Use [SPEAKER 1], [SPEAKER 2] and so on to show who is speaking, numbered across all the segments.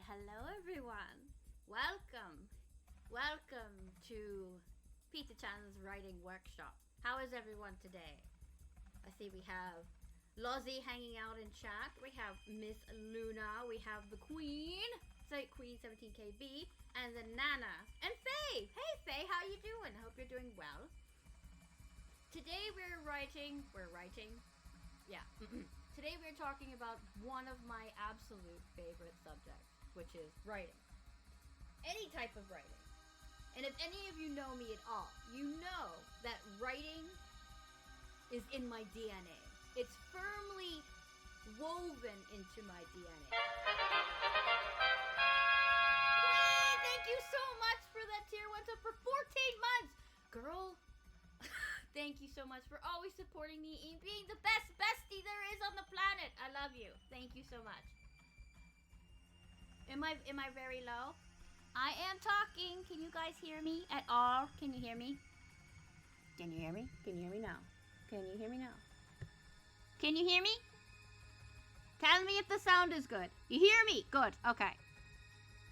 [SPEAKER 1] Hello everyone. Welcome. Welcome to Pizza Chan's writing workshop. How is everyone today? I see we have Lozzie hanging out in chat. We have Miss Luna. We have the Queen. Say Queen 17KB. And the Nana. And Faye. Hey Faye, how you doing? I hope you're doing well. Today we're writing. Yeah. Today we're talking about one of my absolute favorite subjects, which is writing. Any type of writing. And if any of you know me at all, you know that writing is in my DNA. It's firmly woven into my DNA. Queen, thank you so much for that tier 1 sub for 14 months! Girl, thank you so much for always supporting me and being the best bestie there is on the planet. I love you. Thank you so much. Am I very low? I am talking. Can you guys hear me at all? Can you hear me? Can you hear me? Can you hear me now? Can you hear me now? Can you hear me? Tell me if the sound is good. You hear me? Good. Okay.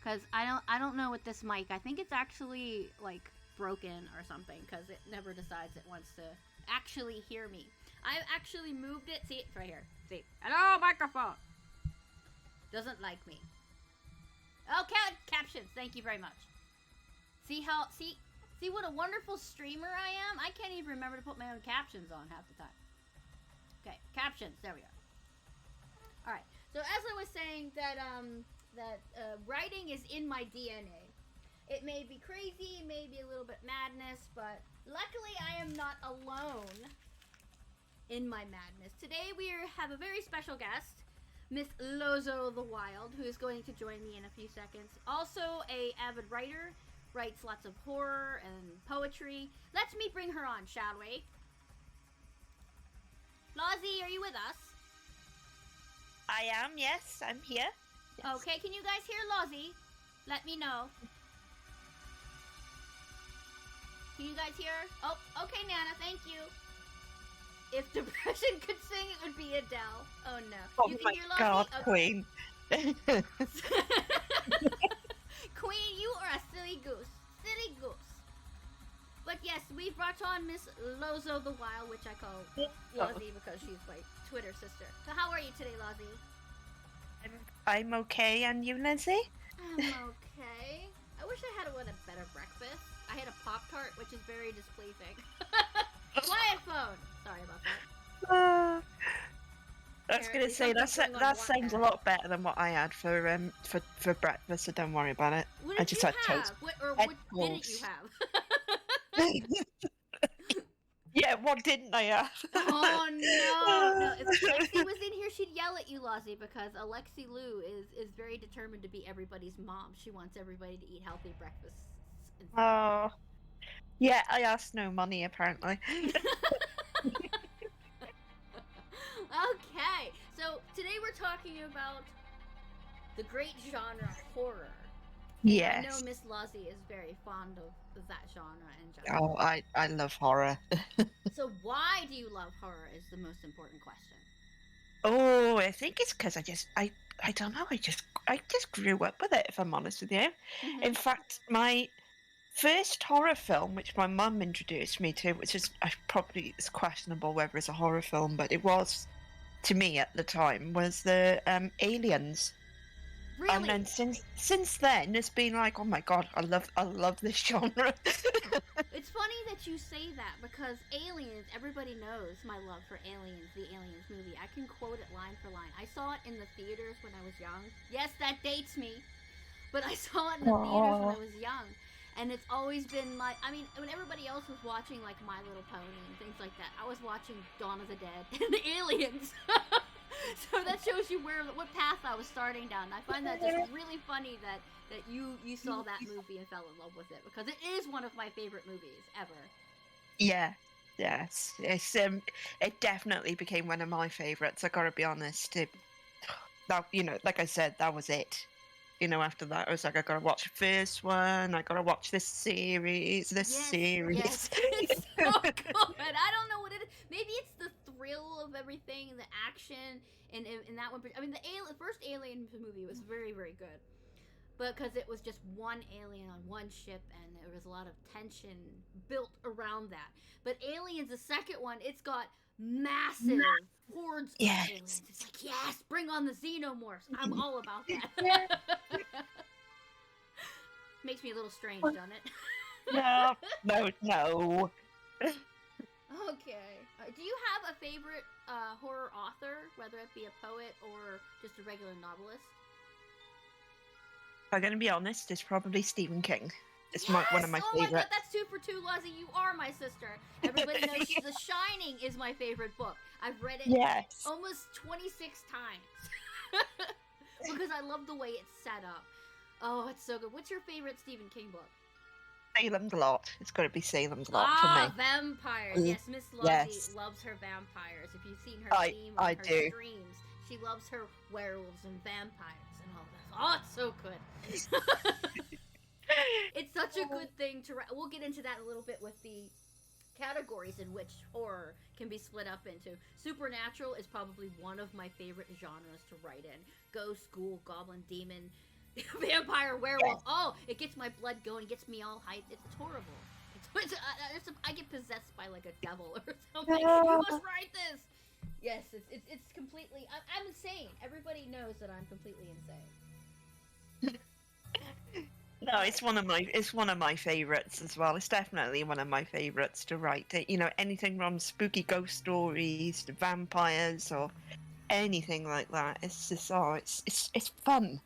[SPEAKER 1] Cause I don't know with this mic. I think it's actually like broken or something because it never decides it wants to actually hear me. I've actually moved it. See, it's right here. See, hello microphone. Doesn't like me. Okay, captions. Thank you very much. See what a wonderful streamer I am. I can't even remember to put my own captions on half the time. Okay, captions. There we are. All right. So as I was saying that writing is in my DNA. It may be crazy, it may be a little bit madness, but luckily I am not alone in my madness. Today we have a very special guest, Miss Lozo the Wild, who is going to join me in a few seconds. Also a avid writer, writes lots of horror and poetry. Let's bring her on, shall we? Lozzie, are you with us?
[SPEAKER 2] I am, yes, I'm here. Yes.
[SPEAKER 1] Okay, can you guys hear Lozzie? Let me know. Can you guys hear? Oh, okay, Nana, thank you. If depression could sing, it would be Adele. Oh no.
[SPEAKER 2] Oh
[SPEAKER 1] You can
[SPEAKER 2] my
[SPEAKER 1] hear Lozzie?
[SPEAKER 2] God,
[SPEAKER 1] Okay.
[SPEAKER 2] Queen.
[SPEAKER 1] Queen, you are a silly goose. Silly goose. But yes, we brought on Miss Lozo the Wild, which I call Lozzie because she's my Twitter sister. So how are you today, Lozzie?
[SPEAKER 2] I'm okay, and you, Lindsay?
[SPEAKER 1] I'm okay. I wish I had a better breakfast. I had a Pop-Tart, which is very displeasing. Quiet phone! Sorry about that.
[SPEAKER 2] I was going to say, that sounds a lot better than what I had for breakfast, so don't worry about it.
[SPEAKER 1] What did you have? What didn't you have?
[SPEAKER 2] Yeah, what didn't I have?
[SPEAKER 1] Oh no! If Alexi was in here, she'd yell at you, Lozzie, because Alexi Lou is very determined to be everybody's mom. She wants everybody to eat healthy breakfasts.
[SPEAKER 2] Oh, yeah, I asked no money, apparently.
[SPEAKER 1] Okay, so today we're talking about the great genre horror.
[SPEAKER 2] Yes.
[SPEAKER 1] I know Miss Lozzie is very fond of that genre in general.
[SPEAKER 2] Oh, I love horror.
[SPEAKER 1] So why do you love horror is the most important question.
[SPEAKER 2] Oh, I think it's because I don't know, I just grew up with it, if I'm honest with you.
[SPEAKER 1] Mm-hmm.
[SPEAKER 2] In fact, my first horror film, which my mum introduced me to, which is probably it's questionable whether it's a horror film, but it was to me at the time, was the Aliens.
[SPEAKER 1] Really?
[SPEAKER 2] And then since then, it's been like, oh my God, I love this genre.
[SPEAKER 1] It's funny that you say that because Aliens, everybody knows my love for Aliens, the Aliens movie. I can quote it line for line. I saw it in the theaters when I was young. Yes, that dates me. But I saw it in the theaters when I was young. And it's always been my, I mean, when everybody else was watching like My Little Pony and things like that, I was watching Dawn of the Dead and Aliens. So that shows you what path I was starting down. And I find that just really funny that you saw that movie and fell in love with it because it is one of my favorite movies ever.
[SPEAKER 2] Yeah, yes, it definitely became one of my favorites. I gotta be honest. That like I said, that was it. After that, I was like, I gotta watch the first one. I gotta watch this series.
[SPEAKER 1] Yes, it's so good. I don't know what it is. Maybe it's the thrill of everything, the action, and that one. I mean, the first Alien movie was very, very good. because it was just one alien on one ship and there was a lot of tension built around that. But Aliens, the second one, it's got massive hordes of
[SPEAKER 2] Yes.
[SPEAKER 1] aliens. It's like, yes, bring on the xenomorphs. I'm all about that. Makes me a little strange, doesn't it?
[SPEAKER 2] No, no.
[SPEAKER 1] Okay. Do you have a favorite horror author, whether it be a poet or just a regular novelist?
[SPEAKER 2] If I'm going to be honest, it's probably Stephen King. It's
[SPEAKER 1] Yes!
[SPEAKER 2] one of my
[SPEAKER 1] Oh my god,
[SPEAKER 2] favorites.
[SPEAKER 1] that's 2 for 2, Luzzy. You are my sister. Everybody knows The Shining is my favorite book. I've read it
[SPEAKER 2] Yes.
[SPEAKER 1] almost 26 times. Because I love the way it's set up. Oh, it's so good. What's your favorite Stephen King book?
[SPEAKER 2] Salem's Lot. It's got to be Salem's Lot for me.
[SPEAKER 1] Vampires. Yes, Miss Luzzy
[SPEAKER 2] Yes.
[SPEAKER 1] loves her vampires. If you've seen her theme
[SPEAKER 2] I
[SPEAKER 1] on her
[SPEAKER 2] do.
[SPEAKER 1] streams, she loves her werewolves and vampires and all that. Oh, it's so good. It's such a good thing to write. We'll get into that a little bit with the categories in which horror can be split up into. Supernatural is probably one of my favorite genres to write in. Ghost, ghoul, goblin, demon, vampire, werewolf. Oh, it gets my blood going, gets me all hyped. It's horrible. I get possessed by like a devil or something. You must write this. Yes, it's completely. I'm insane. Everybody knows that I'm completely insane.
[SPEAKER 2] No, it's one of my favorites as well. It's definitely one of my favorites to write. You know, anything from spooky ghost stories to vampires or anything like that. It's just it's fun.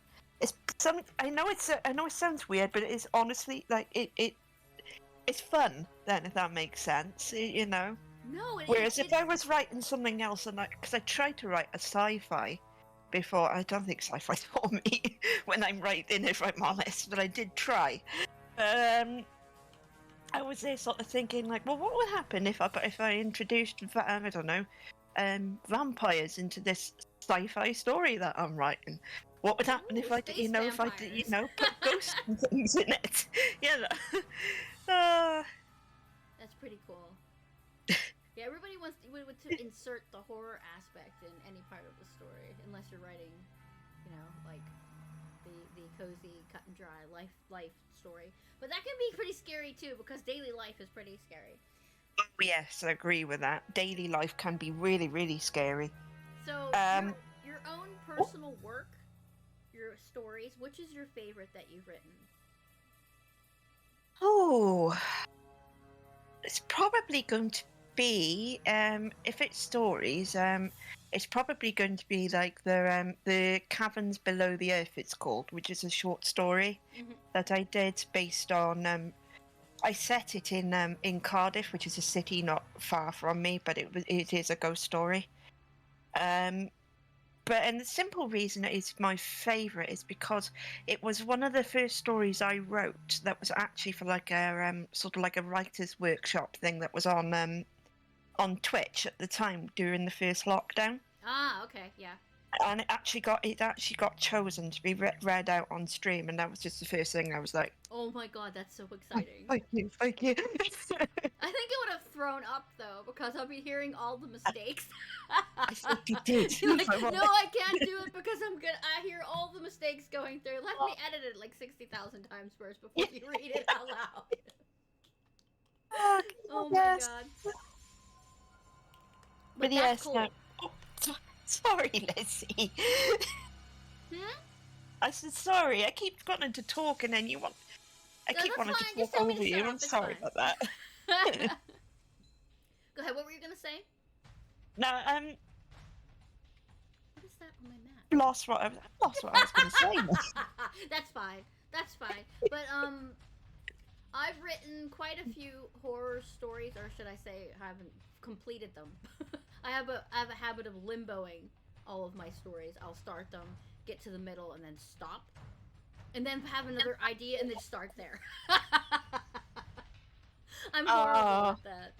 [SPEAKER 2] I know it sounds weird, but it is honestly like it's fun. Then, if that makes sense, you know.
[SPEAKER 1] No,
[SPEAKER 2] Whereas if I was writing something else, and because I tried to write a sci-fi before, I don't think sci-fi's for me when I'm writing, if I'm honest, but I did try. I was there sort of thinking, like, well, what would happen if I introduced, I don't know, vampires into this sci-fi story that I'm writing? What would happen if I put ghosts and things in it?
[SPEAKER 1] That's pretty cool. Yeah, everybody wants to insert the horror aspect in any part of the story, unless you're writing, you know, like the cozy, cut and dry life story. But that can be pretty scary too, because daily life is pretty scary.
[SPEAKER 2] Oh, yes, I agree with that. Daily life can be really, really scary.
[SPEAKER 1] So, your own personal work, your stories, which is your favorite that you've written?
[SPEAKER 2] Oh, it's probably going to be if it's stories, it's probably going to be like the Caverns Below the Earth, it's called, which is a short story that I did based on. I set it in Cardiff, which is a city not far from me, but it is a ghost story. And the simple reason it is my favourite is because it was one of the first stories I wrote that was actually for like a sort of like a writer's workshop thing that was on Twitch at the time during the first lockdown.
[SPEAKER 1] Ah, okay, yeah.
[SPEAKER 2] And it actually got chosen to be read out on stream, and that was just the first thing I was like,
[SPEAKER 1] oh my god, that's so exciting.
[SPEAKER 2] Thank you.
[SPEAKER 1] I think it would have thrown up though, because I'll be hearing all the mistakes.
[SPEAKER 2] I think you did.
[SPEAKER 1] Like, no, I can't do it because I hear all the mistakes going through. Let me edit it like 60,000 times first before you read it out loud. Oh my god. But
[SPEAKER 2] yes,
[SPEAKER 1] cool.
[SPEAKER 2] no. Oh, sorry, Lizzie. I said sorry. I keep wanting to talk, and then I keep wanting to talk over you. I'm sorry about that.
[SPEAKER 1] Go ahead. What were you gonna say?
[SPEAKER 2] No,
[SPEAKER 1] what is that on my map?
[SPEAKER 2] Lost what I was gonna say.
[SPEAKER 1] That's fine. But I've written quite a few horror stories, or should I say, I haven't completed them. I have a habit of limboing all of my stories. I'll start them, get to the middle, and then stop, and then have another idea, and then start there. I'm horrible at that.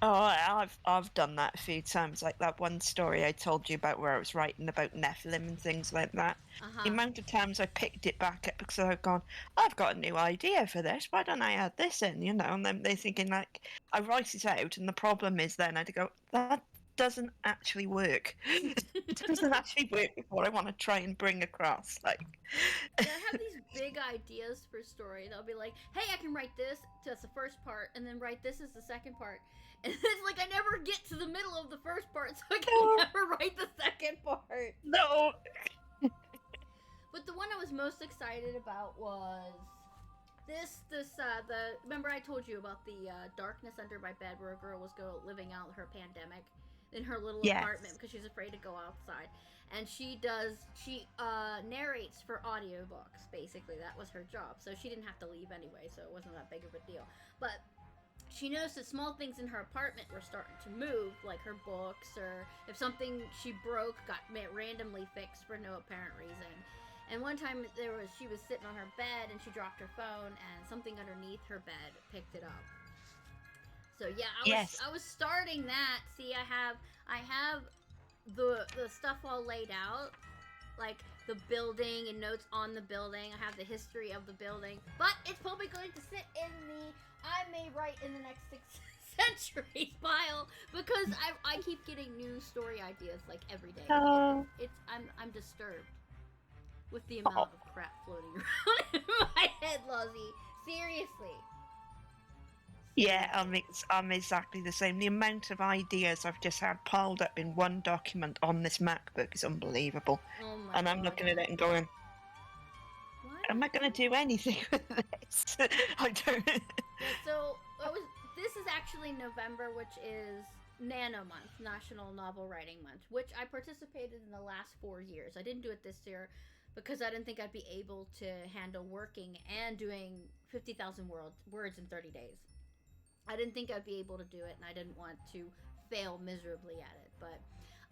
[SPEAKER 2] Oh, I've done that a few times. Like that one story I told you about where I was writing about Nephilim and things like that. The amount of times I picked it back up because I've gone, I've got a new idea for this. Why don't I add this in? You know, and then they're thinking like, I write it out, and the problem is then I had to go, that doesn't actually work. It doesn't actually work with what I want to try and bring across. Like,
[SPEAKER 1] yeah, I have these big ideas for story. They'll be like, hey, I can write this. That's the first part. And then write this as the second part. And it's like I never get to the middle of the first part, so I can never write the second part.
[SPEAKER 2] No.
[SPEAKER 1] But the one I was most excited about was remember I told you about the darkness under my bed where a girl was living out her pandemic in her little apartment because she's afraid to go outside. And she narrates for audiobooks, basically. That was her job. So she didn't have to leave anyway, so it wasn't that big of a deal. But she noticed that small things in her apartment were starting to move, like her books, or if something she broke got randomly fixed for no apparent reason. And one time she was sitting on her bed and she dropped her phone and something underneath her bed picked it up. So yeah, I was starting that. See, I have the stuff all laid out, like the building and notes on the building. I have the history of the building, but it's probably going to sit in the I may write in the next 6 centuries pile because I keep getting new story ideas like every day. I'm disturbed with the amount of crap floating around in my head, Lozzie. Seriously.
[SPEAKER 2] Yeah, I'm exactly the same. The amount of ideas I've just had piled up in one document on this MacBook is unbelievable.
[SPEAKER 1] Oh my
[SPEAKER 2] and I'm
[SPEAKER 1] God.
[SPEAKER 2] looking at it and going,
[SPEAKER 1] What?
[SPEAKER 2] am I going to do anything with this? I don't.
[SPEAKER 1] Yeah, so this is actually November, which is Nano Month, National Novel Writing Month, which I participated in the last 4 years. I didn't do it this year because I didn't think I'd be able to handle working and doing 50,000 words in 30 days. I didn't think I'd be able to do it, and I didn't want to fail miserably at it. But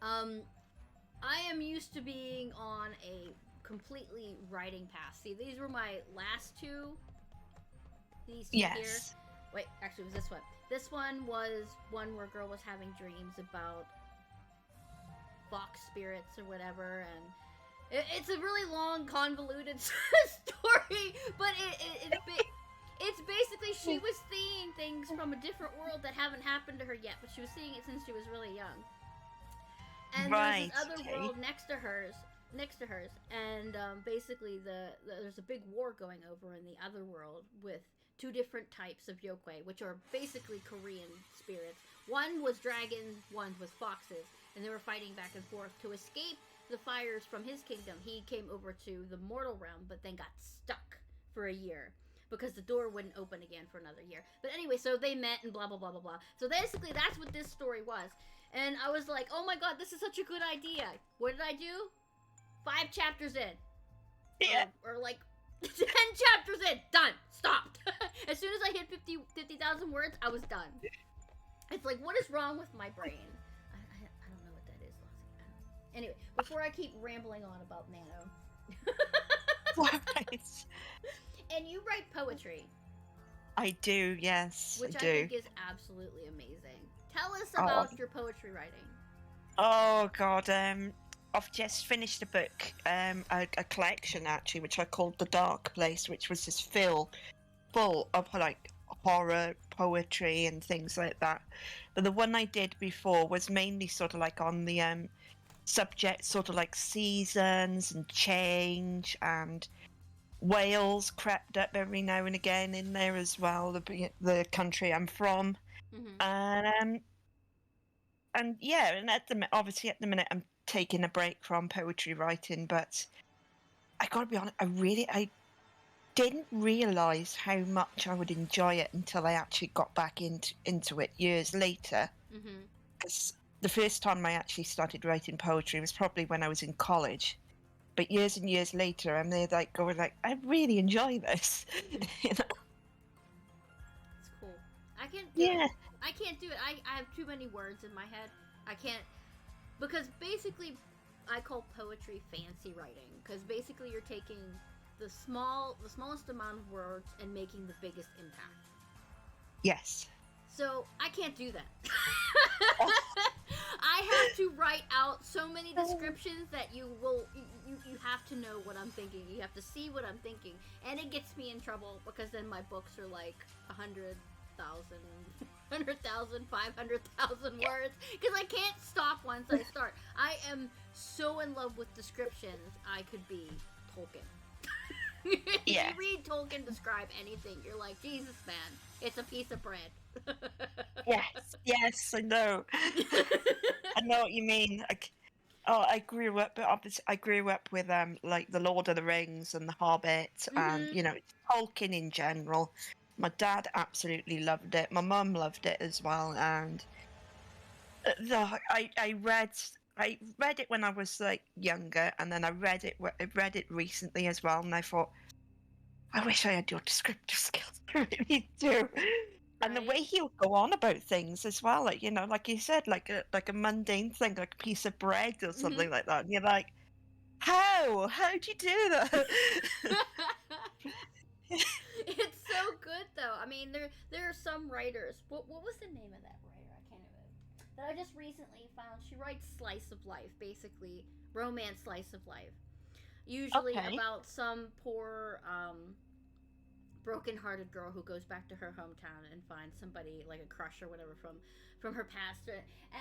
[SPEAKER 1] I am used to being on a completely writing path. See, these were my last two. These two here. Wait, actually, it was this one. This one was one where a girl was having dreams about fox spirits or whatever, and it's a really long, convoluted story, but it's basically she was seeing things from a different world that haven't happened to her yet, but she was seeing it since she was really young. And there's this other world next to hers, and basically there's a big war going over in the other world with 2 different types of yokoi, which are basically Korean spirits. One was dragons, one was foxes, and they were fighting back and forth. To escape the fires from his kingdom, he came over to the mortal realm, but then got stuck for a year because the door wouldn't open again for another year. But anyway, so they met and blah, blah, blah, blah, blah. So basically, that's what this story was. And I was like, oh my God, this is such a good idea. What did I do? 5 chapters in.
[SPEAKER 2] Yeah.
[SPEAKER 1] Or like 10 chapters in. Done. Stopped. As soon as I hit 50,000 words, I was done. It's like, what is wrong with my brain? I don't know what that is, Lozzie. Anyway, before I keep rambling on about Nano.
[SPEAKER 2] Right.
[SPEAKER 1] And you write poetry.
[SPEAKER 2] I do, yes.
[SPEAKER 1] Which I
[SPEAKER 2] do.
[SPEAKER 1] think is absolutely amazing. Tell us about your poetry writing.
[SPEAKER 2] Oh God, I've just finished a book, a collection actually, which I called The Dark Place, which was just full of like horror poetry and things like that. But the one I did before was mainly sort of like on the subject, sort of like seasons and change, and Wales crept up every now and again in there as well, the country I'm from.
[SPEAKER 1] Mm-hmm.
[SPEAKER 2] And yeah, and obviously at the minute I'm taking a break from poetry writing, but I gotta be honest, I didn't realise how much I would enjoy it until I actually got back into it years later.
[SPEAKER 1] Mm-hmm.
[SPEAKER 2] Because the first time I actually started writing poetry was probably when I was in college. But years and years later, I'm there like going like, I really enjoy this. You know?
[SPEAKER 1] It's cool. I can't do it. I can't do it. I have too many words in my head. I can't, because basically I call poetry fancy writing, because basically you're taking the smallest amount of words and making the biggest impact.
[SPEAKER 2] Yes.
[SPEAKER 1] So I can't do that. I have to write out so many descriptions that you have to know what I'm thinking. You have to see what I'm thinking, and it gets me in trouble because then my books are like 100,000, 500,000 words, because I can't stop once I start. I am so in love with descriptions. I could be Tolkien. If
[SPEAKER 2] Yeah.
[SPEAKER 1] you read Tolkien describe anything, you're like, Jesus, man, it's a piece of bread.
[SPEAKER 2] Yes, I know. I know what you mean. I grew up, but obviously I grew up with like the Lord of the Rings and the Hobbit, and
[SPEAKER 1] Mhm.
[SPEAKER 2] you know Tolkien in general. My dad absolutely loved it. My mum loved it as well, and I read it when I was like younger, and then I read it recently as well, and I thought I wish I had your descriptive skills. I really do. And the
[SPEAKER 1] Right?
[SPEAKER 2] way he would go on about things as well, like like you said, like a mundane thing, like a piece of bread or
[SPEAKER 1] Mhm.
[SPEAKER 2] something like that. And you're like, how? How'd you do that?
[SPEAKER 1] It's so good though. I mean, there are some writers. What was the name of that writer? I can't even. That I just recently found. She writes slice of life, basically romance slice of life. Usually
[SPEAKER 2] Okay.
[SPEAKER 1] about some poor broken-hearted girl who goes back to her hometown and finds somebody like a crush or whatever from her past,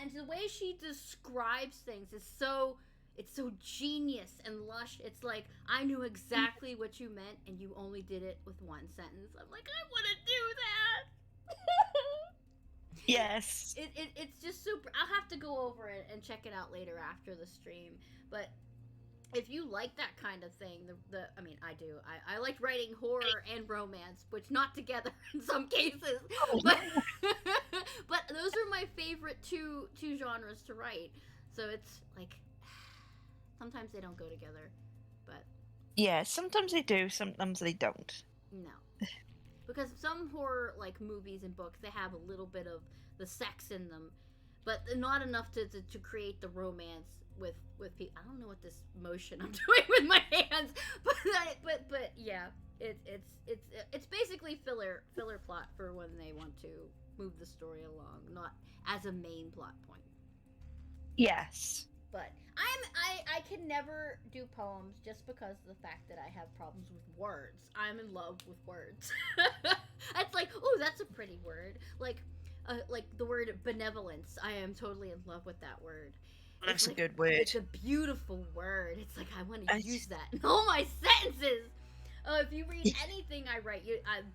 [SPEAKER 1] and the way she describes things is so, it's so genius and lush. It's like, I knew exactly what you meant and you only did it with one sentence. I'm like, I want to do that.
[SPEAKER 2] Yes.
[SPEAKER 1] It's just super. I'll have to go over it and check it out later after the stream, but if you like that kind of thing, I mean, I do. I like writing horror and romance, which not together in some cases,
[SPEAKER 2] Oh,
[SPEAKER 1] but but those are my favorite two genres to write. So it's like sometimes they don't go together, but
[SPEAKER 2] yeah, sometimes they do, sometimes they don't.
[SPEAKER 1] no, because some horror like movies and books, they have a little bit of the sex in them, but not enough to create the romance with people. I don't know what this motion I'm doing with my hands, but yeah, it's basically filler plot for when they want to move the story along, not as a main plot point.
[SPEAKER 2] Yes.
[SPEAKER 1] But I can never do poems just because of the fact that I have problems with words. I'm in love with words. It's like, oh, that's a pretty word. Like the word benevolence. I am totally in love with that word.
[SPEAKER 2] That's
[SPEAKER 1] It's
[SPEAKER 2] a
[SPEAKER 1] like,
[SPEAKER 2] good word.
[SPEAKER 1] it's a beautiful word. It's like I want to
[SPEAKER 2] I-
[SPEAKER 1] use that in all my sentences. If you read anything I write,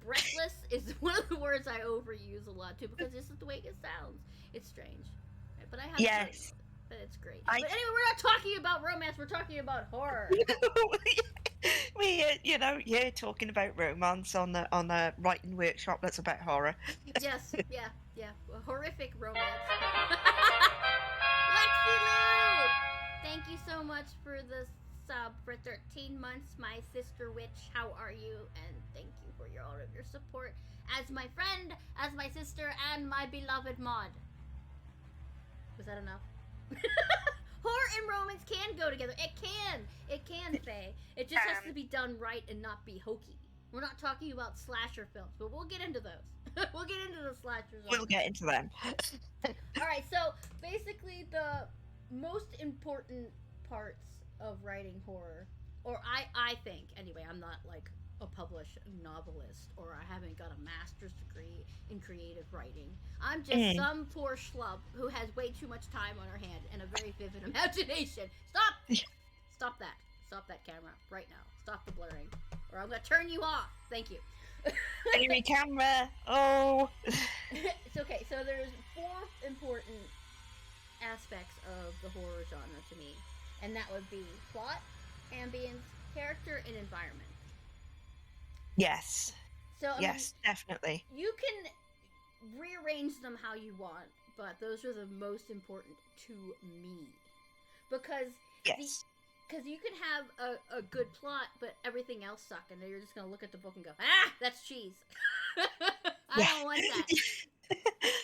[SPEAKER 1] breathless is one of the words I overuse a lot too because this is the way it sounds. It's strange, but I have
[SPEAKER 2] Yes.
[SPEAKER 1] but it's great.
[SPEAKER 2] I-
[SPEAKER 1] But anyway, we're not talking about romance. We're talking about horror.
[SPEAKER 2] We, yeah, talking about romance on a writing workshop that's about horror.
[SPEAKER 1] Yes, yeah. A horrific romance. Lexi Lou! Thank you so much for the sub for 13 months, my sister witch. How are you? And thank you for all of your support as my friend, as my sister, and my beloved mod. Was that enough? Horror and romance can go together. It can, Faye. It just has to be done right and not be hokey. We're not talking about slasher films, but we'll get into those. We'll get into the slasher genre.
[SPEAKER 2] We'll get into them.
[SPEAKER 1] Alright, so basically the most important parts of writing horror, or I think, anyway, I'm not like a published novelist, or I haven't got a master's degree in creative writing. I'm just some poor schlub who has way too much time on her hand and a very vivid imagination. Stop! Stop that. Stop that camera right now. Stop the blurring, or I'm gonna turn you off. Thank you.
[SPEAKER 2] Enemy camera. Oh.
[SPEAKER 1] It's okay. So there's 4 important aspects of the horror genre to me, and that would be plot, ambience, character, and environment.
[SPEAKER 2] Yes.
[SPEAKER 1] So
[SPEAKER 2] yes, definitely.
[SPEAKER 1] You can rearrange them how you want, but those are the most important to me because
[SPEAKER 2] Yes.
[SPEAKER 1] Because you can have a good plot, but everything else suck, and then you're just gonna look at the book and go, ah, that's cheese. I don't want that.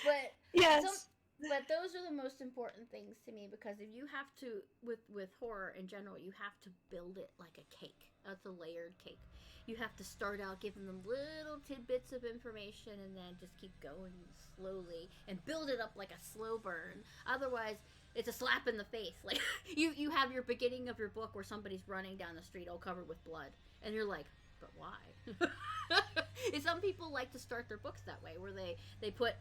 [SPEAKER 1] But
[SPEAKER 2] yes.
[SPEAKER 1] but those are the most important things to me because if you have to, with horror in general, you have to build it like a cake. That's a layered cake. You have to start out giving them little tidbits of information and then just keep going slowly and build it up like a slow burn. Otherwise, it's a slap in the face. Like you have your beginning of your book where somebody's running down the street all covered with blood, and you're like, but why? And some people like to start their books that way, where they put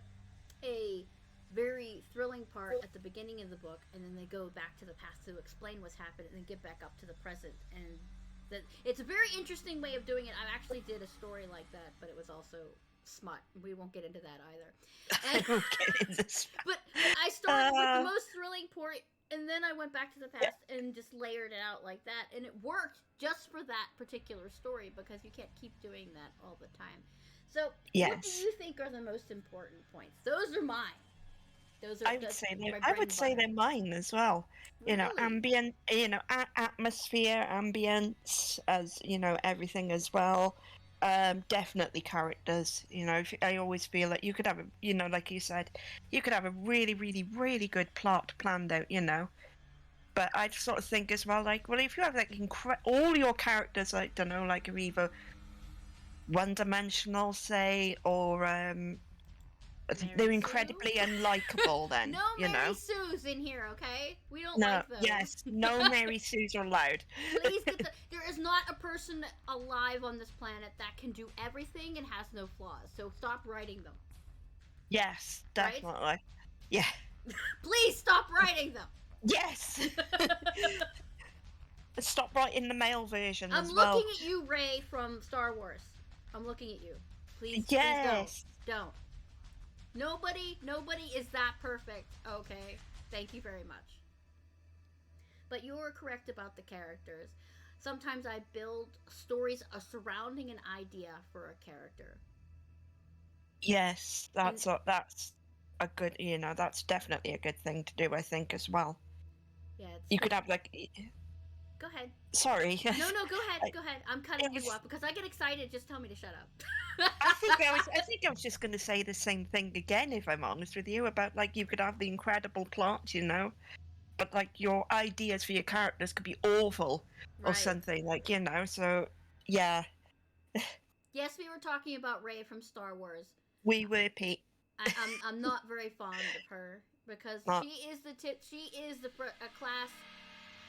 [SPEAKER 1] a very thrilling part at the beginning of the book, and then they go back to the past to explain what's happened, and then get back up to the present, and That it's a very interesting way of doing it. I actually did a story like that, but it was also smut. We won't get into that either. And, but I started with the most thrilling part, and then I went back to the past and just layered it out like that, and it worked just for that particular story because you can't keep doing that all the time. So, what do you think are the most important points? Those are mine.
[SPEAKER 2] I would say they're mine as well.
[SPEAKER 1] Really?
[SPEAKER 2] You know, ambient, atmosphere, ambience, as you know, everything as well. Definitely characters. You know, I always feel like you could have like you said, you could have a really, really, really good plot planned out. You know, but I sort of think as well, like, well, if you have like all your characters, like, don't know, like, are either one-dimensional, say, or they're incredibly unlikable. Then
[SPEAKER 1] no
[SPEAKER 2] you
[SPEAKER 1] Mary
[SPEAKER 2] know,
[SPEAKER 1] Sue's in here, okay? We don't
[SPEAKER 2] no,
[SPEAKER 1] like those.
[SPEAKER 2] yes, no Mary Sue's are allowed.
[SPEAKER 1] Please get there is not a person alive on this planet that can do everything and has no flaws. So stop writing them.
[SPEAKER 2] Yes, definitely. Right? Yeah.
[SPEAKER 1] Please stop writing them.
[SPEAKER 2] Yes. Stop writing the male version.
[SPEAKER 1] I'm looking at you, Rey from Star Wars. I'm looking at you. Please, please don't. Nobody is that perfect. Okay, thank you very much. But you were correct about the characters. Sometimes I build stories surrounding an idea for a character.
[SPEAKER 2] Yes, that's a good. You know, that's definitely a good thing to do. I think as well.
[SPEAKER 1] Yeah,
[SPEAKER 2] you could have like.
[SPEAKER 1] Go ahead.
[SPEAKER 2] Sorry.
[SPEAKER 1] No, go ahead. Go ahead. I'm cutting you off because I get excited. Just tell me to shut up.
[SPEAKER 2] I think I was just going to say the same thing again, if I'm honest with you, about like you could have the incredible plot, you know, but like your ideas for your characters could be awful or something, like, you know. So yeah.
[SPEAKER 1] Yes, we were talking about Rey from Star Wars.
[SPEAKER 2] We were, Pete.
[SPEAKER 1] I'm not very fond of her because she is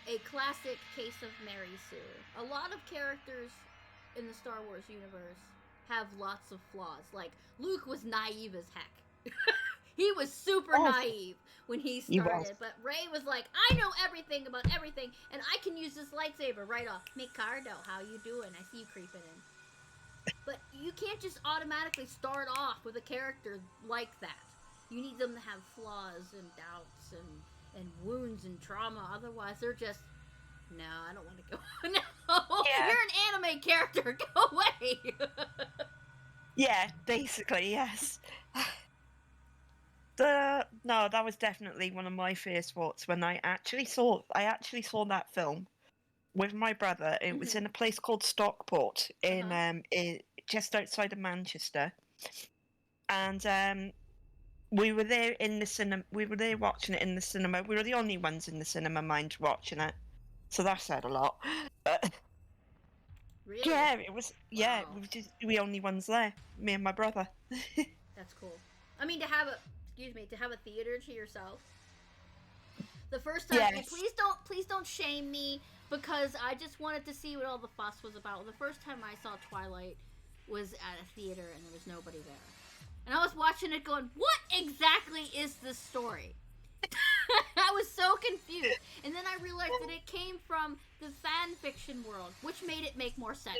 [SPEAKER 1] a classic case of Mary Sue. A lot of characters in the Star Wars universe have lots of flaws. Like, Luke was naive as heck. He was super naive when he started, but Rey was like, I know everything about everything, and I can use this lightsaber right off. Micardo, how you doing? I see you creeping in. But you can't just automatically start off with a character like that. You need them to have flaws and doubts and wounds and trauma. Otherwise, they're just, no, I don't want to go. No, you're an anime character. Go away.
[SPEAKER 2] Yeah, basically, yes. No, that was definitely one of my first thoughts when I actually saw that film with my brother. It was in a place called Stockport in just outside of Manchester, and we were there in the cinema. We were there watching it in the cinema. We were the only ones in the cinema, mind, watching it. So that said a lot.
[SPEAKER 1] Really?
[SPEAKER 2] Yeah, it was. Yeah, wow. We were just the only ones there. Me and my brother.
[SPEAKER 1] That's cool. I mean, to have a theater to yourself. The first time, and please don't shame me because I just wanted to see what all the fuss was about. The first time I saw Twilight was at a theater and there was nobody there. And I was watching it going, what exactly is this story? I was so confused. And then I realized that it came from the fan fiction world, which made it make more sense.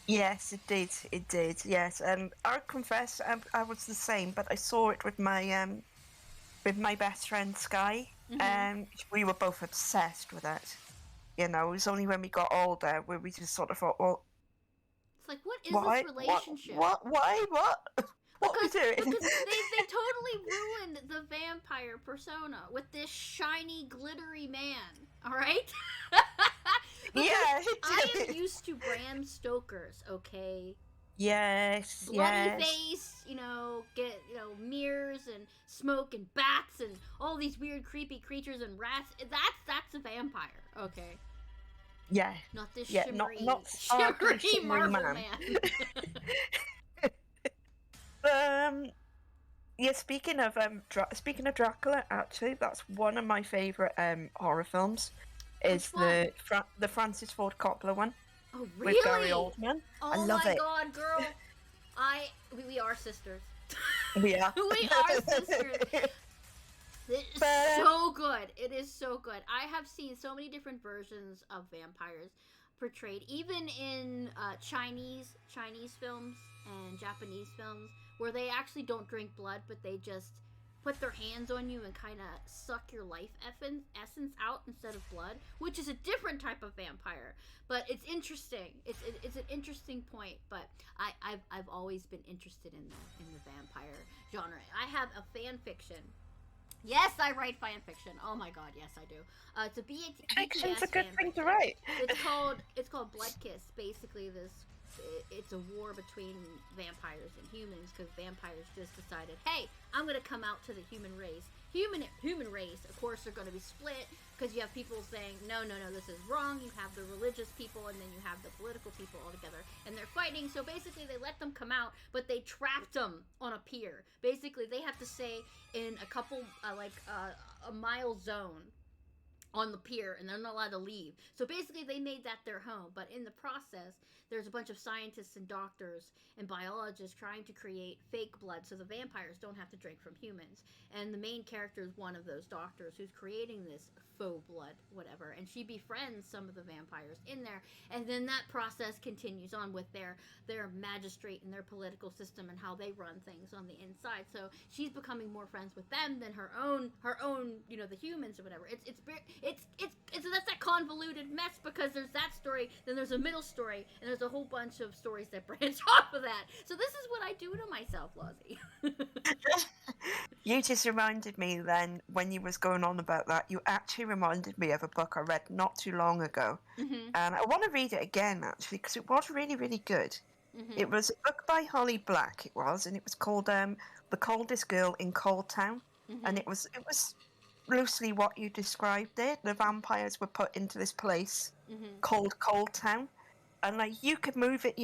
[SPEAKER 2] Yes, it did. It did, yes. I confess I was the same, but I saw it with my best friend, Sky. We were both obsessed with it. You know, it was only when we got older where we just sort of thought, well...
[SPEAKER 1] It's like, what is this relationship?
[SPEAKER 2] What? Why? What? What are we doing?
[SPEAKER 1] Because they totally ruined the vampire persona with this shiny, glittery man. All right?
[SPEAKER 2] Yeah.
[SPEAKER 1] I am used to Bram Stoker's, okay?
[SPEAKER 2] Yes.
[SPEAKER 1] Bloody face, mirrors and smoke and bats and all these weird, creepy creatures and rats. That's a vampire, okay?
[SPEAKER 2] Yeah.
[SPEAKER 1] Not this shimmery Marvel man.
[SPEAKER 2] Yeah, speaking of Dracula, actually, that's one of my favorite horror films. Is the Francis Ford Coppola one?
[SPEAKER 1] Oh, really?
[SPEAKER 2] With Gary Oldman.
[SPEAKER 1] Oh,
[SPEAKER 2] I love it.
[SPEAKER 1] Oh my God, girl! We are sisters.
[SPEAKER 2] We are.
[SPEAKER 1] We are sisters. It's so good. It is so good. I have seen so many different versions of vampires. portrayed, even in Chinese films and Japanese films, where they actually don't drink blood, but they just put their hands on you and kind of suck your life essence out instead of blood, which is a different type of vampire. But it's interesting. It's an interesting point. But I've always been interested in the vampire genre. I have a fan fiction. Yes, I write fan fiction. Oh my god, yes I do. It's a
[SPEAKER 2] Fiction's a good thing
[SPEAKER 1] fiction.
[SPEAKER 2] to write.
[SPEAKER 1] It's called Blood Kiss. Basically, it's a war between vampires and humans, because vampires just decided, hey, I'm gonna come out to the human race. Human race, of course, are gonna be split, because you have people saying, no, this is wrong. You have the religious people, and then you have the political people all together, and they're fighting. So basically, they let them come out, but they trapped them on a pier. Basically, they have to stay in a couple, a mile zone on the pier, and they're not allowed to leave. So basically, they made that their home. But in the process, there's a bunch of scientists and doctors and biologists trying to create fake blood so the vampires don't have to drink from humans. And the main character is one of those doctors who's creating this faux blood, whatever. And she befriends some of the vampires in there. And then that process continues on with their magistrate and their political system and how they run things on the inside. So she's becoming more friends with them than her own, the humans or whatever. It's that's that convoluted mess, because there's that story, then there's a middle story, and there's a whole bunch of stories that branch off of that. So this is what I do to myself, Lozzie.
[SPEAKER 2] You just reminded me then, when you was going on about that, you actually reminded me of a book I read not too long ago.
[SPEAKER 1] Mm-hmm.
[SPEAKER 2] And I want to read it again, actually, because it was really, really good.
[SPEAKER 1] Mm-hmm.
[SPEAKER 2] It was a book by Holly Black, and it was called The Coldest Girl in Cold Town.
[SPEAKER 1] Mm-hmm.
[SPEAKER 2] And it was loosely what you described it. The vampires were put into this place called Cold Town. And you could move it,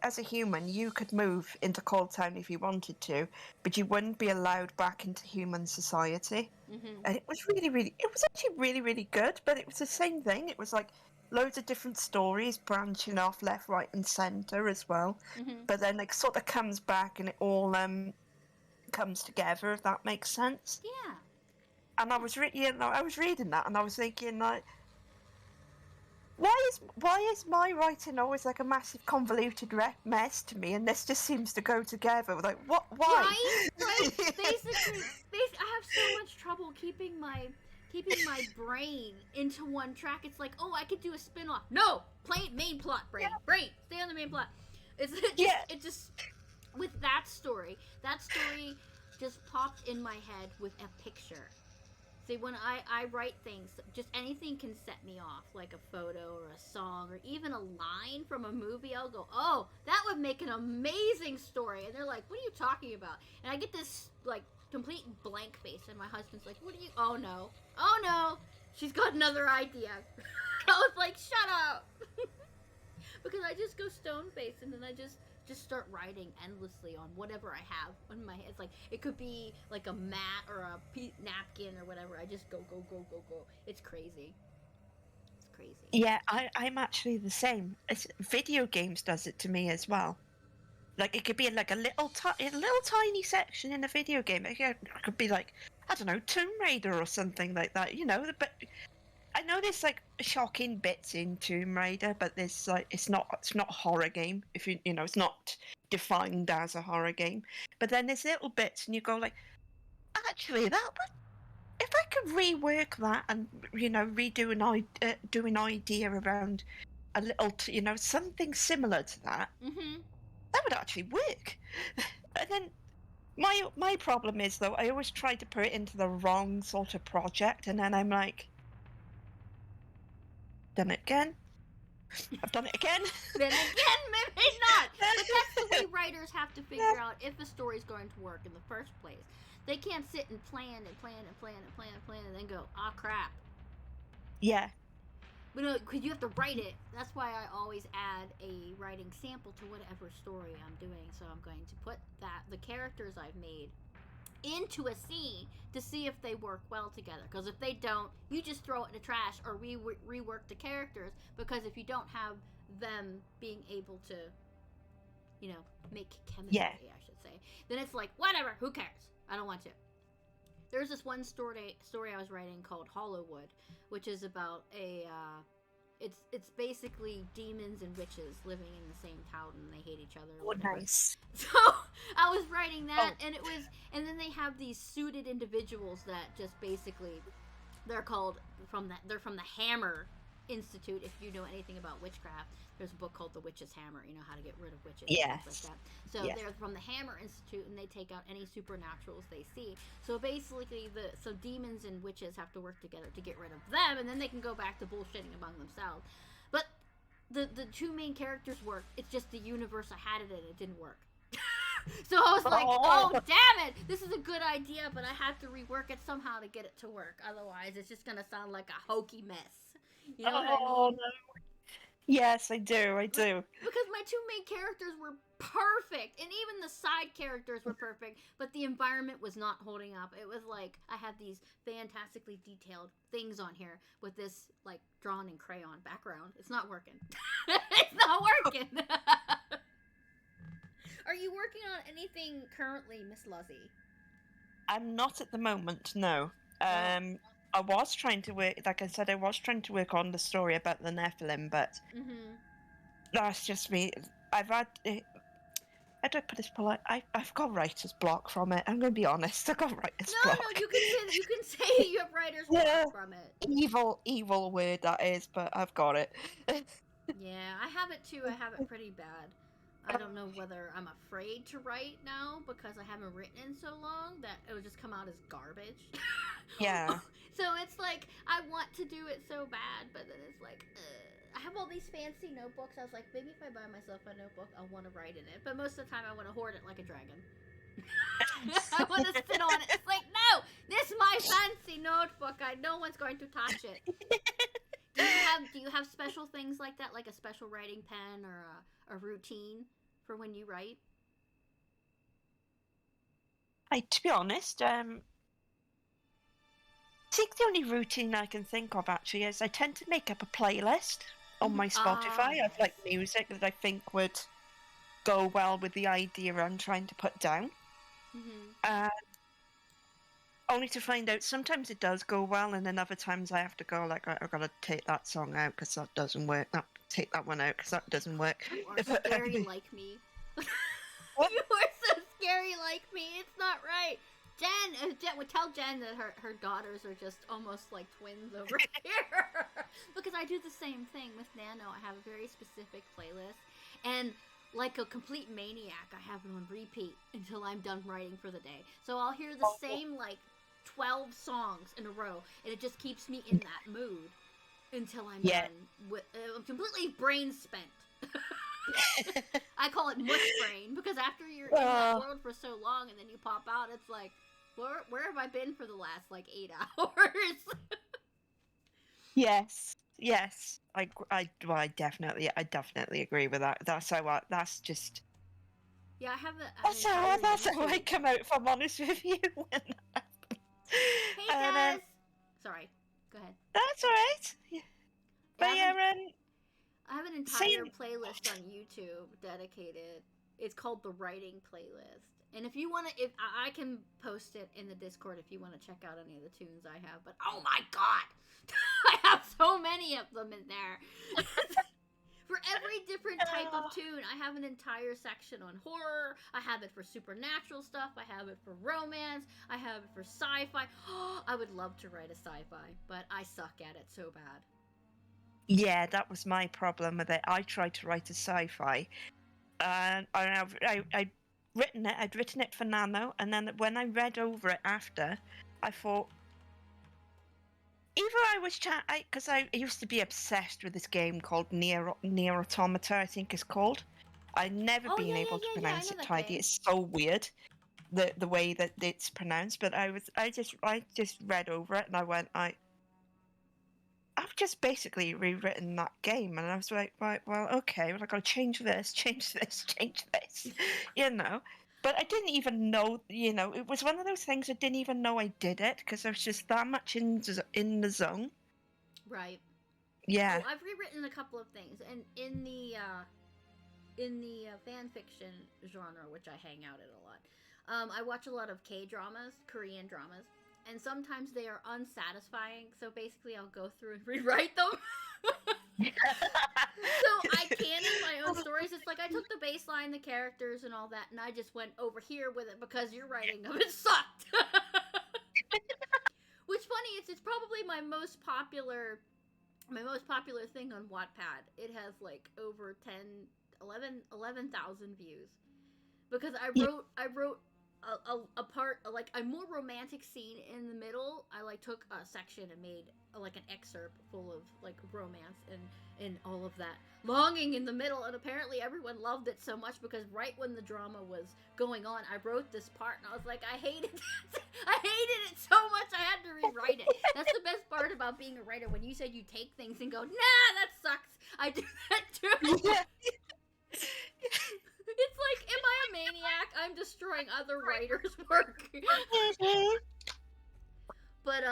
[SPEAKER 2] as a human, you could move into Cold Town if you wanted to, but you wouldn't be allowed back into human society.
[SPEAKER 1] Mm-hmm.
[SPEAKER 2] And it was actually really, really good, but it was the same thing. It was like loads of different stories branching off left, right, and centre as well.
[SPEAKER 1] Mm-hmm.
[SPEAKER 2] But then it sort of comes back and it all comes together, if that makes sense.
[SPEAKER 1] Yeah.
[SPEAKER 2] And I was reading that, and I was thinking, why is my writing always like a massive convoluted mess to me, and this just seems to go together? Like, what? Why?
[SPEAKER 1] Right. Basically, I have so much trouble keeping my brain into one track. It's like, oh, I could do a spin-off. No, main plot, brain, stay on the main plot. It just with that story just popped in my head with a picture. See, when I write things, just anything can set me off, like a photo or a song or even a line from a movie. I'll go, oh, that would make an amazing story. And they're like, what are you talking about? And I get this, complete blank face, and my husband's like, oh no, she's got another idea. I was like, shut up. Because I just go stone-faced, and then I just start writing endlessly on whatever I have on my head. It's like, it could be like a mat or a napkin or whatever. I just go. It's crazy.
[SPEAKER 2] Yeah, I'm actually the same. Video games does it to me as well. Like, it could be like a little tiny section in a video game. It could be like, I don't know, Tomb Raider or something like that, but I know there's shocking bits in Tomb Raider, but there's it's not a horror game. If it's not defined as a horror game. But then there's little bits, and you go actually that if I could rework that and redo an idea around a little something similar to that, that would actually work. And then my problem is, though, I always try to put it into the wrong sort of project, and then I'm like, done it again. I've done it again.
[SPEAKER 1] Then again, maybe not. But that's the way writers have to figure out if a story's going to work in the first place. They can't sit and plan and then go, ah, crap.
[SPEAKER 2] Yeah.
[SPEAKER 1] But no, because you have to write it. That's why I always add a writing sample to whatever story I'm doing. So I'm going to put the characters I've made into a scene to see if they work well together. Because if they don't, you just throw it in the trash or rework the characters. Because if you don't have them being able to, make chemistry, I should say, then it's like, whatever, who cares? I don't want to. There's this one story I was writing called Hollowwood, which is about it's basically demons and witches living in the same town and they hate each other. Or
[SPEAKER 2] Oh,
[SPEAKER 1] whatever.
[SPEAKER 2] nice.
[SPEAKER 1] So I was writing that, and and then they have these suited individuals that just basically, they're from the Hammer Institute. If you know anything about witchcraft, there's a book called The Witch's Hammer. You know how to get rid of witches and
[SPEAKER 2] Yes.
[SPEAKER 1] things like that. So
[SPEAKER 2] Yes.
[SPEAKER 1] they're from the Hammer Institute, and they take out any supernaturals they see. So basically, so demons and witches have to work together to get rid of them, and then they can go back to bullshitting among themselves. But the two main characters work. It's just the universe I had it in, it didn't work. So I was like, oh, damn it! This is a good idea, but I have to rework it somehow to get it to work. Otherwise, it's just gonna sound like a hokey mess. You know what I mean?
[SPEAKER 2] No. Yes, I do.
[SPEAKER 1] Because my two main characters were perfect, and even the side characters were perfect, but the environment was not holding up. It was like I had these fantastically detailed things on here with this like drawn in crayon background. It's not working. It's not working. Are you working on anything currently, Miss Luzzie?
[SPEAKER 2] I'm not at the moment, no. I was trying to work, like I said, I was trying to work on the story about the Nephilim, but that's just me. I've had, how do I put this polite? I've got writer's block from it. I'm going to be honest. I've got writer's block.
[SPEAKER 1] No, you can say you have writer's block from it.
[SPEAKER 2] Evil word that is, but I've got it.
[SPEAKER 1] Yeah, I have it too. I have it pretty bad. I don't know whether I'm afraid to write now because I haven't written in so long that it would just come out as garbage.
[SPEAKER 2] Yeah.
[SPEAKER 1] So it's like, I want to do it so bad, but then it's like, I have all these fancy notebooks. I was like, maybe if I buy myself a notebook, I'll want to write in it. But most of the time, I want to hoard it like a dragon. I want to sit on it. It's like, no, this is my fancy notebook. No one's going to touch it. Do you have special things like that, like a special writing pen or a routine for when you write?
[SPEAKER 2] To be honest, I think the only routine I can think of actually is I tend to make up a playlist on my Spotify of like music that I think would go well with the idea I'm trying to put down. Only to find out sometimes it does go well, and then other times I have to go like, I've got to take that song out because that doesn't work. Take that one out because that doesn't work.
[SPEAKER 1] You are scary like me. You are so scary like me. It's not right. Jen would tell Jen that her daughters are just almost like twins over here. Because I do the same thing with Nano. I have a very specific playlist. And like a complete maniac, I have it on repeat until I'm done writing for the day. So I'll hear the same like 12 songs in a row, and it just keeps me in that mood until I'm done. I'm completely brain spent. I call it mush brain, because after you're in that world for so long and then you pop out, it's like, where have I been for the last like 8 hours?
[SPEAKER 2] Yes. I definitely agree with that. That's just.
[SPEAKER 1] Yeah, I have
[SPEAKER 2] That's how I come out. If I'm honest with you.
[SPEAKER 1] Hey guys. Sorry. Go ahead.
[SPEAKER 2] That's all right. Yeah. But
[SPEAKER 1] I have an entire playlist on YouTube dedicated. It's called the Writing Playlist. And if you want to, if I can post it in the Discord if you want to check out any of the tunes I have. But oh my god, I have so many of them in there. For every different type of tune, I have an entire section on horror. I have it for supernatural stuff. I have it for romance. I have it for sci-fi. I would love to write a sci-fi, but I suck at it so bad.
[SPEAKER 2] Yeah, that was my problem with it. I tried to write a sci-fi, and I'd written it for Nano, and then when I read over it after, I thought, either I was because I used to be obsessed with this game called Nier Automata, I think it's called. I've never been able to pronounce it tidy. Game. It's so weird, the way that it's pronounced. But I just read over it and I went, I've just basically rewritten that game, and I was like, right, well, okay, well, I got to change this, you know. But I didn't even know, it was one of those things I didn't even know I did it because I was just that much in the zone.
[SPEAKER 1] Right.
[SPEAKER 2] Yeah.
[SPEAKER 1] Oh, I've rewritten a couple of things, and in the fan fiction genre, which I hang out in a lot, I watch a lot of K-dramas, Korean dramas, and sometimes they are unsatisfying. So basically, I'll go through and rewrite them. So I canon my own stories. It's like I took the baseline, the characters, and all that, and I just went over here with it because your writing of it sucked. Which funny is, it's probably my most popular thing on Wattpad. It has like over 11,000 views because I wrote a part, like a more romantic scene in the middle. I like took a section and made like an excerpt full of like romance and all of that longing in the middle, and apparently everyone loved it so much because right when the drama was going on, I wrote this part and I was like, I hated it. I hated it so much I had to rewrite it. That's the best part about being a writer, when you said you take things and go, nah, that sucks. I do that too. It's like, am I a maniac? I'm destroying other writers' work. But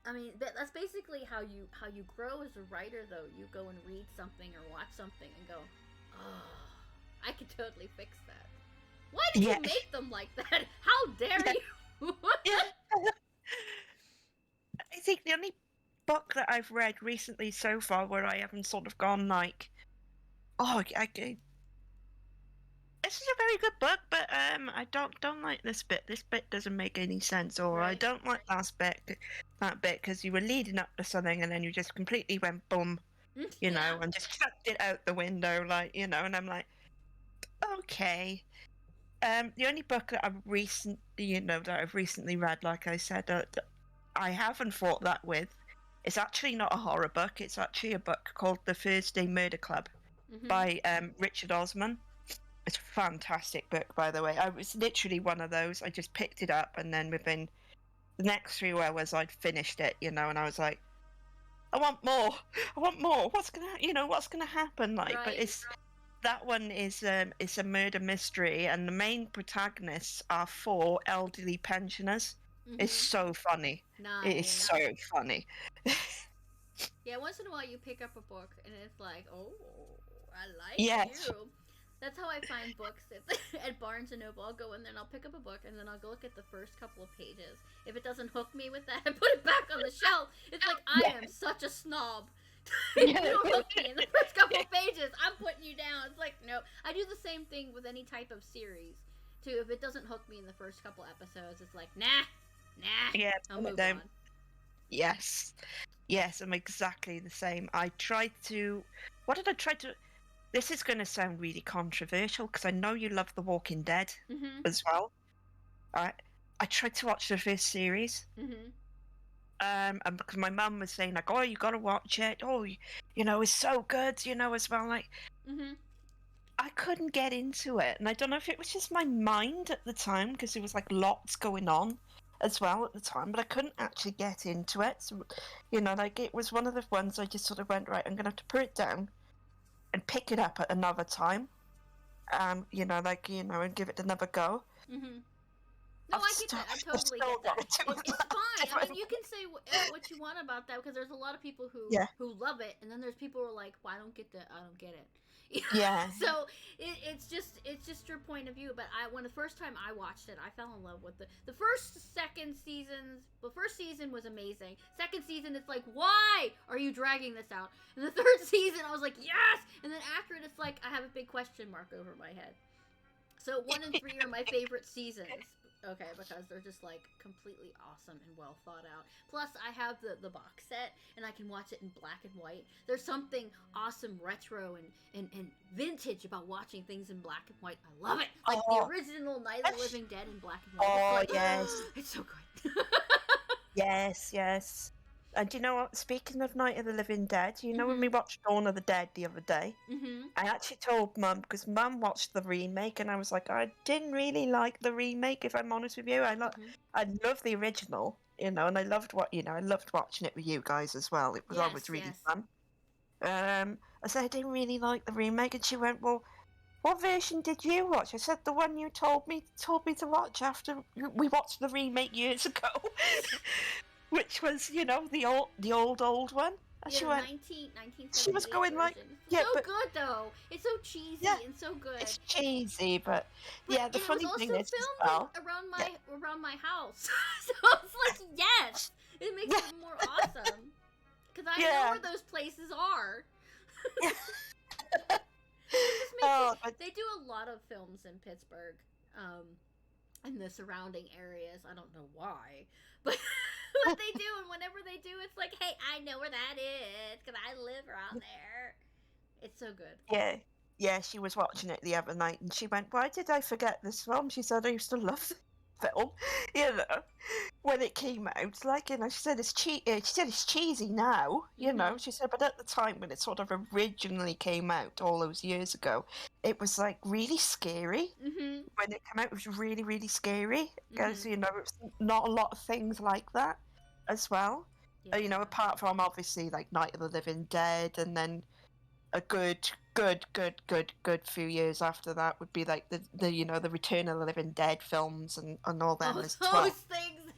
[SPEAKER 1] I mean, that's basically how you grow as a writer, though. You go and read something or watch something and go, oh, I could totally fix that. Why did you make them like that? How dare you?
[SPEAKER 2] I think the only book that I've read recently so far where I haven't sort of gone like, oh, this is a very good book, but I don't like this bit. This bit doesn't make any sense, or I don't like that bit because you were leading up to something and then you just completely went boom, you know, and just chucked it out the window, like, you know. And I'm like, okay. The only book that I've recently read, like I said, that I haven't fought that with, it's actually not a horror book. It's actually a book called The Thursday Murder Club by Richard Osman. It's a fantastic book, by the way. I was literally one of those. I just picked it up, and then within the next 3 hours, I'd finished it, you know. And I was like, I want more. I want more. What's gonna happen? Like, but that one is it's a murder mystery, and the main protagonists are 4 elderly pensioners. It's so funny.
[SPEAKER 1] Nice.
[SPEAKER 2] It is so funny.
[SPEAKER 1] Yeah, once in a while you pick up a book and it's like, oh, I like you. That's how I find books at Barnes & Noble. I'll go in there and I'll pick up a book and then I'll go look at the first couple of pages. If it doesn't hook me with that, I put it back on the shelf. It's like, I am such a snob. If you don't hook me in the first couple of pages, I'm putting you down. It's like, no. I do the same thing with any type of series, too. If it doesn't hook me in the first couple episodes, it's like, nah.
[SPEAKER 2] Yeah,
[SPEAKER 1] I'll move on.
[SPEAKER 2] Yes, I'm exactly the same. What did I try to... This is going to sound really controversial because I know you love The Walking Dead as well. I tried to watch the first series. And because my mum was saying, like, oh, you got to watch it. Oh, you know, it's so good, you know, as well. Like, I couldn't get into it. And I don't know if it was just my mind at the time because there was, like, lots going on as well at the time. But I couldn't actually get into it. So, you know, like, it was one of the ones I just sort of went, right, I'm going to have to put it down and pick it up at another time, you know, like, you know, and give it another go.
[SPEAKER 1] No, I get that. I totally get that. It's fine. I mean, you can say what you want about that because there's a lot of people who love it, and then there's people who are like, well, I don't get it.
[SPEAKER 2] Yeah.
[SPEAKER 1] So it's just your point of view. But when the first time I watched it, I fell in love with the second seasons. The first season was amazing. Second season, it's like, why are you dragging this out? And the third season, I was like, yes. And then after it, it's like I have a big question mark over my head. So 1 and 3 are my favorite seasons. Okay, because they're just like completely awesome and well thought out. Plus, I have the box set and I can watch it in black and white. There's something awesome, retro and vintage about watching things in black and white. I love it. Like the original Night of the Living Dead in black and white.
[SPEAKER 2] Oh,
[SPEAKER 1] it's like,
[SPEAKER 2] yes.
[SPEAKER 1] It's so good.
[SPEAKER 2] Yes. And do you know what? Speaking of Night of the Living Dead, you know when we watched Dawn of the Dead the other day? I actually told Mum, because Mum watched the remake, and I was like, I didn't really like the remake, if I'm honest with you. I love the original, you know, and I loved watching it with you guys as well. It was always really fun. I said I didn't really like the remake, and she went, well, what version did you watch? I said the one you told me to watch after we watched the remake years ago. Which was, you know, the old one. And
[SPEAKER 1] she went, 1978 she was going like,
[SPEAKER 2] yeah,
[SPEAKER 1] so good though. It's so cheesy and so good.
[SPEAKER 2] It's cheesy, but yeah, the funny thing is,
[SPEAKER 1] filmed around my house, so it's like, yes, it makes it more awesome because I know where those places are. They do a lot of films in Pittsburgh, in the surrounding areas. I don't know why, but what they do, and whenever they do, it's like, hey, I know where that is because I live around there. It's so good.
[SPEAKER 2] Yeah. Yeah, she was watching it the other night and she went, "Why did I forget this film?" She said, "I used to love the film, when it came out. Like, she said she said it's cheesy now,
[SPEAKER 1] Mhm.
[SPEAKER 2] She said, but at the time when it sort of originally came out all those years ago, it was like really scary.
[SPEAKER 1] Mhm.
[SPEAKER 2] When it came out, it was really, really scary because,
[SPEAKER 1] Mhm.
[SPEAKER 2] it was not a lot of things like that as well.
[SPEAKER 1] Yeah.
[SPEAKER 2] Apart from obviously like Night of the Living Dead, and then a good few years after that would be like the Return of the Living Dead films and all them
[SPEAKER 1] Oh,
[SPEAKER 2] as
[SPEAKER 1] those
[SPEAKER 2] well.
[SPEAKER 1] things.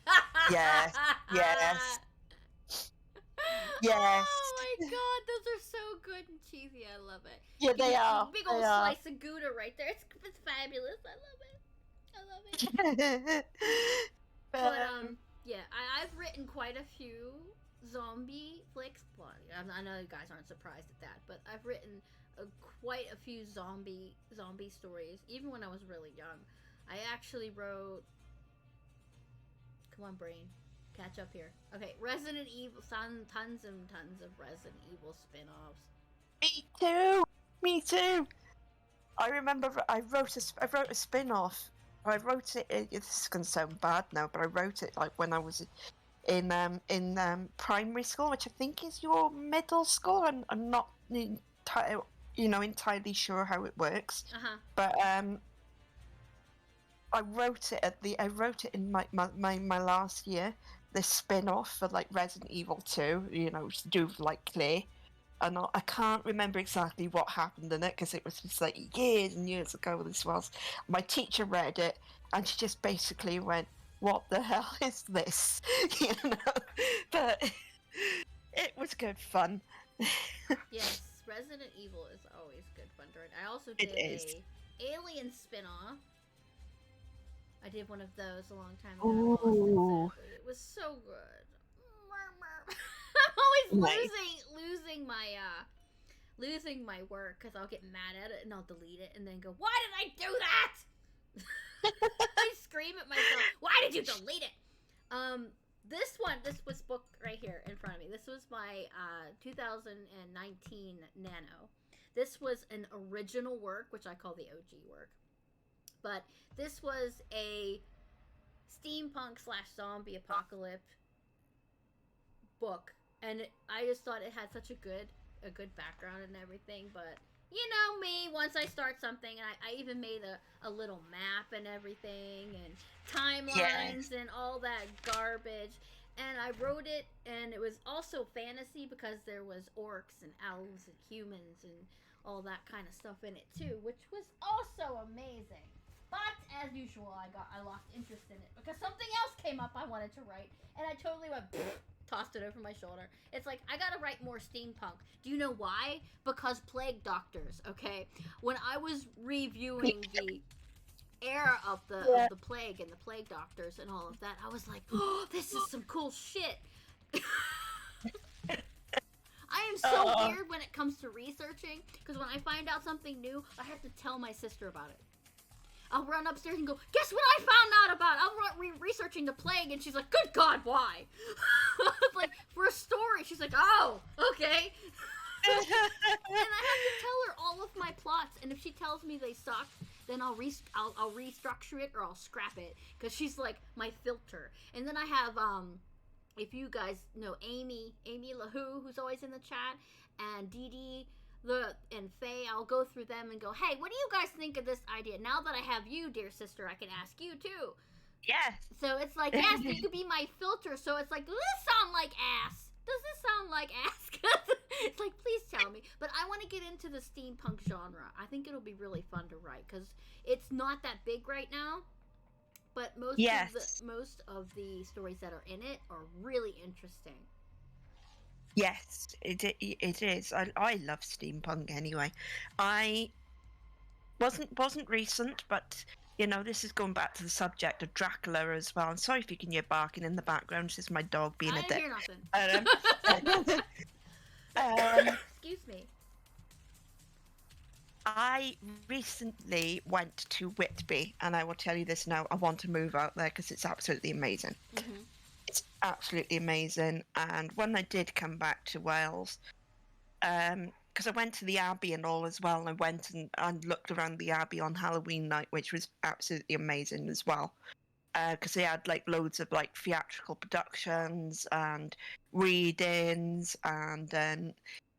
[SPEAKER 2] Yes, yes, yes.
[SPEAKER 1] Oh my god, those are so good and cheesy. I love it.
[SPEAKER 2] Yeah,
[SPEAKER 1] Give
[SPEAKER 2] they
[SPEAKER 1] me
[SPEAKER 2] are.
[SPEAKER 1] big
[SPEAKER 2] They
[SPEAKER 1] old
[SPEAKER 2] are.
[SPEAKER 1] slice of Gouda right there. It's fabulous. I love it. I love it.
[SPEAKER 2] But,
[SPEAKER 1] But yeah, I've written quite a few zombie flicks. Well, I know you guys aren't surprised at that, but I've written quite a few zombie stories, even when I was really young. I actually wrote. Come on, brain, catch up here. Okay, Resident Evil, tons and tons of Resident Evil spin-offs.
[SPEAKER 2] me too. Me too. I remember I wrote a spin-off. I wrote it. This is gonna sound bad now, but I wrote it like when I was in primary school, which I think is your middle school. I'm not entirely sure how it works. But I wrote it in my last year. This spin-off for like Resident Evil 2, to do with like Claire. And I can't remember exactly what happened in it because it was just like years and years ago. This was. My teacher read it and she just basically went, "What the hell is this?" But it was good fun.
[SPEAKER 1] Yes, Resident Evil is always good fun to read. I also
[SPEAKER 2] It
[SPEAKER 1] did
[SPEAKER 2] is.
[SPEAKER 1] a Alien spin-off. I did one of those a long time ago.
[SPEAKER 2] Ooh.
[SPEAKER 1] Sadly. It was so good. I'm always
[SPEAKER 2] Nice.
[SPEAKER 1] losing my work because I'll get mad at it and I'll delete it and then go, "Why did I do that?" I scream at myself, "Why did you delete it?" This was book right here in front of me. This was my 2019 Nano. This was an original work, which I call the OG work. But this was a steampunk / zombie apocalypse book, and I just thought it had such a good background and everything. But you know me, once I start something, and I even made a little map and everything, and timelines and all that garbage. And I wrote it, and it was also fantasy because there was orcs and elves and humans and all that kind of stuff in it too, which was also amazing. But as usual, I lost interest in it because something else came up I wanted to write, and I totally went tossed it over my shoulder. It's like, I gotta write more steampunk. Do you know why? Because plague doctors. Okay, when I was reviewing the era of the plague and the plague doctors and all of that, I was like, oh, this is some cool shit. I am so weird when it comes to researching because when I find out something new, I have to tell my sister about it. I'll run upstairs and go, "Guess what I found out about?" I'm researching the plague, and she's like, "Good God, why?" Like, for a story. She's like, "Oh, okay." And I have to tell her all of my plots, and if she tells me they suck, then I'll restructure it or I'll scrap it, because she's like my filter. And then I have if you guys know Amy LaHoo, who's always in the chat, and Dee Dee and Faye, I'll go through them and go, "Hey, what do you guys think of this idea? Now that I have you, dear sister, I can ask you too."
[SPEAKER 2] Yes.
[SPEAKER 1] So it's like, yes, you could be my filter. So it's like, does this sound like ass? Does this sound like ass? It's like, please tell me. But I want to get into the steampunk genre. I think it'll be really fun to write because it's not that big right now. But most of the stories that are in it are really interesting.
[SPEAKER 2] Yes, it is. I love steampunk anyway. I wasn't recent, but this is going back to the subject of Dracula as well. I'm sorry if you can hear barking in the background. This is my dog being
[SPEAKER 1] I
[SPEAKER 2] a
[SPEAKER 1] didn't
[SPEAKER 2] dick.
[SPEAKER 1] hear nothing. Excuse me.
[SPEAKER 2] I recently went to Whitby, and I will tell you this now. I want to move out there because it's absolutely amazing.
[SPEAKER 1] Mm-hmm.
[SPEAKER 2] It's absolutely amazing. And when I did come back to Wales, because I went to the Abbey and all as well, and I went and looked around the Abbey on Halloween night, which was absolutely amazing as well. Because they had like loads of like theatrical productions and readings, and then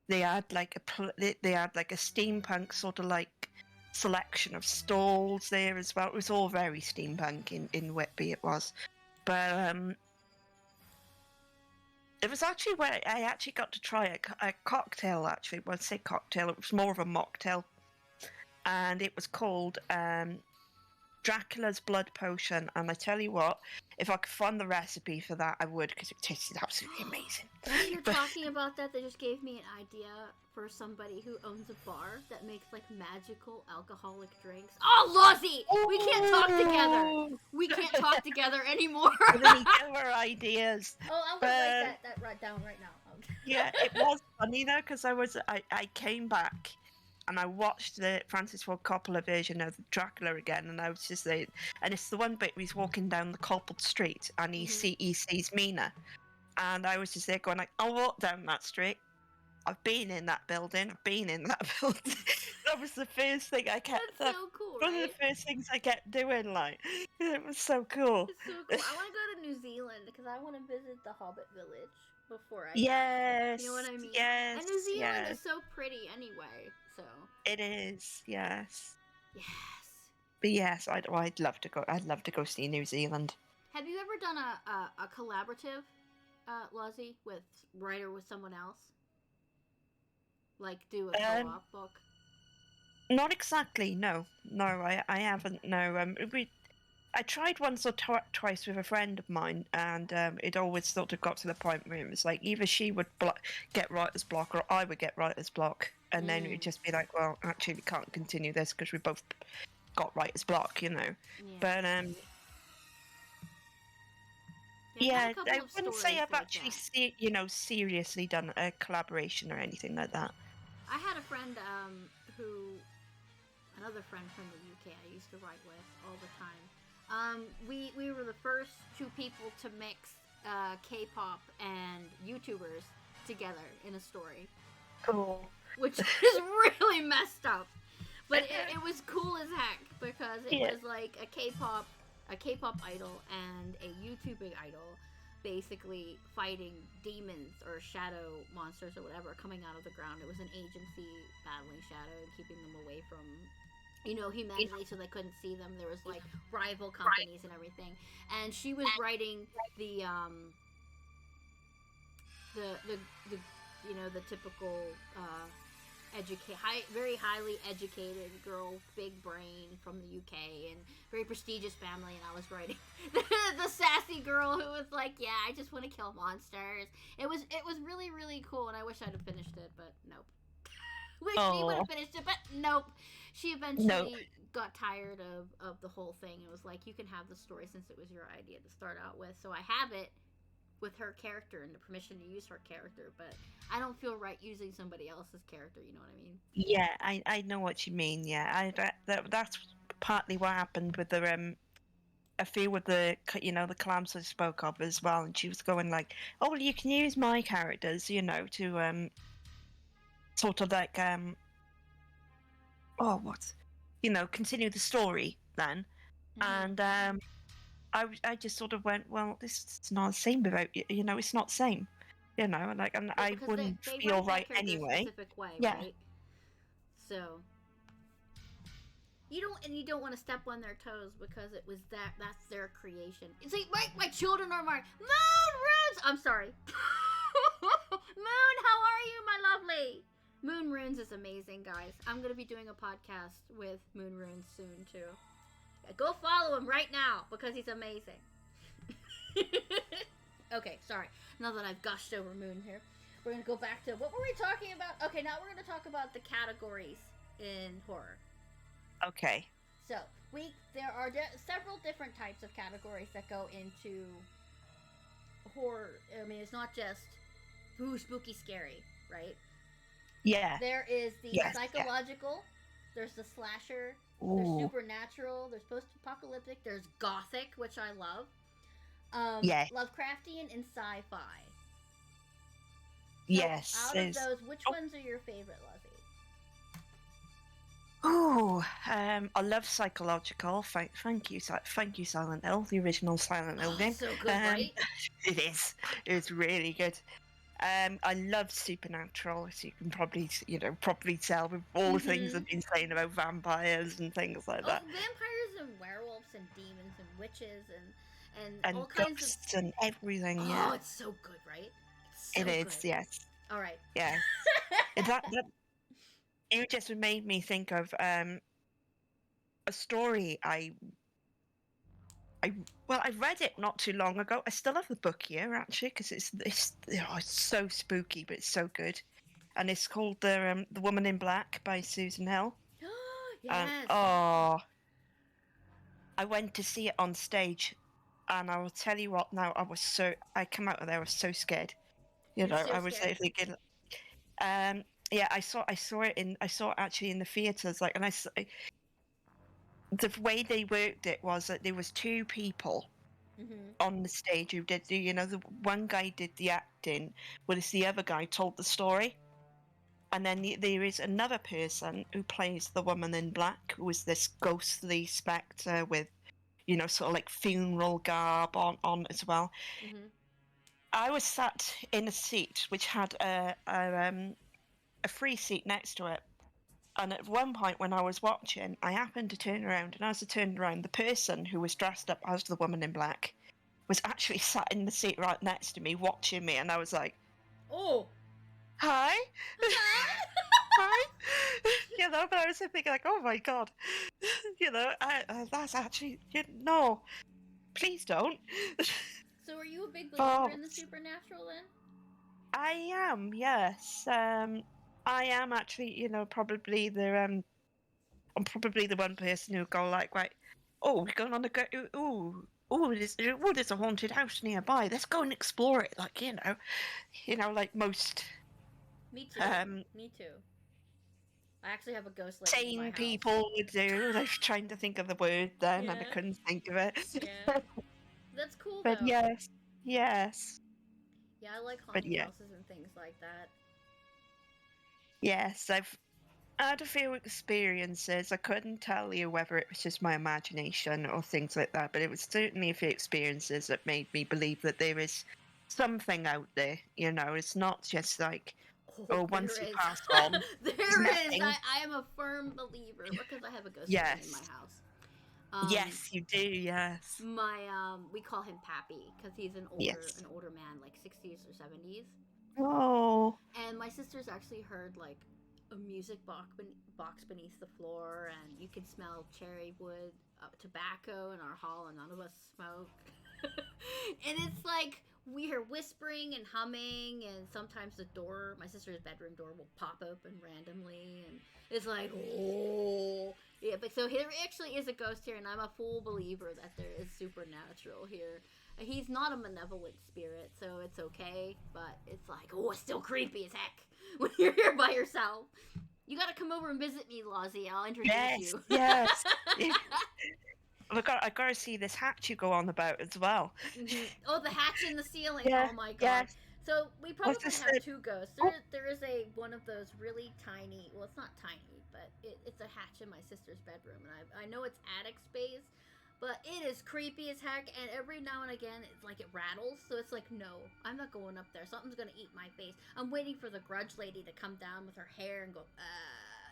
[SPEAKER 2] they had like they had like a steampunk sort of like selection of stalls there as well. It was all very steampunk in Whitby. It was, but it was actually where I actually got to try a cocktail. Actually, well, I say cocktail. It was more of a mocktail, and it was called Dracula's Blood Potion. And I tell you what, if I could find the recipe for that, I would, because it tasted absolutely amazing.
[SPEAKER 1] When you're
[SPEAKER 2] But-
[SPEAKER 1] talking about that, they just gave me an idea for somebody who owns a bar that makes like magical alcoholic drinks. Oh, Lozzie! We can't talk together. We can't talk together anymore.
[SPEAKER 2] Giving each other ideas.
[SPEAKER 1] Oh, I'm gonna write that right down right now. Okay.
[SPEAKER 2] Yeah, it was funny though, because I came back and I watched the Francis Ford Coppola version of Dracula again, and I was just saying, and it's the one bit where he's walking down the cobbled street and he sees Mina, and I was just there going like, I'll walk down that street. I've been in that building. I've been in that building. That was the first thing I kept.
[SPEAKER 1] That's so cool,
[SPEAKER 2] One
[SPEAKER 1] right?
[SPEAKER 2] of the first things I kept doing, like, it was so cool.
[SPEAKER 1] It's so cool. I want to go to New Zealand because I want to visit the Hobbit village before I die.
[SPEAKER 2] Yes.
[SPEAKER 1] You know what I mean?
[SPEAKER 2] Yes.
[SPEAKER 1] And New Zealand
[SPEAKER 2] yes.
[SPEAKER 1] is so pretty anyway, so.
[SPEAKER 2] It is. Yes.
[SPEAKER 1] Yes.
[SPEAKER 2] But yes, I'd love to go. I'd love to go see New Zealand.
[SPEAKER 1] Have you ever done a collaborative, Lozzie, with someone else? Like do a co-op book?
[SPEAKER 2] Not exactly. No, I haven't. No. I tried once or twice with a friend of mine, and it always sort of got to the point where it was like either she would get writer's block or I would get writer's block, and then it'd just be like, well, actually, we can't continue this because we both got writer's block, you know.
[SPEAKER 1] Yeah.
[SPEAKER 2] But
[SPEAKER 1] Yeah,
[SPEAKER 2] yeah, I wouldn't say I've actually seriously done a collaboration or anything like that.
[SPEAKER 1] I had a friend another friend from the UK I used to write with all the time. We were the first two people to mix K-pop and YouTubers together in a story,
[SPEAKER 2] Cool.
[SPEAKER 1] which is really messed up. But it was cool as heck because it was like a K-pop idol and a YouTubing idol basically fighting demons or shadow monsters or whatever coming out of the ground. It was an agency battling shadow and keeping them away from humanity so they couldn't see them. There was like rival companies and everything. And she was writing the typical very highly educated girl, big brain from the UK and very prestigious family, and I was writing the sassy girl who was like, yeah, I just want to kill monsters. It was really, really cool, and I wish I'd have finished it, but nope. Wish she would have finished it, but nope. She eventually got tired of the whole thing and was like, you can have the story since it was your idea to start out with. So I have it with her character and the permission to use her character, but I don't feel right using somebody else's character, you know what I mean?
[SPEAKER 2] Yeah, I know what you mean. Yeah, that's partly what happened with the a few of the the clams I spoke of as well, and she was going like, oh, well, you can use my characters, to sort of like continue the story then, and I just sort of went, well, this is not the same without it's not the same, and like, and I wouldn't feel right anyway.
[SPEAKER 1] Specific way,
[SPEAKER 2] Yeah.
[SPEAKER 1] right? So you don't want to step on their toes because it was that's their creation. It's like my children are my Moon Runes. I'm sorry, Moon. How are you, my lovely? Moon Runes is amazing, guys. I'm gonna be doing a podcast with Moon Runes soon too. Go follow him right now because he's amazing. Okay, sorry. Now that I've gushed over Moon here, we're gonna go back to what were we talking about? Okay, now we're gonna talk about the categories in horror.
[SPEAKER 2] Okay.
[SPEAKER 1] So there are several different types of categories that go into horror. I mean, it's not just spooky, scary, right?
[SPEAKER 2] Yeah.
[SPEAKER 1] There is the
[SPEAKER 2] Yes,
[SPEAKER 1] psychological, There's the slasher. There's
[SPEAKER 2] Ooh,
[SPEAKER 1] supernatural. There's post-apocalyptic. There's gothic, which I love.
[SPEAKER 2] yeah,
[SPEAKER 1] Lovecraftian and sci-fi. So
[SPEAKER 2] yes.
[SPEAKER 1] out of
[SPEAKER 2] There's.
[SPEAKER 1] those, which
[SPEAKER 2] Oh,
[SPEAKER 1] ones are your favorite, Lizzie?
[SPEAKER 2] I love psychological. Thank you, thank you, Silent Hill, the original Silent Hill
[SPEAKER 1] Oh,
[SPEAKER 2] game.
[SPEAKER 1] it's so good, right?
[SPEAKER 2] It is. It's really good. I love supernatural, as you can probably, probably tell with all the things I've been saying about vampires and things like
[SPEAKER 1] Oh,
[SPEAKER 2] that,
[SPEAKER 1] vampires and werewolves and demons and witches and
[SPEAKER 2] and
[SPEAKER 1] all kinds of.
[SPEAKER 2] ghosts and everything.
[SPEAKER 1] Oh,
[SPEAKER 2] Yeah,
[SPEAKER 1] it's so good, right? It's so
[SPEAKER 2] it is.
[SPEAKER 1] good.
[SPEAKER 2] Yes,
[SPEAKER 1] All right.
[SPEAKER 2] yeah. That you just made me think of a story I read it not too long ago. I still have the book here actually because it's so spooky, but it's so good. And it's called the Woman in Black by Susan Hill. And
[SPEAKER 1] Yes.
[SPEAKER 2] oh, I went to see it on stage, and I will tell you what. Now I come out of there. I was so scared.
[SPEAKER 1] You're so
[SPEAKER 2] I was
[SPEAKER 1] scared.
[SPEAKER 2] thinking, yeah, I saw it actually in the theaters. Like, and the way they worked it was that there was two people on the stage who did the one guy did the acting, whereas the other guy told the story. And then there is another person who plays the woman in black, who is this ghostly spectre with, sort of like funeral garb on as well. I was sat in a seat which had a free seat next to it. And at one point when I was watching, I happened to turn around, and as I turned around, the person who was dressed up as the woman in black was actually sat in the seat right next to me, watching me, and I was like,
[SPEAKER 1] Oh.
[SPEAKER 2] "Hi, hi," but I was thinking like, "Oh my god," that's actually no, please don't.
[SPEAKER 1] So, are you a big believer in the
[SPEAKER 2] But
[SPEAKER 1] supernatural then?
[SPEAKER 2] I am, yes. I am actually, probably I'm probably the one person who'll go like, right, oh, we're going on a go. There's a haunted house nearby. Let's go and explore it. Like, like most
[SPEAKER 1] Me too. Me too. I actually have a ghost lady in my
[SPEAKER 2] sane
[SPEAKER 1] house.
[SPEAKER 2] people would do. I was trying to think of the word then, and I couldn't think of it.
[SPEAKER 1] Yeah. That's cool
[SPEAKER 2] But
[SPEAKER 1] though.
[SPEAKER 2] yes.
[SPEAKER 1] Yeah, I like
[SPEAKER 2] But
[SPEAKER 1] haunted
[SPEAKER 2] yeah,
[SPEAKER 1] houses and things like that.
[SPEAKER 2] yes, I've had a few experiences. I couldn't tell you whether it was just my imagination or things like that, but it was certainly a few experiences that made me believe that there is something out there. It's not just like, once
[SPEAKER 1] there
[SPEAKER 2] you
[SPEAKER 1] is.
[SPEAKER 2] pass on,
[SPEAKER 1] There is.
[SPEAKER 2] nothing.
[SPEAKER 1] I am a firm believer because I have a ghost
[SPEAKER 2] Yes.
[SPEAKER 1] in my house.
[SPEAKER 2] Yes, you do. Yes.
[SPEAKER 1] We call him Pappy because he's an older man, like 60s or 70s.
[SPEAKER 2] Oh.
[SPEAKER 1] And my sister's actually heard like a music box beneath the floor, and you can smell cherry wood, tobacco in our hall, and none of us smoke. And it's like we hear whispering and humming, and sometimes my sister's bedroom door will pop open randomly, and it's like, oh. Yeah, but so there actually is a ghost here, and I'm a full believer that there is supernatural here. He's not a malevolent spirit, so it's okay, but it's like, oh, it's still creepy as heck when you're here by yourself. You gotta come over and visit me, Lozzie. I'll introduce you.
[SPEAKER 2] Yes. I gotta see this hatch you go on about as well.
[SPEAKER 1] Oh, the hatch in the ceiling.
[SPEAKER 2] Yeah,
[SPEAKER 1] Oh my god.
[SPEAKER 2] yes.
[SPEAKER 1] So we probably
[SPEAKER 2] this
[SPEAKER 1] have
[SPEAKER 2] the-
[SPEAKER 1] two ghosts.
[SPEAKER 2] Oh.
[SPEAKER 1] There is one of those really tiny. Well, it's not tiny, but it's a hatch in my sister's bedroom, and I know it's attic space, but it is creepy as heck. And every now and again, it's like it rattles. So it's like, no, I'm not going up there. Something's gonna eat my face. I'm waiting for the grudge lady to come down with her hair and go,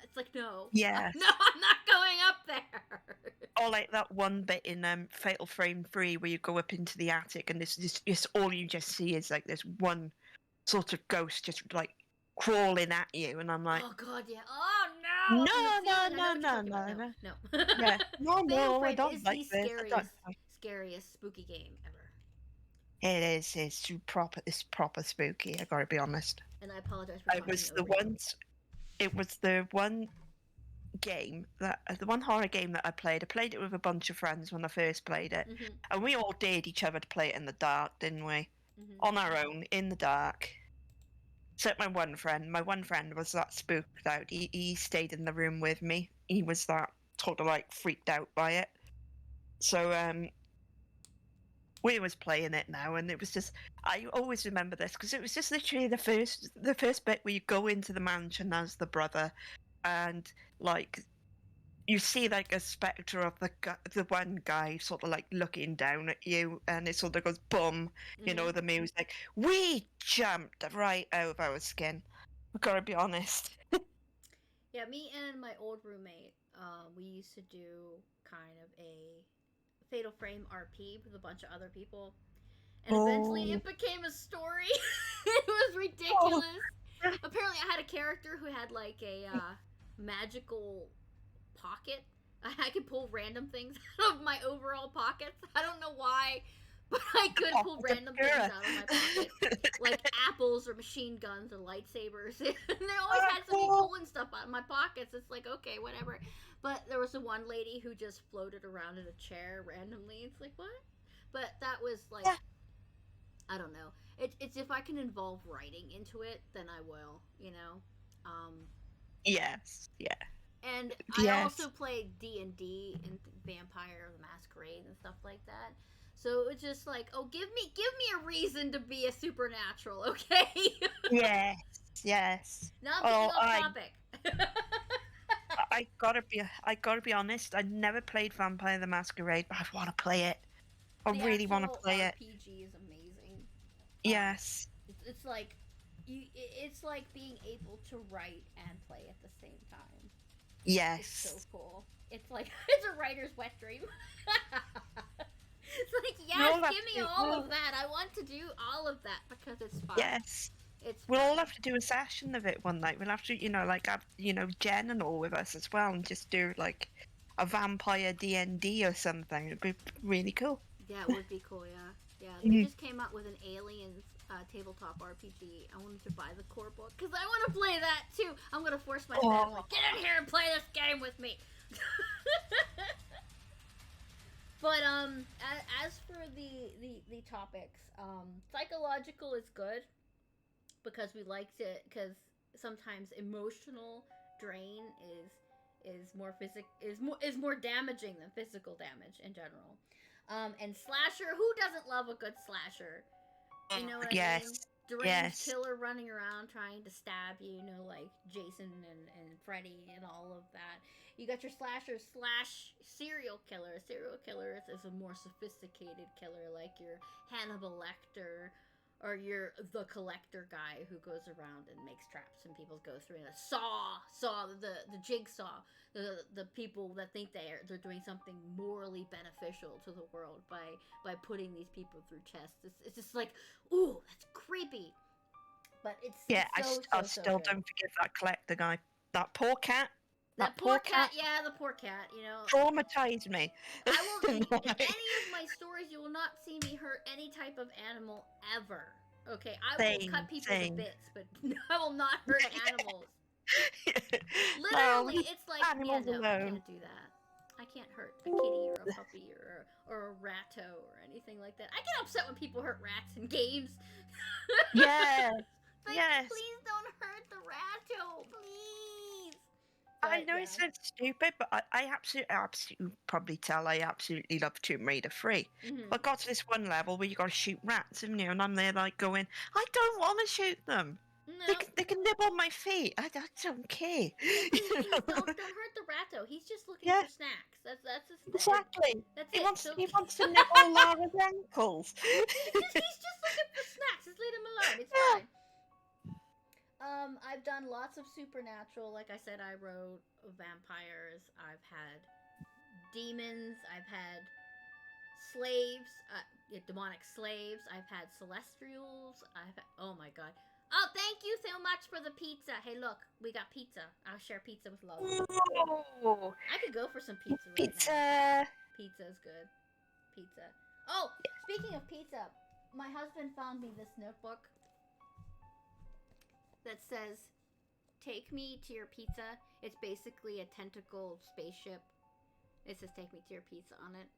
[SPEAKER 1] It's like, no.
[SPEAKER 2] Yes.
[SPEAKER 1] No, I'm not going up there.
[SPEAKER 2] Or like that one bit in Fatal Frame 3 where you go up into the attic and this all you just see is like this one sort of ghost just like crawling at you, and I'm like,
[SPEAKER 1] oh god, yeah. Oh no.
[SPEAKER 2] no. Yeah. No, I don't like
[SPEAKER 1] the
[SPEAKER 2] this.
[SPEAKER 1] scariest spooky game ever.
[SPEAKER 2] It is. It's proper spooky. I gotta be honest.
[SPEAKER 1] And I apologize for.
[SPEAKER 2] It was the one game the one horror game that I played. I played it with a bunch of friends when I first played it, and we all dared each other to play it in the dark, didn't we? On our own, in the dark. Except my one friend was that spooked out. He stayed in the room with me. He was that sort of like freaked out by it. So we was playing it now, and it was just I always remember this because it was just literally the first bit where you go into the mansion as the brother, and like you see like a spectre of the one guy sort of like looking down at you, and it sort of goes boom,
[SPEAKER 1] Mm-hmm.
[SPEAKER 2] the music. We jumped right out of our skin. I've got to be honest.
[SPEAKER 1] Yeah, me and my old roommate, we used to do kind of a Fatal Frame RP with a bunch of other people, and eventually
[SPEAKER 2] Oh,
[SPEAKER 1] it became a story. It was
[SPEAKER 2] oh,
[SPEAKER 1] ridiculous. Apparently, I had a character who had like a magical pocket. I could pull random things out of my overall pockets. I don't know why, but I could pull
[SPEAKER 2] the
[SPEAKER 1] random things out of my pocket, like apples or machine guns or lightsabers. And they always had somebody pulling stuff out of my pockets. It's like, okay, whatever. But there was the one lady who just floated around in a chair randomly. It's like, what? But that was like,
[SPEAKER 2] Yeah.
[SPEAKER 1] I don't know. It's if I can involve writing into it, then I will, you know? Um,
[SPEAKER 2] Yes, yeah,
[SPEAKER 1] and I also
[SPEAKER 2] yes,
[SPEAKER 1] played D&D and Vampire the Masquerade and stuff like that. So it was just like, oh, give me a reason to be a supernatural, okay?
[SPEAKER 2] yes, yes.
[SPEAKER 1] Now I'm getting
[SPEAKER 2] Oh,
[SPEAKER 1] off topic.
[SPEAKER 2] I gotta be honest. I never played Vampire the Masquerade, but I want to play it. I
[SPEAKER 1] The
[SPEAKER 2] really want to
[SPEAKER 1] actual
[SPEAKER 2] play it.
[SPEAKER 1] RPG is amazing. Um,
[SPEAKER 2] Yes,
[SPEAKER 1] it's like it's like being able to write and play at the same time. It's so
[SPEAKER 2] yes.
[SPEAKER 1] cool. It's like it's a writer's wet dream. It's like,
[SPEAKER 2] We
[SPEAKER 1] yes,
[SPEAKER 2] all have
[SPEAKER 1] give me
[SPEAKER 2] to.
[SPEAKER 1] all of that. I want to do all of that because it's fun.
[SPEAKER 2] Yes.
[SPEAKER 1] It's
[SPEAKER 2] We'll all
[SPEAKER 1] fun.
[SPEAKER 2] have to do a session of it one night. We'll have to, like have, Jen and all with us as well, and just do like a vampire D&D or something. It'd be really cool.
[SPEAKER 1] Yeah, it would be cool. Yeah, yeah. They
[SPEAKER 2] Mhm.
[SPEAKER 1] just came out with an Aliens tabletop RPG. I wanted to buy the core book because I want to play that too. I'm gonna force my family.
[SPEAKER 2] Oh,
[SPEAKER 1] Get in here and play this game with me. But as for the topics, psychological is good because we liked it because sometimes emotional drain is more damaging than physical damage in general. And slasher, who doesn't love a good slasher? You know what I mean?
[SPEAKER 2] yes,
[SPEAKER 1] Deranged
[SPEAKER 2] yes,
[SPEAKER 1] killer running around trying to stab you, like Jason and Freddy and all of that. You got your slasher slash serial killer. Serial killer is a more sophisticated killer, like your Hannibal Lecter or you're the collector guy who goes around and makes traps and people go through it. Saw the jigsaw, the people that think they're doing something morally beneficial to the world by putting these people through tests. It's just like, ooh, that's creepy, but
[SPEAKER 2] yeah.
[SPEAKER 1] it's
[SPEAKER 2] I
[SPEAKER 1] so
[SPEAKER 2] still
[SPEAKER 1] good.
[SPEAKER 2] don't forgive that collector guy. That poor cat. That
[SPEAKER 1] That poor
[SPEAKER 2] poor
[SPEAKER 1] cat,
[SPEAKER 2] cat
[SPEAKER 1] yeah, the poor cat.
[SPEAKER 2] traumatized me.
[SPEAKER 1] I will in
[SPEAKER 2] Like,
[SPEAKER 1] any of my stories. You will not see me hurt any type of animal ever. Okay, I will
[SPEAKER 2] same,
[SPEAKER 1] cut people to
[SPEAKER 2] same.
[SPEAKER 1] bits, but I will not hurt animals.
[SPEAKER 2] No,
[SPEAKER 1] Literally,
[SPEAKER 2] leave
[SPEAKER 1] it's like, yeah,
[SPEAKER 2] animals
[SPEAKER 1] no, I
[SPEAKER 2] alone.
[SPEAKER 1] can't do that. I can't hurt a kitty or a puppy or a ratto or anything like that. I get upset when people hurt rats in games.
[SPEAKER 2] Yes,
[SPEAKER 1] Like,
[SPEAKER 2] yes.
[SPEAKER 1] please don't hurt the ratto, please.
[SPEAKER 2] I
[SPEAKER 1] But
[SPEAKER 2] know it
[SPEAKER 1] yeah.
[SPEAKER 2] sounds stupid, but I absolutely probably tell I absolutely love Tomb Raider 3.
[SPEAKER 1] Hmm.
[SPEAKER 2] But got to this one level where you got to shoot rats, haven't you? And I'm there like going, I don't want to shoot them.
[SPEAKER 1] No,
[SPEAKER 2] They can nibble my feet. I don't care.
[SPEAKER 1] no,
[SPEAKER 2] You
[SPEAKER 1] please
[SPEAKER 2] know?
[SPEAKER 1] don't hurt the ratto. He's just looking
[SPEAKER 2] Yeah,
[SPEAKER 1] for snacks. That's just
[SPEAKER 2] exactly.
[SPEAKER 1] that's it. So
[SPEAKER 2] He wants to nibble Lara's ankles.
[SPEAKER 1] he's just looking for snacks. Just leave him alone. It's
[SPEAKER 2] Yeah.
[SPEAKER 1] fine. I've done lots of supernatural. Like I said, I wrote vampires. I've had demons. I've had slaves. Demonic slaves. I've had celestials. oh my god. Oh, thank you so much for the pizza. Hey, look, we got pizza. I'll share pizza with Lola.
[SPEAKER 2] Ooh,
[SPEAKER 1] I could go for some pizza right now.
[SPEAKER 2] pizza.
[SPEAKER 1] Pizza's good. Pizza. Oh, speaking of pizza, my husband found me this notebook that says, "Take me to your pizza." It's basically a tentacled spaceship. It says, "Take me to your pizza" on it.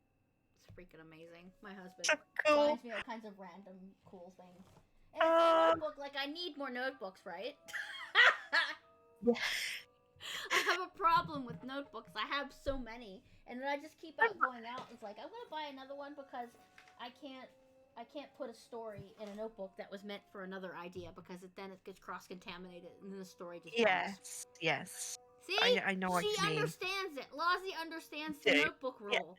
[SPEAKER 1] It's freaking amazing. My husband
[SPEAKER 2] So cool.
[SPEAKER 1] finds me all kinds of random cool things. And it's a
[SPEAKER 2] Oh.
[SPEAKER 1] notebook, like I need more notebooks, right?
[SPEAKER 2] Yeah.
[SPEAKER 1] I have a problem with notebooks. I have so many, and then I just keep out going out. It's like I'm gonna buy another one because I can't put a story in a notebook that was meant for another idea because then it gets cross contaminated and then the story just dies.
[SPEAKER 2] Yes.
[SPEAKER 1] See,
[SPEAKER 2] I know what
[SPEAKER 1] she
[SPEAKER 2] you mean.
[SPEAKER 1] understands it. Lozzie understands the
[SPEAKER 2] Yeah,
[SPEAKER 1] notebook rule.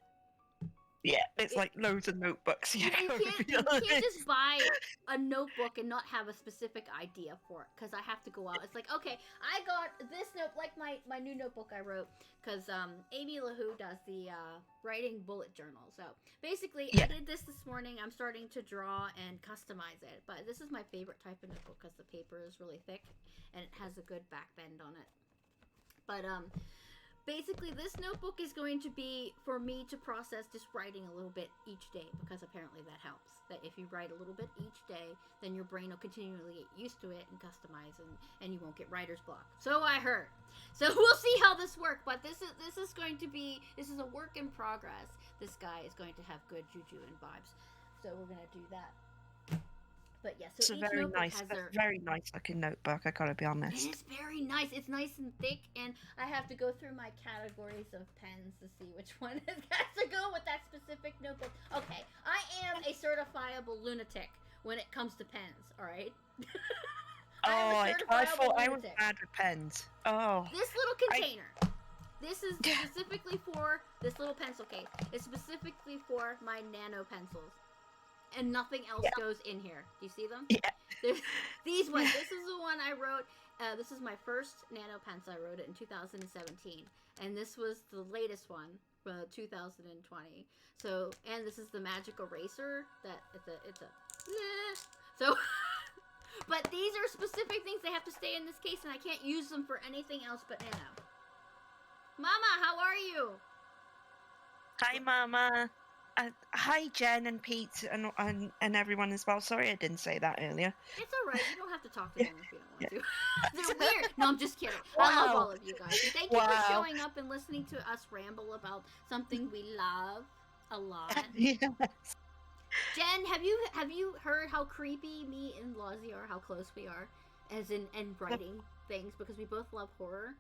[SPEAKER 2] Yeah, it's like loads of notebooks.
[SPEAKER 1] You
[SPEAKER 2] Yeah,
[SPEAKER 1] can't just buy a notebook and not have a specific idea for it because I have to go out. It's like, okay, I got this note, like my new notebook I wrote because Amy LaHoo does the writing bullet journal. So basically, I did this morning. I'm starting to draw and customize it, but this is my favorite type of notebook because the paper is really thick and it has a good back bend on it. But basically, this notebook is going to be for me to process just writing a little bit each day because apparently that helps. That if you write a little bit each day, then your brain will continually get used to it and customize, and you won't get writer's block. So I heard. So we'll see how this works. But this is going to be, this is a work in progress. This guy is going to have good juju and vibes. So we're gonna do that. But yeah, so
[SPEAKER 2] it's a
[SPEAKER 1] each
[SPEAKER 2] very
[SPEAKER 1] notebook
[SPEAKER 2] nice,
[SPEAKER 1] has their...
[SPEAKER 2] very nice looking notebook. I gotta be honest.
[SPEAKER 1] It is very nice. It's nice and thick, and I have to go through my categories of pens to see which one has to go with that specific notebook. Okay, I am a certifiable lunatic when it comes to pens. All right.
[SPEAKER 2] I thought I was bad with pens. Oh.
[SPEAKER 1] This little container. This is specifically for this little pencil case. It's specifically for my nano pencils. And nothing else goes in here. Do you see them?
[SPEAKER 2] Yeah.
[SPEAKER 1] These ones. This is the one I wrote. This is my first nano pencil. I wrote it in 2017. And this was the latest one, 2020. So, and this is the magic eraser. That it's a so. But these are specific things. They have to stay in this case, and I can't use them for anything else but nano. Mama, how are you?
[SPEAKER 2] Hi, Mama. Hi, Jen and Pete and everyone as well. Sorry I didn't say that earlier.
[SPEAKER 1] It's alright. You don't have to talk to them if you don't want to. They're weird. No, I'm just kidding. I love all of you guys. And thank you for showing up and listening to us ramble about something we love a lot.
[SPEAKER 2] Yes.
[SPEAKER 1] Jen, have you heard how creepy me and Lozzie are? How close we are, as in writing things because we both love horror.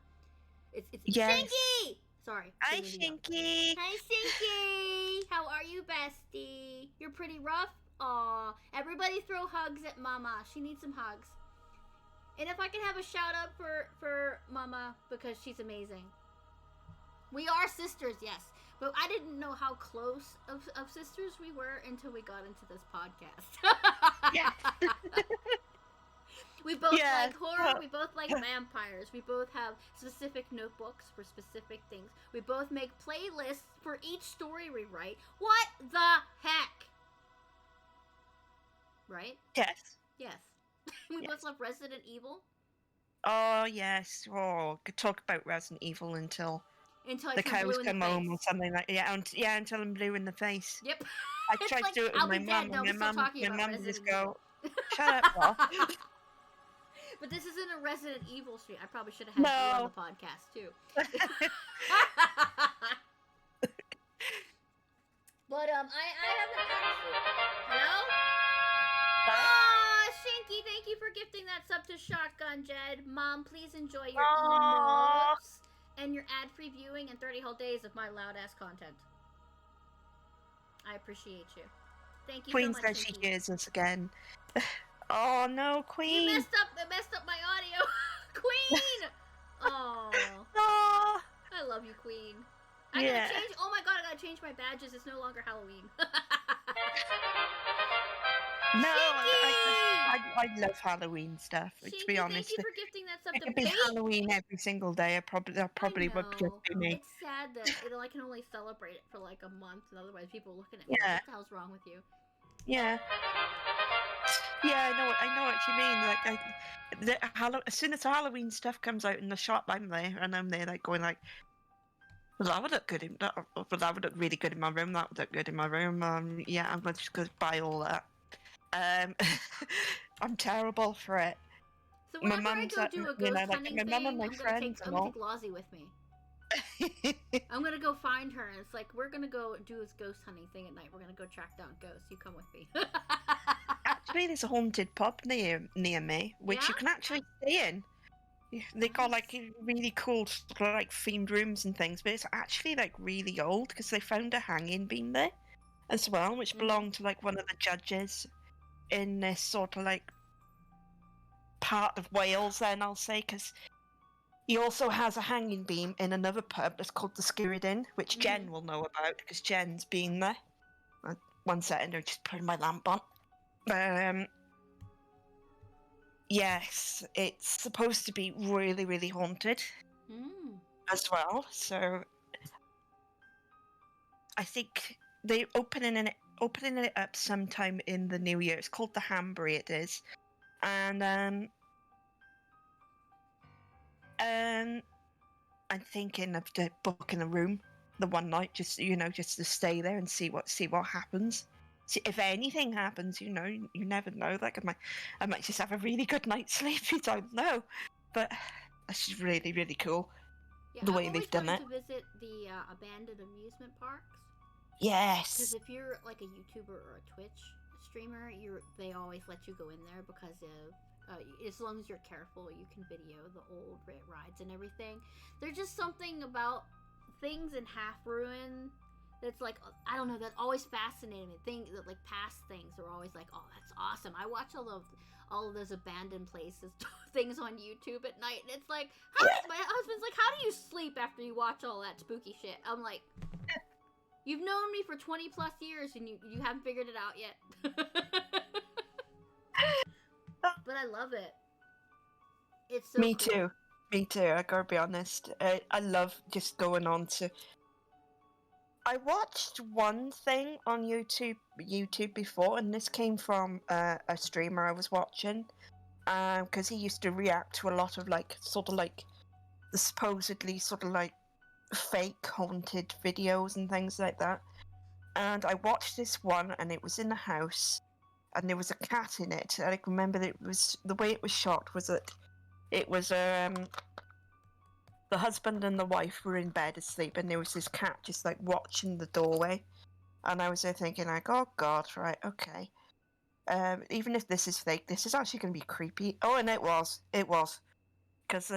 [SPEAKER 1] It's Shinky! Sorry.
[SPEAKER 2] Hi, Shinky.
[SPEAKER 1] Hi, Shinky. How are you, bestie? You're pretty rough. Aw. Everybody throw hugs at Mama. She needs some hugs. And if I can have a shout out for Mama because she's amazing. We are sisters, yes. But I didn't know how close of sisters we were until we got into this podcast.
[SPEAKER 2] Yeah.
[SPEAKER 1] We both like horror, we both like vampires, we both have specific notebooks for specific things. We both make playlists for each story we write. What the heck? Right?
[SPEAKER 2] Yes.
[SPEAKER 1] Yes. We both love Resident Evil.
[SPEAKER 2] Oh, yes. Oh, could talk about Resident Evil until
[SPEAKER 1] I
[SPEAKER 2] the cows come home or something like until I'm blue in the face.
[SPEAKER 1] Yep.
[SPEAKER 2] I tried to do it with my mum, and my mum just go, "Shut up, Bob."
[SPEAKER 1] But this isn't a Resident Evil stream. I probably should have had you on the podcast too. But I haven't actually. Hello? Ah, Shinky, thank you for gifting that sub to Shotgun Jed. Mom, please enjoy your emotes and your ad-free viewing and 30 whole days of my loud-ass content. I appreciate you. Thank you
[SPEAKER 2] Queen
[SPEAKER 1] so much,
[SPEAKER 2] says she
[SPEAKER 1] Shinky.
[SPEAKER 2] hears us again. Oh no, Queen!
[SPEAKER 1] You messed up my audio. Queen! Oh.
[SPEAKER 2] Oh.
[SPEAKER 1] I love you, Queen. I gotta change. Oh my god, I gotta change my badges. It's no longer Halloween.
[SPEAKER 2] No, I love Halloween stuff.
[SPEAKER 1] Shinky,
[SPEAKER 2] to be honest,
[SPEAKER 1] thank you for gifting that sub
[SPEAKER 2] it
[SPEAKER 1] to
[SPEAKER 2] could be
[SPEAKER 1] Bait.
[SPEAKER 2] Halloween every single day. That probably would just be me.
[SPEAKER 1] It's sad that I can only celebrate it for like a month, and otherwise people are looking at me
[SPEAKER 2] Yeah.
[SPEAKER 1] like, what the hell's wrong with you?
[SPEAKER 2] Yeah. Yeah, I know what you mean. As soon as the Halloween stuff comes out in the shop, I'm there like going like, well, that would look good. That would look really good in my room. That would look good in my room. Yeah, I'm just gonna buy all that. I'm terrible for it.
[SPEAKER 1] So whenever I go do a ghost hunting thing, I'm gonna take Lozzie with me. I'm gonna go find her, and it's like we're gonna go do this ghost hunting thing at night. We're gonna go track down ghosts. You come with me.
[SPEAKER 2] actually there's a haunted pub near me, which you
[SPEAKER 1] Yeah?
[SPEAKER 2] can actually stay in. Yeah, they got like
[SPEAKER 1] Nice.
[SPEAKER 2] really cool sort of like themed rooms and things, but it's actually like really old because they found a hanging beam there as well, which
[SPEAKER 1] Mhm.
[SPEAKER 2] belonged to like one of the judges in this sort of like part of Wales. Then I'll say because he also has a hanging beam in another pub that's called the Skirrid Inn, which
[SPEAKER 1] Mhm.
[SPEAKER 2] Jen will know about because Jen's been there. One second, I'm just putting my lamp on. Um, yes, it's supposed to be really, really haunted
[SPEAKER 1] Mm.
[SPEAKER 2] as well. So I think they're opening it up sometime in the new year. It's called the Hambury. It is, and I'm thinking of booking a room the one night, just to stay there and see what happens. See if anything happens. You never know. Like I might just have a really good night's sleep. You don't know, but that's just really really cool
[SPEAKER 1] Yeah,
[SPEAKER 2] the
[SPEAKER 1] I've
[SPEAKER 2] way
[SPEAKER 1] always
[SPEAKER 2] they've done
[SPEAKER 1] wanted
[SPEAKER 2] it.
[SPEAKER 1] to visit the abandoned amusement parks. Because
[SPEAKER 2] Yes.
[SPEAKER 1] if you're like a YouTuber or a Twitch streamer, they always let you go in there because of as long as you're careful, you can video the old rides and everything. There's just something about things in half ruin that's like I don't know, that always fascinated me. Things that like past things are always like, oh, that's awesome. I watch all of those abandoned places things on YouTube at night, and it's like, my husband's like, how do you sleep after you watch all that spooky shit? I'm like, you've known me for 20 plus years and you haven't figured it out yet. But I love it. It's so
[SPEAKER 2] Me
[SPEAKER 1] cool.
[SPEAKER 2] too. Me too. I gotta be honest. I love just going on to. I watched one thing on YouTube before, and this came from a streamer I was watching, because he used to react to a lot of like sort of like the supposedly sort of like fake haunted videos and things like that. And I watched this one, and it was in a house, and there was a cat in it. And I remember that it was the way it was shot was that it was the husband and the wife were in bed asleep, and there was this cat just like watching the doorway. And I was there thinking, like, oh god, right, okay. Even if this is fake, this is actually going to be creepy. Oh, and it was, because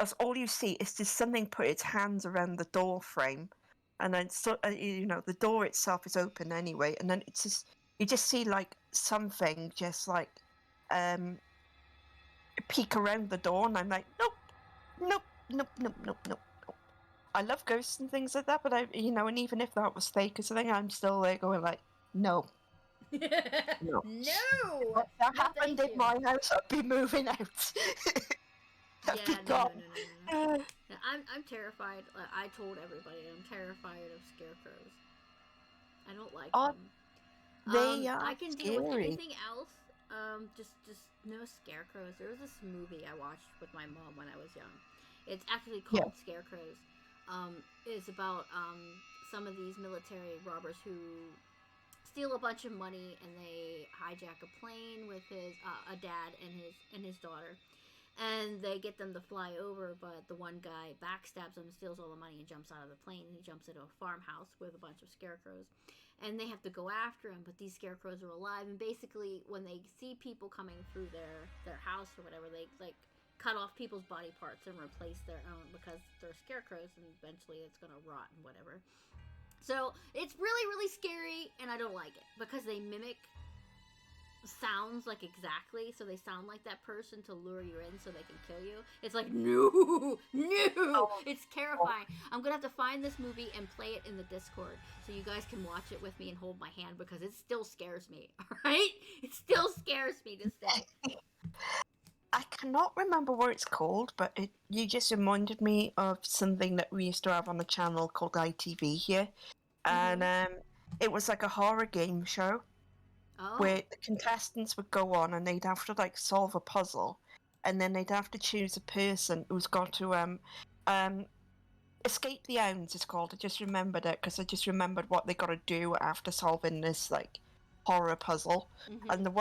[SPEAKER 2] as all you see is just something put its hands around the door frame, and then the door itself is open anyway, and then it's just you just see like something just like um peek around the door, and I'm like, nope, nope, nope, nope, nope, nope. I love ghosts and things like that, but and even if that was fake or something, I'm still there going like, no, no.
[SPEAKER 1] No,
[SPEAKER 2] If that
[SPEAKER 1] no,
[SPEAKER 2] happened
[SPEAKER 1] thank
[SPEAKER 2] in
[SPEAKER 1] you.
[SPEAKER 2] my house, I'd be moving out. I'd
[SPEAKER 1] Yeah,
[SPEAKER 2] be
[SPEAKER 1] no, no,
[SPEAKER 2] gone.
[SPEAKER 1] no, no, no, no. Yeah, I'm terrified. I told everybody I'm terrified of scarecrows. I don't like
[SPEAKER 2] Oh,
[SPEAKER 1] them.
[SPEAKER 2] they are
[SPEAKER 1] I can deal with
[SPEAKER 2] scary.
[SPEAKER 1] anything else. Just no scarecrows. There was this movie I watched with my mom when I was young. It's actually
[SPEAKER 2] Yeah.
[SPEAKER 1] called Scarecrows. It's about some of these military robbers who steal a bunch of money and they hijack a plane with his a dad and his daughter, and they get them to fly over, but the one guy backstabs them, steals all the money, and jumps out of the plane. And he jumps into a farmhouse with a bunch of scarecrows, and they have to go after him. But these scarecrows are alive, and basically, when they see people coming through their house or whatever, they like cut off people's body parts and replace their own because they're scarecrows, and eventually it's gonna rot and whatever. So it's really really scary, and I don't like it because they mimic sounds like exactly, so they sound like that person to lure you in so they can kill you. It's like, no, no,
[SPEAKER 2] Oh,
[SPEAKER 1] it's terrifying. I'm gonna have to find this movie and play it in the Discord so you guys can watch it with me and hold my hand because it still scares me. All right, it still scares me this day.
[SPEAKER 2] I cannot remember what it's called, but you just reminded me of something that we used to have on the channel called ITV here, and it was like a horror game show
[SPEAKER 1] Oh,
[SPEAKER 2] where the contestants would go on and they'd have to like solve a puzzle, and then they'd have to choose a person who's got to escape the hounds. It's called. I just remembered it because I just remembered what they got to do after solving this like horror puzzle, and the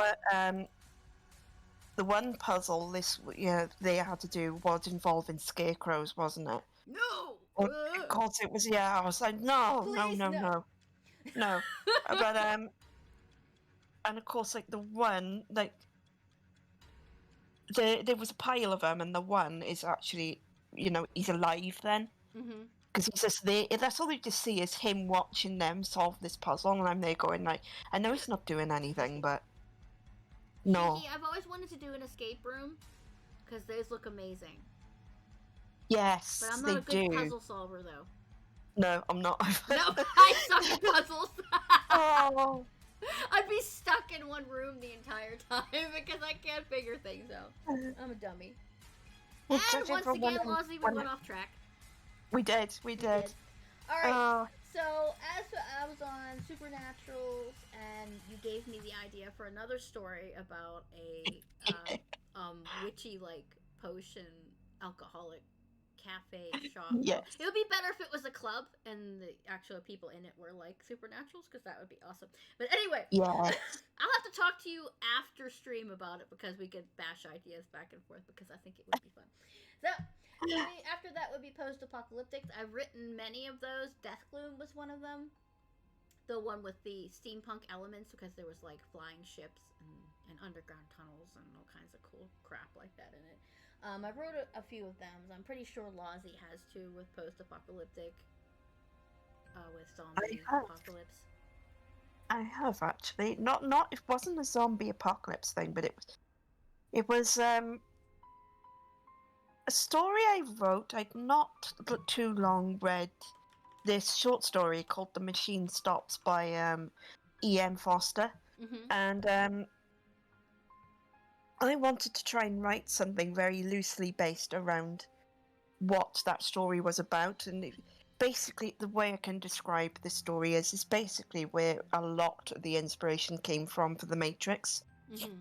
[SPEAKER 2] one puzzle they had to do was involving scarecrows, wasn't it?
[SPEAKER 1] no,
[SPEAKER 2] Of course it was. Yeah, I was like, no, no,
[SPEAKER 1] please
[SPEAKER 2] no,
[SPEAKER 1] no.
[SPEAKER 2] no, no. But and of course, like the one, like there was a pile of them, and the one is actually, he's alive then.
[SPEAKER 1] Mhm.
[SPEAKER 2] Because he's just there. That's all you just see is him watching them solve this puzzle, and I'm there going like, I know he's not doing anything, but no.
[SPEAKER 1] Shinky, I've always wanted to do an escape room because those look amazing.
[SPEAKER 2] Yes,
[SPEAKER 1] But I'm
[SPEAKER 2] they
[SPEAKER 1] not a good
[SPEAKER 2] do.
[SPEAKER 1] puzzle solver though.
[SPEAKER 2] No, I'm not.
[SPEAKER 1] No, I suck at puzzles.
[SPEAKER 2] Oh.
[SPEAKER 1] I'd be stuck in one room the entire time because I can't figure things out. I'm a dummy.
[SPEAKER 2] Well,
[SPEAKER 1] And
[SPEAKER 2] judging
[SPEAKER 1] once
[SPEAKER 2] from
[SPEAKER 1] again,
[SPEAKER 2] when-
[SPEAKER 1] Lozzie, we
[SPEAKER 2] when-
[SPEAKER 1] went off track.
[SPEAKER 2] We did.
[SPEAKER 1] All right.
[SPEAKER 2] Oh,
[SPEAKER 1] So, as I was on Supernaturals, and you gave me the idea for another story about a witchy like potion alcoholic cafe shop.
[SPEAKER 2] yes.
[SPEAKER 1] It would be better if it was a club and the actual people in it were like Supernaturals, because that would be awesome. But anyway,
[SPEAKER 2] Yeah.
[SPEAKER 1] I'll have to talk to you after stream about it because we could bash ideas back and forth because I think it would be fun. So. After that would be post-apocalyptic. I've written many of those. Deathgloom was one of them. The one with the steampunk elements, because there was like flying ships and underground tunnels and all kinds of cool crap like that in it. I wrote a few of them. I'm pretty sure Lozzie has too, with post-apocalyptic, with zombie apocalypse.
[SPEAKER 2] I have actually. Not. It wasn't a zombie apocalypse thing, but it was a story I wrote. I'd not too long read this short story called "The Machine Stops" by E.M. Foster,
[SPEAKER 1] Mm-hmm.
[SPEAKER 2] and I wanted to try and write something very loosely based around what that story was about, and basically the way I can describe the story is basically where a lot of the inspiration came from for The Matrix.
[SPEAKER 1] Mm-hmm.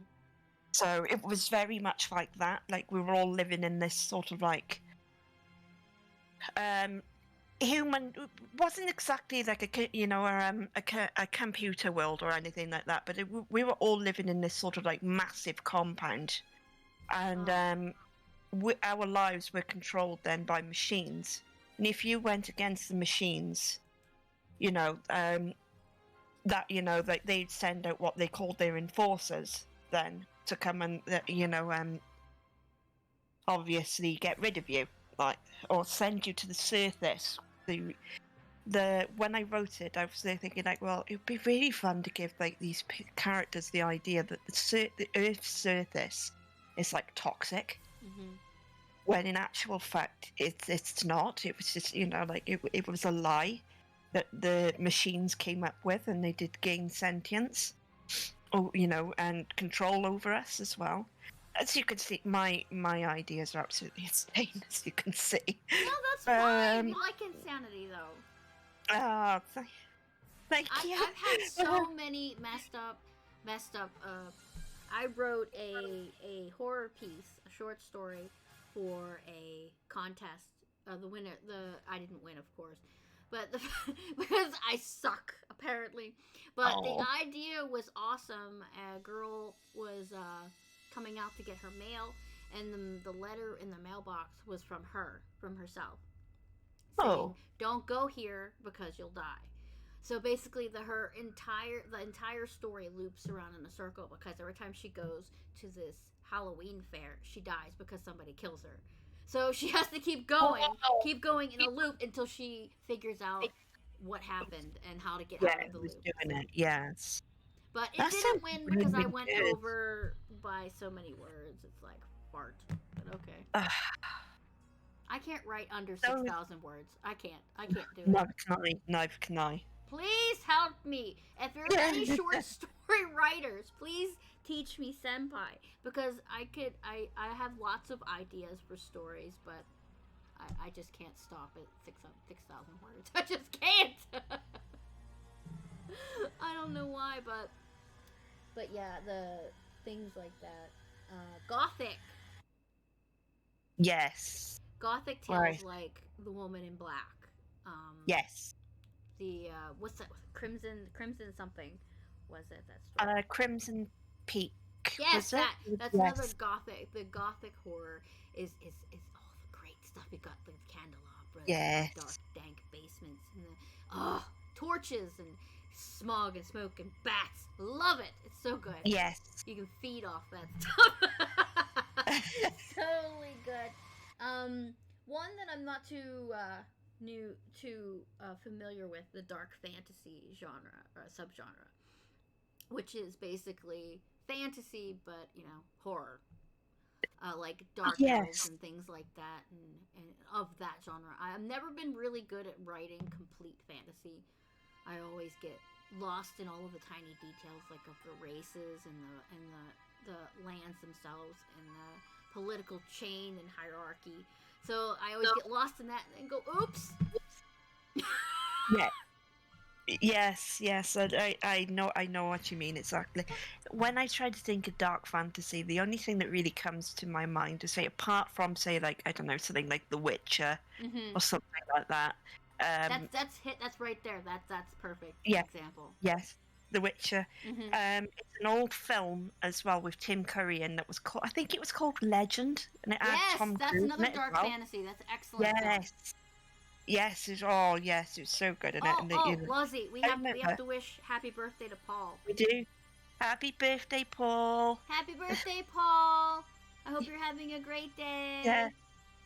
[SPEAKER 2] So it was very much like that. Like we were all living in this sort of like human. Wasn't exactly like a computer world or anything like that. But we were all living in this sort of like massive compound, and our lives were controlled then by machines. And if you went against the machines, that they'd send out what they called their enforcers then to come and obviously get rid of you, like, or send you to the surface. When I wrote it, I was there thinking like, well, it would be really fun to give like these characters the idea that the Earth's surface is like toxic, when in actual fact it's not. It was just it was a lie that the machines came up with, and they did gain sentience. And control over us as well. As you can see, my ideas are absolutely insane, as you can see.
[SPEAKER 1] No, that's fine. We like insanity, though.
[SPEAKER 2] Thank you.
[SPEAKER 1] I've had so many messed up. I wrote a horror piece, a short story, for a contest. The winner, I didn't win, of course, but because I suck apparently. But the idea was awesome. A girl was coming out to get her mail, and the letter in the mailbox was from herself, saying, "Don't go here because you'll die." So basically, the entire story loops around in a circle, because every time she goes to this Halloween fair, she dies because somebody kills her. So she has to keep going in a loop until she figures out what happened and how to get out of the loop.
[SPEAKER 2] Doing it, yes.
[SPEAKER 1] But it didn't win because I went over by so many words. It's like fart. But okay. I can't write under 6,000 words. I can't do it.
[SPEAKER 2] Neither can I.
[SPEAKER 1] Please help me. If there are any short story writers, please teach me, senpai, because I have lots of ideas for stories, but I just can't stop at 6,000 words. I just can't. I don't know why, but yeah, the things like that. Gothic.
[SPEAKER 2] Yes.
[SPEAKER 1] Gothic tales like The Woman in Black.
[SPEAKER 2] Yes.
[SPEAKER 1] The what's that? Crimson something. Was it that story?
[SPEAKER 2] Crimson Peak.
[SPEAKER 1] Yes, that's another gothic. The gothic horror is all the great stuff. You got the candelabras,
[SPEAKER 2] yes,
[SPEAKER 1] dark, dank basements, and the torches and smog and smoke and bats. Love it. It's so good.
[SPEAKER 2] Yes.
[SPEAKER 1] You can feed off that stuff. Totally good. One that I'm not too familiar with, the dark fantasy genre or subgenre, which is basically fantasy but horror. Like dark elves and things like that, and of that genre. I've never been really good at writing complete fantasy. I always get lost in all of the tiny details, like of the races and the lands themselves and the political chain and hierarchy. So I always get lost in that and go, oops.
[SPEAKER 2] Yeah. Yes. I know what you mean exactly. When I try to think of dark fantasy, the only thing that really comes to my mind is, say, apart from, say, like, I don't know, something like The Witcher or something like that.
[SPEAKER 1] That's right there. That's perfect example.
[SPEAKER 2] Yes, The Witcher. It's an old film as well with Tim Curry in that was called, I think it was called Legend, and it had Tom
[SPEAKER 1] that's
[SPEAKER 2] Cruise
[SPEAKER 1] another
[SPEAKER 2] in it
[SPEAKER 1] dark
[SPEAKER 2] as well.
[SPEAKER 1] fantasy. That's excellent.
[SPEAKER 2] Yes, it's so good in it. And
[SPEAKER 1] Lozzie, we have to wish happy birthday to Paul.
[SPEAKER 2] We do. Happy birthday, Paul.
[SPEAKER 1] Happy birthday, Paul. I hope you're having a great day.
[SPEAKER 2] Yeah.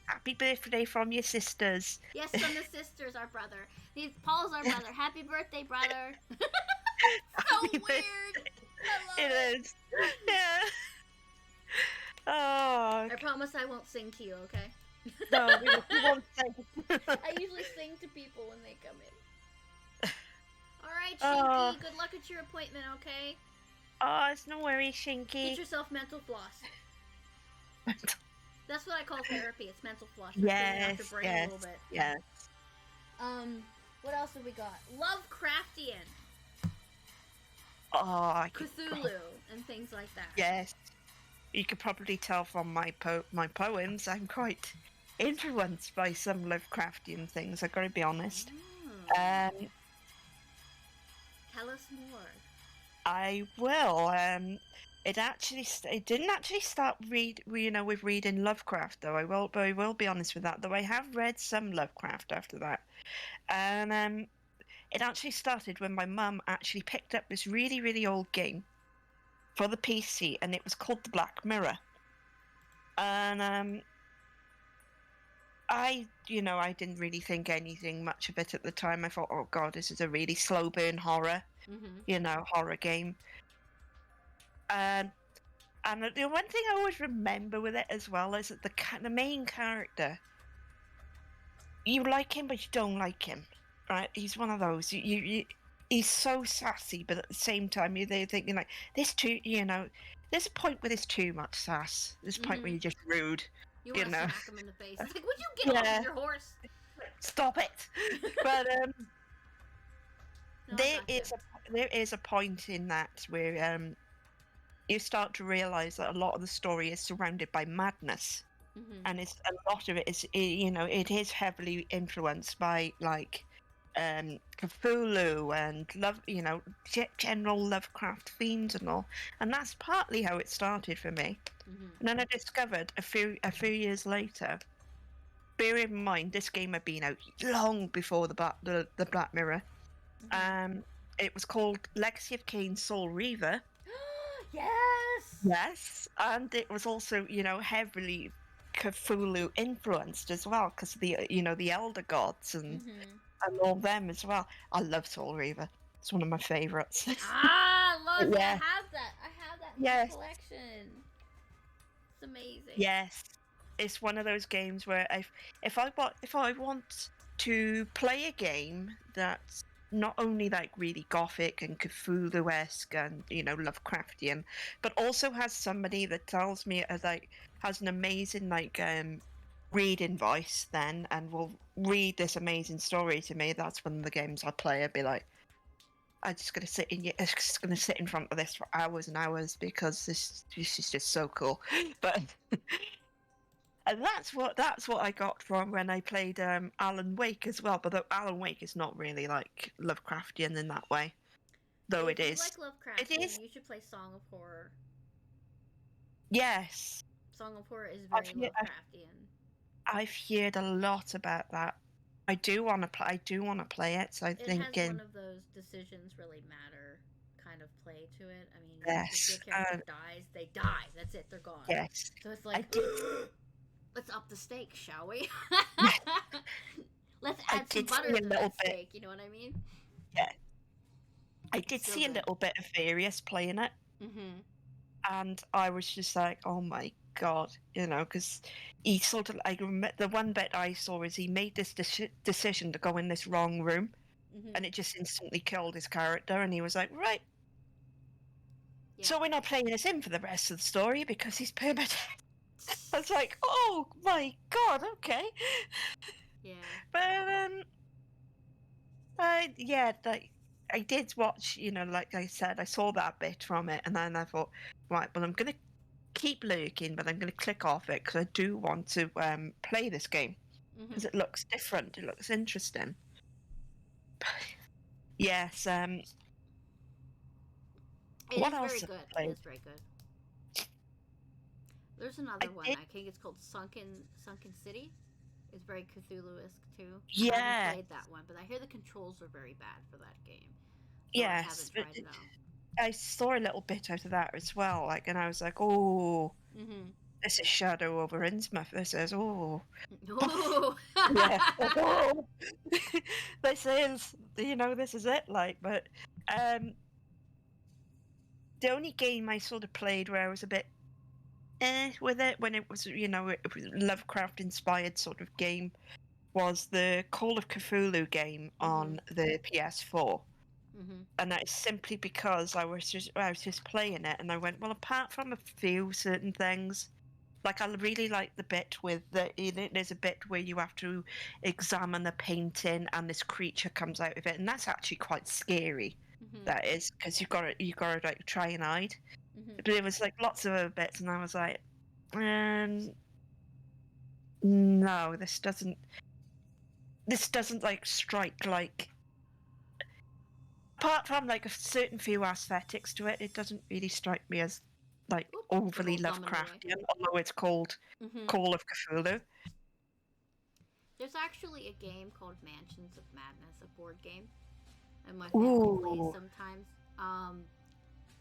[SPEAKER 2] Happy birthday from your sisters.
[SPEAKER 1] Yes, from the sisters, our brother. Paul's our brother. Happy birthday, brother. So weird.
[SPEAKER 2] It is. Yeah. Oh.
[SPEAKER 1] I promise I won't sing to you, okay?
[SPEAKER 2] No, we won't sing.
[SPEAKER 1] I usually sing to people when they come in. Alright, Shinky, good luck at your appointment, okay?
[SPEAKER 2] Oh, it's no worries, Shinky.
[SPEAKER 1] Get yourself mental floss. That's what I call therapy. It's mental floss.
[SPEAKER 2] Yes,
[SPEAKER 1] a little bit.
[SPEAKER 2] Yes.
[SPEAKER 1] What else have we got? Lovecraftian.
[SPEAKER 2] Oh,
[SPEAKER 1] Cthulhu and things like that.
[SPEAKER 2] Yes. You could probably tell from my poems, I'm quite influenced by some Lovecraftian things, I've got to be honest.
[SPEAKER 1] Tell us more.
[SPEAKER 2] I will. It didn't actually start with reading Lovecraft, though. I will be honest with that. Though I have read some Lovecraft after that, and it actually started when my mum actually picked up this really, really old game for the PC, and it was called The Black Mirror. And I didn't really think anything much of it at the time. I thought, oh god, this is a really slow burn horror, horror game. And the one thing I always remember with it as well is that the main character, you like him but you don't like him, right? He's one of those. He's so sassy, but at the same time they're thinking like, there's a point where there's too much sass. There's a point where you're just rude.
[SPEAKER 1] You want to smack him in the face. It's like, would you get off your horse?
[SPEAKER 2] Stop it. But there is a point in that where you start to realize that a lot of the story is surrounded by madness, and a lot of it is it is heavily influenced by like Cthulhu and general Lovecraft themes and all, and that's partly how it started for me. And then I discovered a few years later, bear in mind this game had been out long before the Black Mirror. It was called Legacy of Kain: Soul Reaver. Yes, and it was also heavily Cthulhu influenced as well, because the elder gods and all them as well. I love Soul Reaver. It's one of my favorites.
[SPEAKER 1] Look, I have that in my collection. It's amazing.
[SPEAKER 2] Yes, it's one of those games where if I want to play a game that's not only like really gothic and Cthulhu-esque and Lovecraftian, but also has somebody that tells me has an amazing reading voice then, and will read this amazing story to me, that's one of the games I play. I'd be like, I'm just gonna sit in front of this for hours and hours, because this is just so cool. But and that's what I got from when I played Alan Wake as well. But Alan Wake is not really like Lovecraftian in that way, though it is.
[SPEAKER 1] If you like Lovecraftian, you should play Song of Horror.
[SPEAKER 2] Yes.
[SPEAKER 1] Song of Horror is very Lovecraftian.
[SPEAKER 2] I've heard a lot about that. I do want to play. I do want to play it. So I'm
[SPEAKER 1] It has
[SPEAKER 2] thinking,
[SPEAKER 1] one of those decisions really matter kind of play to it. I mean, if your
[SPEAKER 2] yes,
[SPEAKER 1] character dies, they die. That's it. They're gone.
[SPEAKER 2] yes,
[SPEAKER 1] So it's
[SPEAKER 2] I
[SPEAKER 1] like,
[SPEAKER 2] did.
[SPEAKER 1] let's up the stakes, shall we?
[SPEAKER 2] Yeah,
[SPEAKER 1] Let's
[SPEAKER 2] I
[SPEAKER 1] add some
[SPEAKER 2] did see
[SPEAKER 1] butter
[SPEAKER 2] a
[SPEAKER 1] to
[SPEAKER 2] little
[SPEAKER 1] that
[SPEAKER 2] bit.
[SPEAKER 1] steak. You know what I mean?
[SPEAKER 2] Yeah, I
[SPEAKER 1] It's
[SPEAKER 2] did
[SPEAKER 1] so
[SPEAKER 2] see a
[SPEAKER 1] good.
[SPEAKER 2] little bit of Various playing it,
[SPEAKER 1] Mm-hmm.
[SPEAKER 2] and I was just like, oh my god, because he sort of like the one bit I saw is he made this decision to go in this wrong room,
[SPEAKER 1] Mm-hmm.
[SPEAKER 2] and it just instantly killed his character, and he was like, right,
[SPEAKER 1] Yeah.
[SPEAKER 2] so we're not playing this in for the rest of the story because he's permadead. I was like, oh my god, okay.
[SPEAKER 1] Yeah.
[SPEAKER 2] But I did watch, like I said, I saw that bit from it, and then I thought, right, well, I'm gonna keep lurking, but I'm gonna click off it because I do want to play this game because
[SPEAKER 1] Mm-hmm.
[SPEAKER 2] it looks different, it looks interesting. Yes.
[SPEAKER 1] It
[SPEAKER 2] What
[SPEAKER 1] is very
[SPEAKER 2] else have
[SPEAKER 1] good.
[SPEAKER 2] I
[SPEAKER 1] It
[SPEAKER 2] played?
[SPEAKER 1] is very good. There's another
[SPEAKER 2] I
[SPEAKER 1] one.
[SPEAKER 2] did.
[SPEAKER 1] I think it's called Sunken City. It's very Cthulhu-esque too. I haven't
[SPEAKER 2] Yeah.
[SPEAKER 1] played that one, but I hear the controls are very bad for that game, so I
[SPEAKER 2] Yes.
[SPEAKER 1] haven't tried it out.
[SPEAKER 2] I saw a little bit out of that as well, like, and I was like, oh,
[SPEAKER 1] Mm-hmm.
[SPEAKER 2] this is Shadow over Innsmouth. This is, oh.
[SPEAKER 1] Ooh.
[SPEAKER 2] Yeah. Oh. This is, this is it. Like, but the only game I sort of played where I was a bit with it when it was, it was Lovecraft inspired sort of game was the Call of Cthulhu game on the PS4.
[SPEAKER 1] Mm-hmm.
[SPEAKER 2] And that is simply because I was just playing it, and I went, well, apart from a few certain things, like I really like the bit with there's a bit where you have to examine a painting and this creature comes out of it, and that's actually quite scary.
[SPEAKER 1] Mm-hmm.
[SPEAKER 2] That is, because you got to like try and hide.
[SPEAKER 1] Mm-hmm.
[SPEAKER 2] But there was like lots of other bits, and I was like, no, this doesn't like strike like. Apart from like a certain few aesthetics to it, it doesn't really strike me as like
[SPEAKER 1] Oop, the
[SPEAKER 2] overly
[SPEAKER 1] whole domino away.
[SPEAKER 2] Lovecraftian, although it's called
[SPEAKER 1] Mm-hmm.
[SPEAKER 2] Call of Cthulhu.
[SPEAKER 1] There's actually a game called Mansions of Madness, a board game, and my family plays
[SPEAKER 2] Ooh.
[SPEAKER 1] sometimes.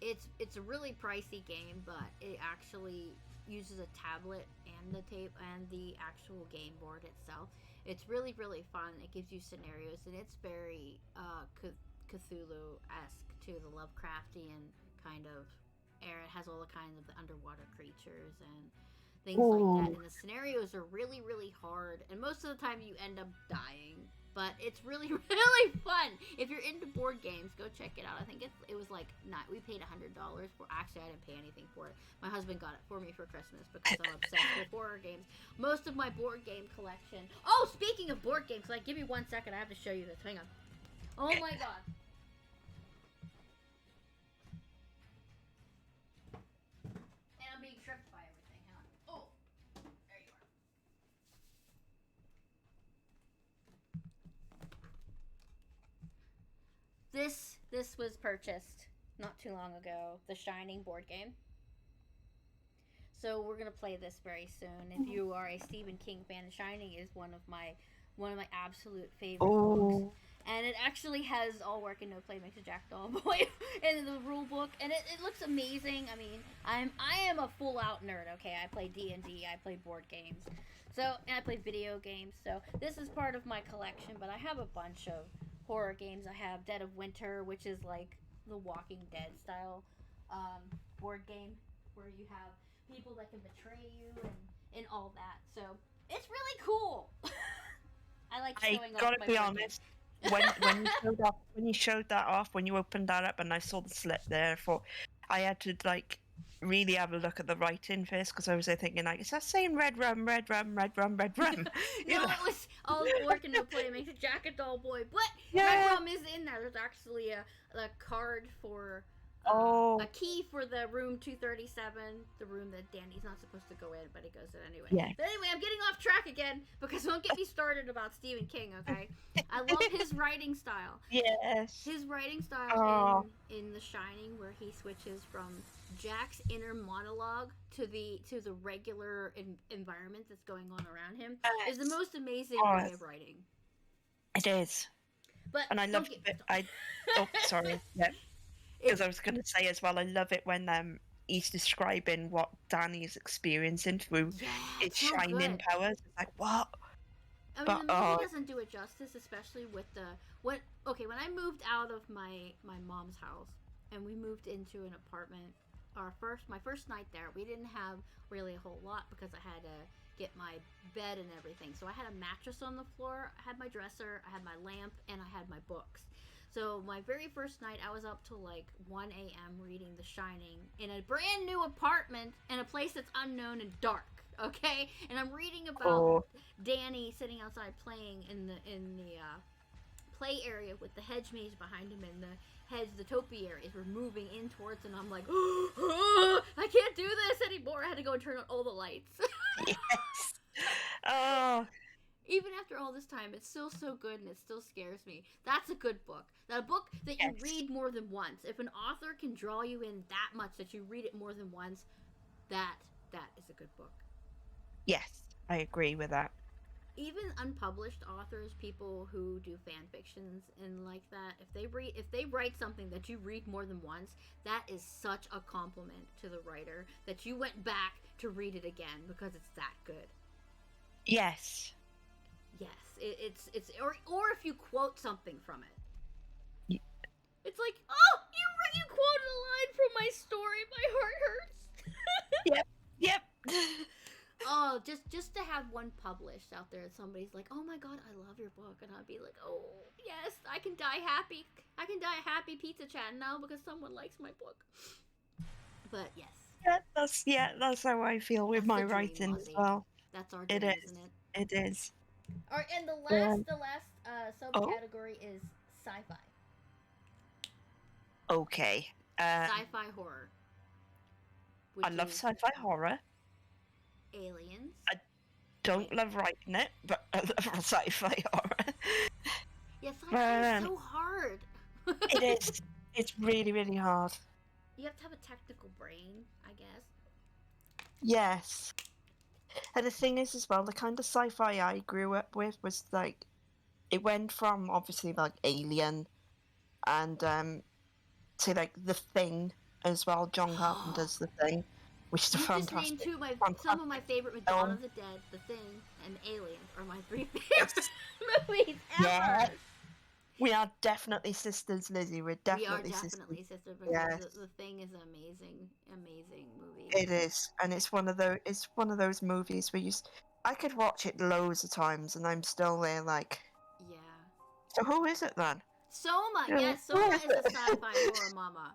[SPEAKER 1] It's a really pricey game, but it actually uses a tablet and the tape and the actual game board itself. It's really really fun. It gives you scenarios, and it's very Cthulhu-esque to the Lovecraftian kind of air. It has all the kinds of the underwater creatures and things like that.
[SPEAKER 2] Ooh.
[SPEAKER 1] And the scenarios are really, really hard. And most of the time you end up dying. But it's really, really fun. If you're into board games, go check it out. I think it was like we paid $100 for. Actually, I didn't pay anything for it. My husband got it for me for Christmas because I'm obsessed with horror games. Most of my board game collection. Oh, speaking of board games, like give me 1 second. I have to show you this. Hang on. Oh my god. And I'm being tripped by everything. Hang on. Oh, there you are. This was purchased not too long ago. The Shining board game. So we're gonna play this very soon. If you are a Stephen King fan, Shining is one of my absolute favorite books.
[SPEAKER 2] Oh.
[SPEAKER 1] And it actually has all work and no play makes a Jack Doll Boy in the rule book, and it looks amazing. I mean, I am a full out nerd. Okay, I play D&D, I play board games, and I play video games. So this is part of my collection. But I have a bunch of horror games. I have Dead of Winter, which is like the Walking Dead style board game where you have people that can betray you and all that. So it's really cool. I like
[SPEAKER 2] I
[SPEAKER 1] showing off
[SPEAKER 2] gotta
[SPEAKER 1] my
[SPEAKER 2] be
[SPEAKER 1] board
[SPEAKER 2] honest. When you showed that off, when you opened that up, and I saw the slip there, I thought I had to like really have a look at the writing first because I was there thinking like, is that saying red rum, red rum, red rum, red rum?
[SPEAKER 1] No, it was all work and no play makes a Jack and Doll Boy. But
[SPEAKER 2] Yeah.
[SPEAKER 1] Red Rum is in there. There's actually a card for a key for the room 237, the room that Danny's not supposed to go in, but he goes in anyway.
[SPEAKER 2] Yeah.
[SPEAKER 1] But anyway, I'm getting off track again because don't get me started about Stephen King, okay? I love his writing style.
[SPEAKER 2] Yes.
[SPEAKER 1] His writing style in The Shining, where he switches from Jack's inner monologue to the regular environment that's going on around him, is the most amazing way of writing.
[SPEAKER 2] It is.
[SPEAKER 1] But
[SPEAKER 2] And I
[SPEAKER 1] don't
[SPEAKER 2] love
[SPEAKER 1] get
[SPEAKER 2] it. Oh, sorry. Yeah. Because
[SPEAKER 1] it's
[SPEAKER 2] I was going to say as well, I love it when he's describing what Danny's experiencing through
[SPEAKER 1] yeah,
[SPEAKER 2] his
[SPEAKER 1] it's so
[SPEAKER 2] shining
[SPEAKER 1] good.
[SPEAKER 2] powers. It's like, what?
[SPEAKER 1] I mean,
[SPEAKER 2] But,
[SPEAKER 1] the movie
[SPEAKER 2] oh,
[SPEAKER 1] doesn't do it justice, especially with the when. Okay, when I moved out of my mom's house and we moved into an apartment, my first night there, we didn't have really a whole lot because I had to get my bed and everything. So I had a mattress on the floor, I had my dresser, I had my lamp, and I had my books. So my very first night, I was up till like 1 a.m. reading The Shining in a brand new apartment in a place that's unknown and dark. Okay, and I'm reading about
[SPEAKER 2] oh,
[SPEAKER 1] Danny sitting outside playing in the play area with the hedge maze behind him, and the topiaries were moving in towards, and I'm like, I can't do this anymore. I had to go and turn on all the lights.
[SPEAKER 2] yes. Oh,
[SPEAKER 1] Even after all this time, it's still so good, and it still scares me. That's a good book. That a book that you
[SPEAKER 2] yes.
[SPEAKER 1] read more than once. If an author can draw you in that much that you read it more than once, that is a good book.
[SPEAKER 2] Yes, I agree with that.
[SPEAKER 1] Even unpublished authors, people who do fan fictions and like that, if they write something that you read more than once, that is such a compliment to the writer that you went back to read it again because it's that good.
[SPEAKER 2] Yes.
[SPEAKER 1] Yes, it's or if you quote something from it.
[SPEAKER 2] Y-
[SPEAKER 1] It's like, oh, you quoted a line from my story. My heart hurts.
[SPEAKER 2] Yep. Yep.
[SPEAKER 1] Oh, just to have one published out there, somebody's like, "Oh my god, I love your book," and I'd be like, "Oh yes, I can die happy. I can die happy pizza chat now because someone likes my book." But yes,
[SPEAKER 2] That's how I feel with
[SPEAKER 1] that's
[SPEAKER 2] my
[SPEAKER 1] the dream,
[SPEAKER 2] writing as
[SPEAKER 1] Ozzy.
[SPEAKER 2] well.
[SPEAKER 1] That's our
[SPEAKER 2] It
[SPEAKER 1] dream,
[SPEAKER 2] is.
[SPEAKER 1] isn't it?
[SPEAKER 2] It is.
[SPEAKER 1] All right, and the
[SPEAKER 2] Um,
[SPEAKER 1] last
[SPEAKER 2] oh,
[SPEAKER 1] subcategory is sci-fi,
[SPEAKER 2] okay.
[SPEAKER 1] sci-fi horror,
[SPEAKER 2] I
[SPEAKER 1] which
[SPEAKER 2] love
[SPEAKER 1] is
[SPEAKER 2] sci-fi horror.
[SPEAKER 1] Aliens.
[SPEAKER 2] I don't
[SPEAKER 1] Wait,
[SPEAKER 2] love writing it, but I love sci-fi horror.
[SPEAKER 1] yeah, sci-fi is
[SPEAKER 2] Um,
[SPEAKER 1] so hard.
[SPEAKER 2] it is. It's really, really hard.
[SPEAKER 1] You have to have a technical brain, I guess.
[SPEAKER 2] Yes. And the thing is, as well, the kind of sci-fi I grew up with was like it went from obviously like Alien and to like The Thing as well. John Carpenter's The Thing, which is a
[SPEAKER 1] You just named
[SPEAKER 2] fantastic,
[SPEAKER 1] some of my
[SPEAKER 2] fantastic
[SPEAKER 1] favorite with Dawn
[SPEAKER 2] film.
[SPEAKER 1] of the Dead, The Thing, and Alien are my three
[SPEAKER 2] Yes.
[SPEAKER 1] favorite movies
[SPEAKER 2] Yeah.
[SPEAKER 1] ever.
[SPEAKER 2] We are definitely sisters, Lizzie. We're
[SPEAKER 1] We are
[SPEAKER 2] definitely sisters.
[SPEAKER 1] definitely sisters because
[SPEAKER 2] Yes.
[SPEAKER 1] the Thing is an amazing movie.
[SPEAKER 2] It is, and it's one of those movies where I could watch it loads of times, and I'm still there like,
[SPEAKER 1] Yeah.
[SPEAKER 2] so who is it then?
[SPEAKER 1] Soma,
[SPEAKER 2] You know,
[SPEAKER 1] yes,
[SPEAKER 2] who
[SPEAKER 1] Soma
[SPEAKER 2] is
[SPEAKER 1] is a
[SPEAKER 2] it?
[SPEAKER 1] sci-fi horror mama.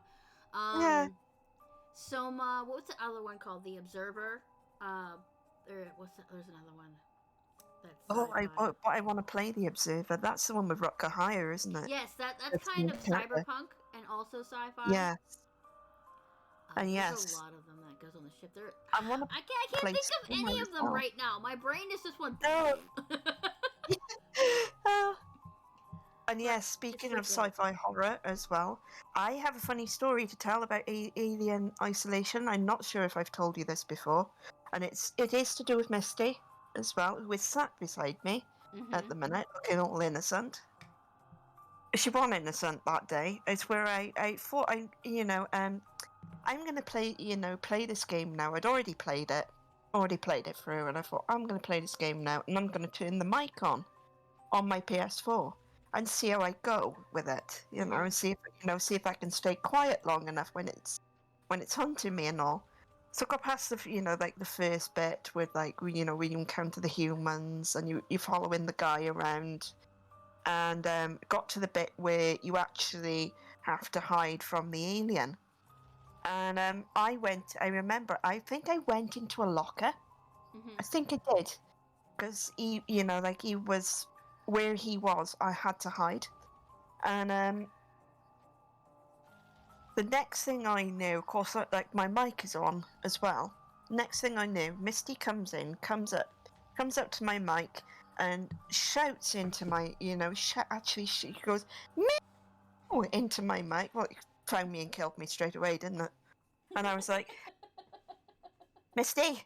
[SPEAKER 2] Yeah.
[SPEAKER 1] Soma, what was the other one called? The Observer. There's another one that's
[SPEAKER 2] Oh,
[SPEAKER 1] sci-fi.
[SPEAKER 2] but I want to play The Observer. That's the one with Rutger Hauer, isn't it?
[SPEAKER 1] Yes, that's
[SPEAKER 2] That's the
[SPEAKER 1] kind
[SPEAKER 2] main
[SPEAKER 1] of
[SPEAKER 2] character.
[SPEAKER 1] cyberpunk and also sci-fi.
[SPEAKER 2] Yes, and
[SPEAKER 1] There's a
[SPEAKER 2] yes,
[SPEAKER 1] lot of them that goes on the ship. There,
[SPEAKER 2] I want to
[SPEAKER 1] I can't
[SPEAKER 2] play
[SPEAKER 1] think of
[SPEAKER 2] Soma
[SPEAKER 1] any
[SPEAKER 2] as
[SPEAKER 1] of them
[SPEAKER 2] well.
[SPEAKER 1] right now. My brain is just one.
[SPEAKER 2] No. Oh. And
[SPEAKER 1] But
[SPEAKER 2] yes,
[SPEAKER 1] it's
[SPEAKER 2] speaking
[SPEAKER 1] so
[SPEAKER 2] of
[SPEAKER 1] good.
[SPEAKER 2] sci-fi horror as well, I have a funny story to tell about Alien Isolation. I'm not sure if I've told you this before, and it is to do with Misty as well, who is sat beside me at
[SPEAKER 1] Mhm.
[SPEAKER 2] the minute, looking all innocent. She wasn't innocent that day. It's where I thought I'm gonna play this game now. I'd already played it through, and I thought I'm gonna play this game now, and I'm gonna turn the mic on my PS4 and see how I go with it,
[SPEAKER 1] Mhm.
[SPEAKER 2] and see if I can stay quiet long enough when it's hunting me and all. So I got past like the first bit with like when you encounter the humans and you're following the guy around, and got to the bit where you actually have to hide from the alien. And I remember, I think I went into a locker.
[SPEAKER 1] Mhm.
[SPEAKER 2] I think I did because like he was where he was. I had to hide, and the next thing I knew, of course, like my mic is on as well. Next thing I knew, Misty comes up to my mic and shouts into my, actually she goes meow into my mic. Well, it found me and killed me straight away, didn't it? And I was like, Misty,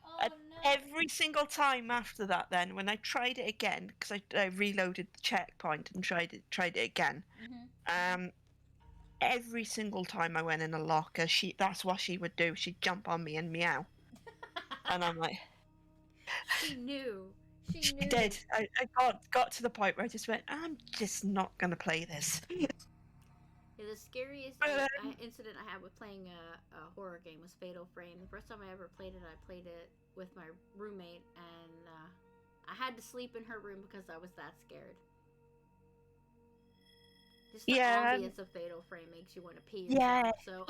[SPEAKER 1] Oh
[SPEAKER 2] every single time after that, then when I tried it again, because I reloaded the checkpoint and tried it again. Um, every single time I went in a locker, that's what she would do. She'd jump on me and meow, and I'm like,
[SPEAKER 1] She knew. She
[SPEAKER 2] she
[SPEAKER 1] knew.
[SPEAKER 2] did. I got to the point where I just went, I'm just not gonna play this.
[SPEAKER 1] Yeah, the scariest
[SPEAKER 2] But,
[SPEAKER 1] incident I had with playing a horror game was Fatal Frame. The first time I ever played it, I played it with my roommate, and I had to sleep in her room because I was that scared. Just the ambience of Fatal Frame makes you want to pee yourself. So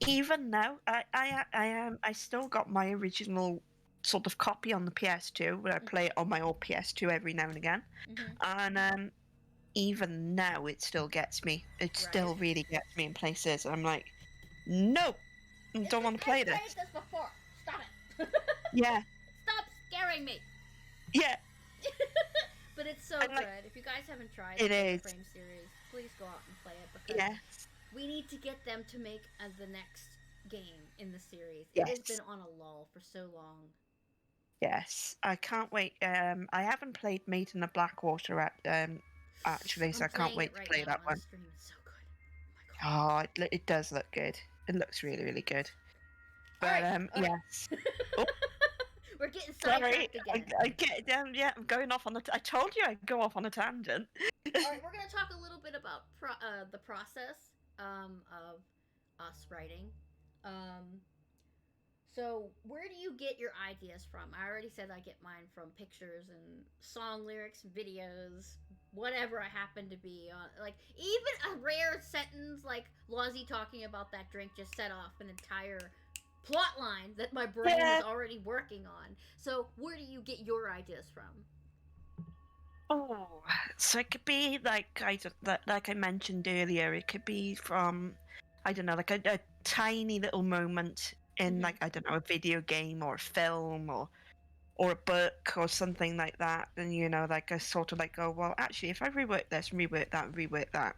[SPEAKER 2] even now, I still got my original sort of copy on the PS2, where I play it on my old PS2 every now and again, and even now it still gets me. It still really gets me in places. I'm like, no, I don't want to play this.
[SPEAKER 1] I've played this before. Stop it.
[SPEAKER 2] Yeah.
[SPEAKER 1] Stop scaring me.
[SPEAKER 2] Yeah.
[SPEAKER 1] But it's so good. If you guys haven't tried the Frame series, please go out and play it, because we need to get them to make the next game in the series. It has been on a lull for so long.
[SPEAKER 2] Yes, I can't wait. I haven't played Maiden of Blackwater actually, so I can't wait to play that one.
[SPEAKER 1] Stream. It's so good. Oh my
[SPEAKER 2] god. Oh, it does look good. It looks really, really good. But yes.
[SPEAKER 1] Oh. We're getting sidetracked again.
[SPEAKER 2] I get down. Yeah, I'm going off on a. I told you I'd go off on a tangent.
[SPEAKER 1] All right, we're gonna talk a little bit about the process of us writing. So where do you get your ideas from? I already said I get mine from pictures and song lyrics, videos, whatever I happen to be on. Like, even a rare sentence like Lozzie talking about that drink just set off an entire plot line that my brain is already working on. So where do you get your ideas from?
[SPEAKER 2] Oh, so it could be like I mentioned earlier. It could be from, I don't know, like a tiny little moment in like, I don't know, a video game or a film or a book or something like that. And like I sort of like go, well, actually, if I rework this, rework that,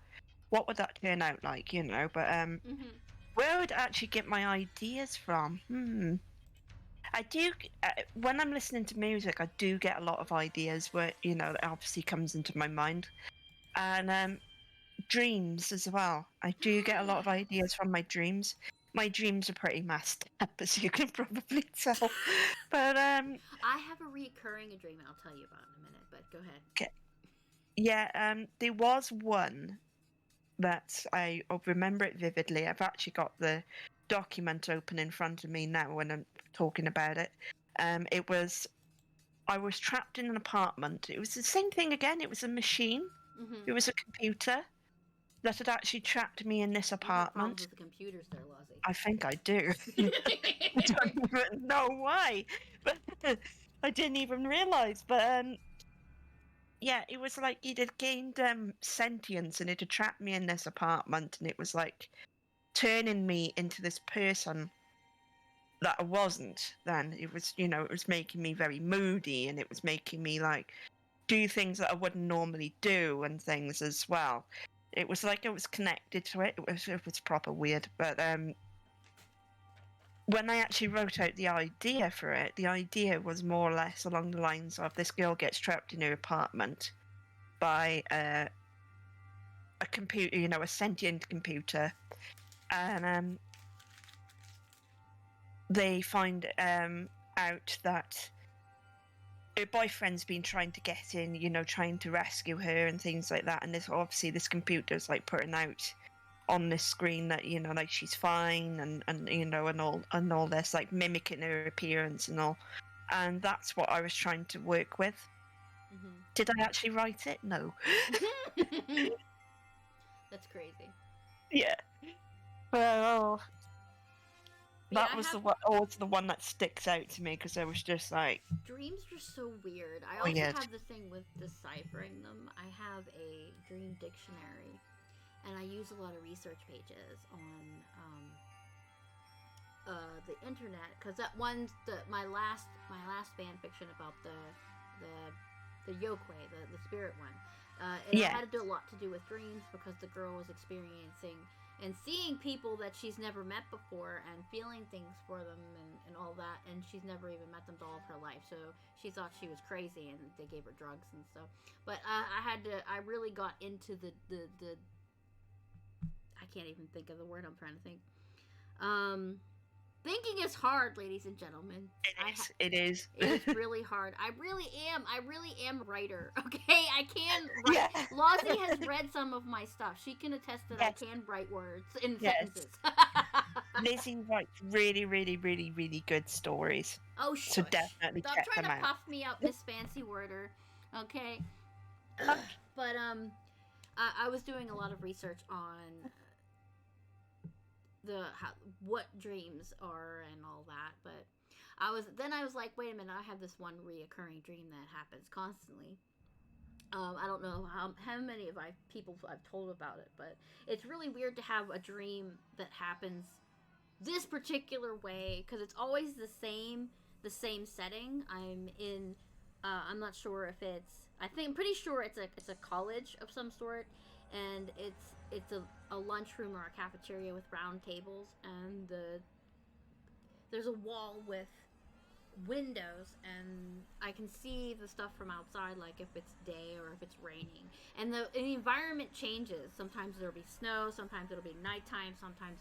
[SPEAKER 2] what would that turn out like? But where would I actually get my ideas from? I do, when I'm listening to music, I do get a lot of ideas where, that obviously comes into my mind. And dreams as well. I do get a lot of ideas from my dreams. My dreams are pretty messed up, as you can probably tell. But
[SPEAKER 1] I have a recurring dream I'll tell you about in a minute, but go ahead.
[SPEAKER 2] Okay. Yeah, there was one that I remember it vividly. I've actually got the document open in front of me now when I'm talking about it. I was trapped in an apartment. It was the same thing again. It was a machine. It was a computer that had actually trapped me in this apartment.
[SPEAKER 1] You have problems with the computers there, Lozzie.
[SPEAKER 2] I think I do. I don't even know why, but I didn't even realize. But yeah, it was like it had gained sentience, and it had trapped me in this apartment, and it was like turning me into this person that I wasn't. Then it was, it was making me very moody, and it was making me like do things that I wouldn't normally do and things as well. It was like it was connected to it. It was proper weird. But when I actually wrote out the idea for it, the idea was more or less along the lines of this girl gets trapped in her apartment by a computer, a sentient computer, and they find out that her boyfriend's been trying to get in, trying to rescue her and things like that. And this computer's like putting out on this screen that, like she's fine and all this, like mimicking her appearance and all. And that's what I was trying to work with. Did I actually write it? No.
[SPEAKER 1] That's crazy.
[SPEAKER 2] Yeah. Well, that was the one that sticks out to me, because I was just like,
[SPEAKER 1] dreams are so weird. I also have the thing with deciphering them. I have a dream dictionary, and I use a lot of research pages on the internet, because that one's my last fan fiction about the Yokoi, the spirit one. It had to do a lot to do with dreams, because the girl was experiencing and seeing people that she's never met before and feeling things for them and all that, and she's never even met them all of her life, so she thought she was crazy and they gave her drugs and stuff. But I really got into the I can't even think of the word I'm trying to think. Thinking is hard, ladies and gentlemen.
[SPEAKER 2] It is.
[SPEAKER 1] It is really hard. I really am a writer. Okay, I can write.
[SPEAKER 2] Yeah.
[SPEAKER 1] Lozzie has read some of my stuff. She can attest that
[SPEAKER 2] Yes.
[SPEAKER 1] I can write words in
[SPEAKER 2] Yes.
[SPEAKER 1] sentences.
[SPEAKER 2] Lizzie writes really, really, really, really good stories.
[SPEAKER 1] Oh,
[SPEAKER 2] So
[SPEAKER 1] shush.
[SPEAKER 2] definitely
[SPEAKER 1] Stop
[SPEAKER 2] check
[SPEAKER 1] trying
[SPEAKER 2] them
[SPEAKER 1] to
[SPEAKER 2] out.
[SPEAKER 1] puff me up, Miss Fancy Worder. Okay. But I was doing a lot of research on what dreams are and all that, but I was like, wait a minute, I have this one reoccurring dream that happens constantly. I don't know how many of people I've told about it, but it's really weird to have a dream that happens this particular way, because it's always the same setting. I'm not sure if I'm pretty sure it's a college of some sort, and it's a lunchroom or a cafeteria with round tables, and there's a wall with windows, and I can see the stuff from outside, like if it's day or if it's raining, and the environment changes. Sometimes there'll be snow, sometimes it'll be nighttime, sometimes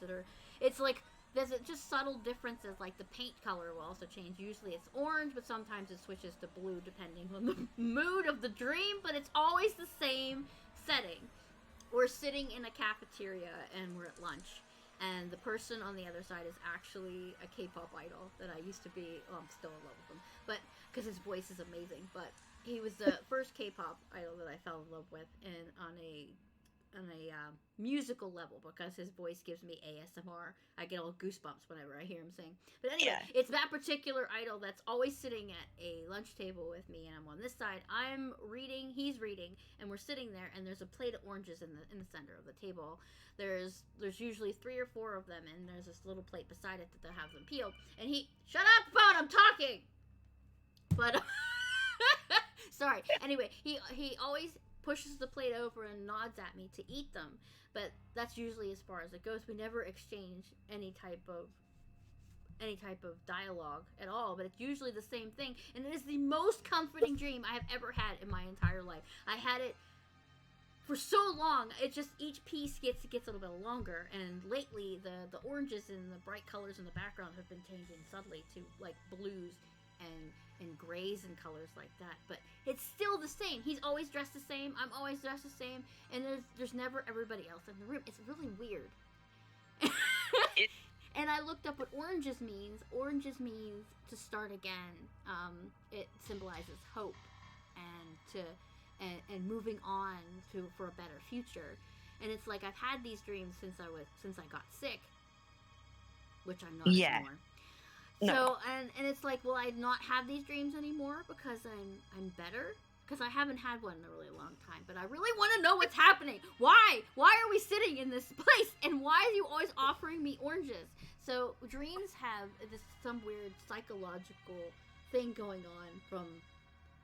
[SPEAKER 1] it's like there's just subtle differences, like the paint color will also change. Usually it's orange, but sometimes it switches to blue depending on the mood of the dream, but it's always the same setting. We're sitting in a cafeteria and we're at lunch, and the person on the other side is actually a K-pop idol that I used to be. Well, I'm still in love with him, but because his voice is amazing. But he was the first K-pop idol that I fell in love with, and on a musical level, because his voice gives me ASMR. I get all goosebumps whenever I hear him sing. But anyway,
[SPEAKER 2] Yeah.
[SPEAKER 1] it's that particular idol that's always sitting at a lunch table with me, and I'm on this side. I'm reading, he's reading, and we're sitting there, and there's a plate of oranges in the center of the table. There's usually 3 or 4 of them, and there's this little plate beside it that they'll have them peeled. And shut up, phone, I'm talking. But sorry. Anyway, he always pushes the plate over and nods at me to eat them, but that's usually as far as it goes. We never exchange any type of dialogue at all, but it's usually the same thing, and it is the most comforting dream I have ever had in my entire life. I had it for so long. It just, each piece gets a little bit longer, and lately the oranges and the bright colors in the background have been changing subtly to like blues and grays and colors like that, but it's still the same. He's always dressed the same, I'm always dressed the same, and there's never everybody else in the room. It's really weird. And I looked up what oranges means. Oranges means to start again. It symbolizes hope and moving on for a better future. And it's like, I've had these dreams since I got sick, which I'm not anymore.
[SPEAKER 2] No.
[SPEAKER 1] So and it's like, will I not have these dreams anymore because I'm better? Because I haven't had one in a really long time. But I really want to know what's happening. Why are we sitting in this place? And why are you always offering me oranges? So dreams have some weird psychological thing going on from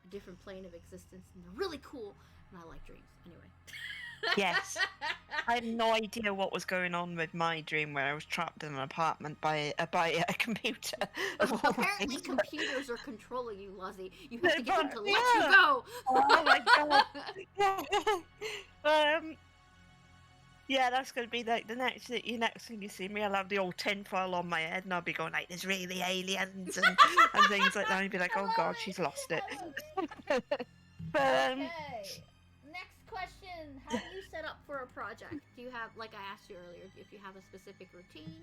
[SPEAKER 1] a different plane of existence, and they're really cool. And I like dreams anyway.
[SPEAKER 2] Yes. I had no idea what was going on with my dream, where I was trapped in an apartment by a computer.
[SPEAKER 1] Apparently computers are controlling you, Lozzie. You have to get them to let
[SPEAKER 2] Yeah.
[SPEAKER 1] you go.
[SPEAKER 2] Oh my god. Yeah, that's going to be like the next thing you see me. I'll have the old tinfoil on my head, and I'll be going like, "There's really aliens," and things like that. And you'd be like, "Oh god, she's lost it." But
[SPEAKER 1] Okay. Next question. How do you set up for a project? Do you have, like I asked you earlier, if you have a specific routine?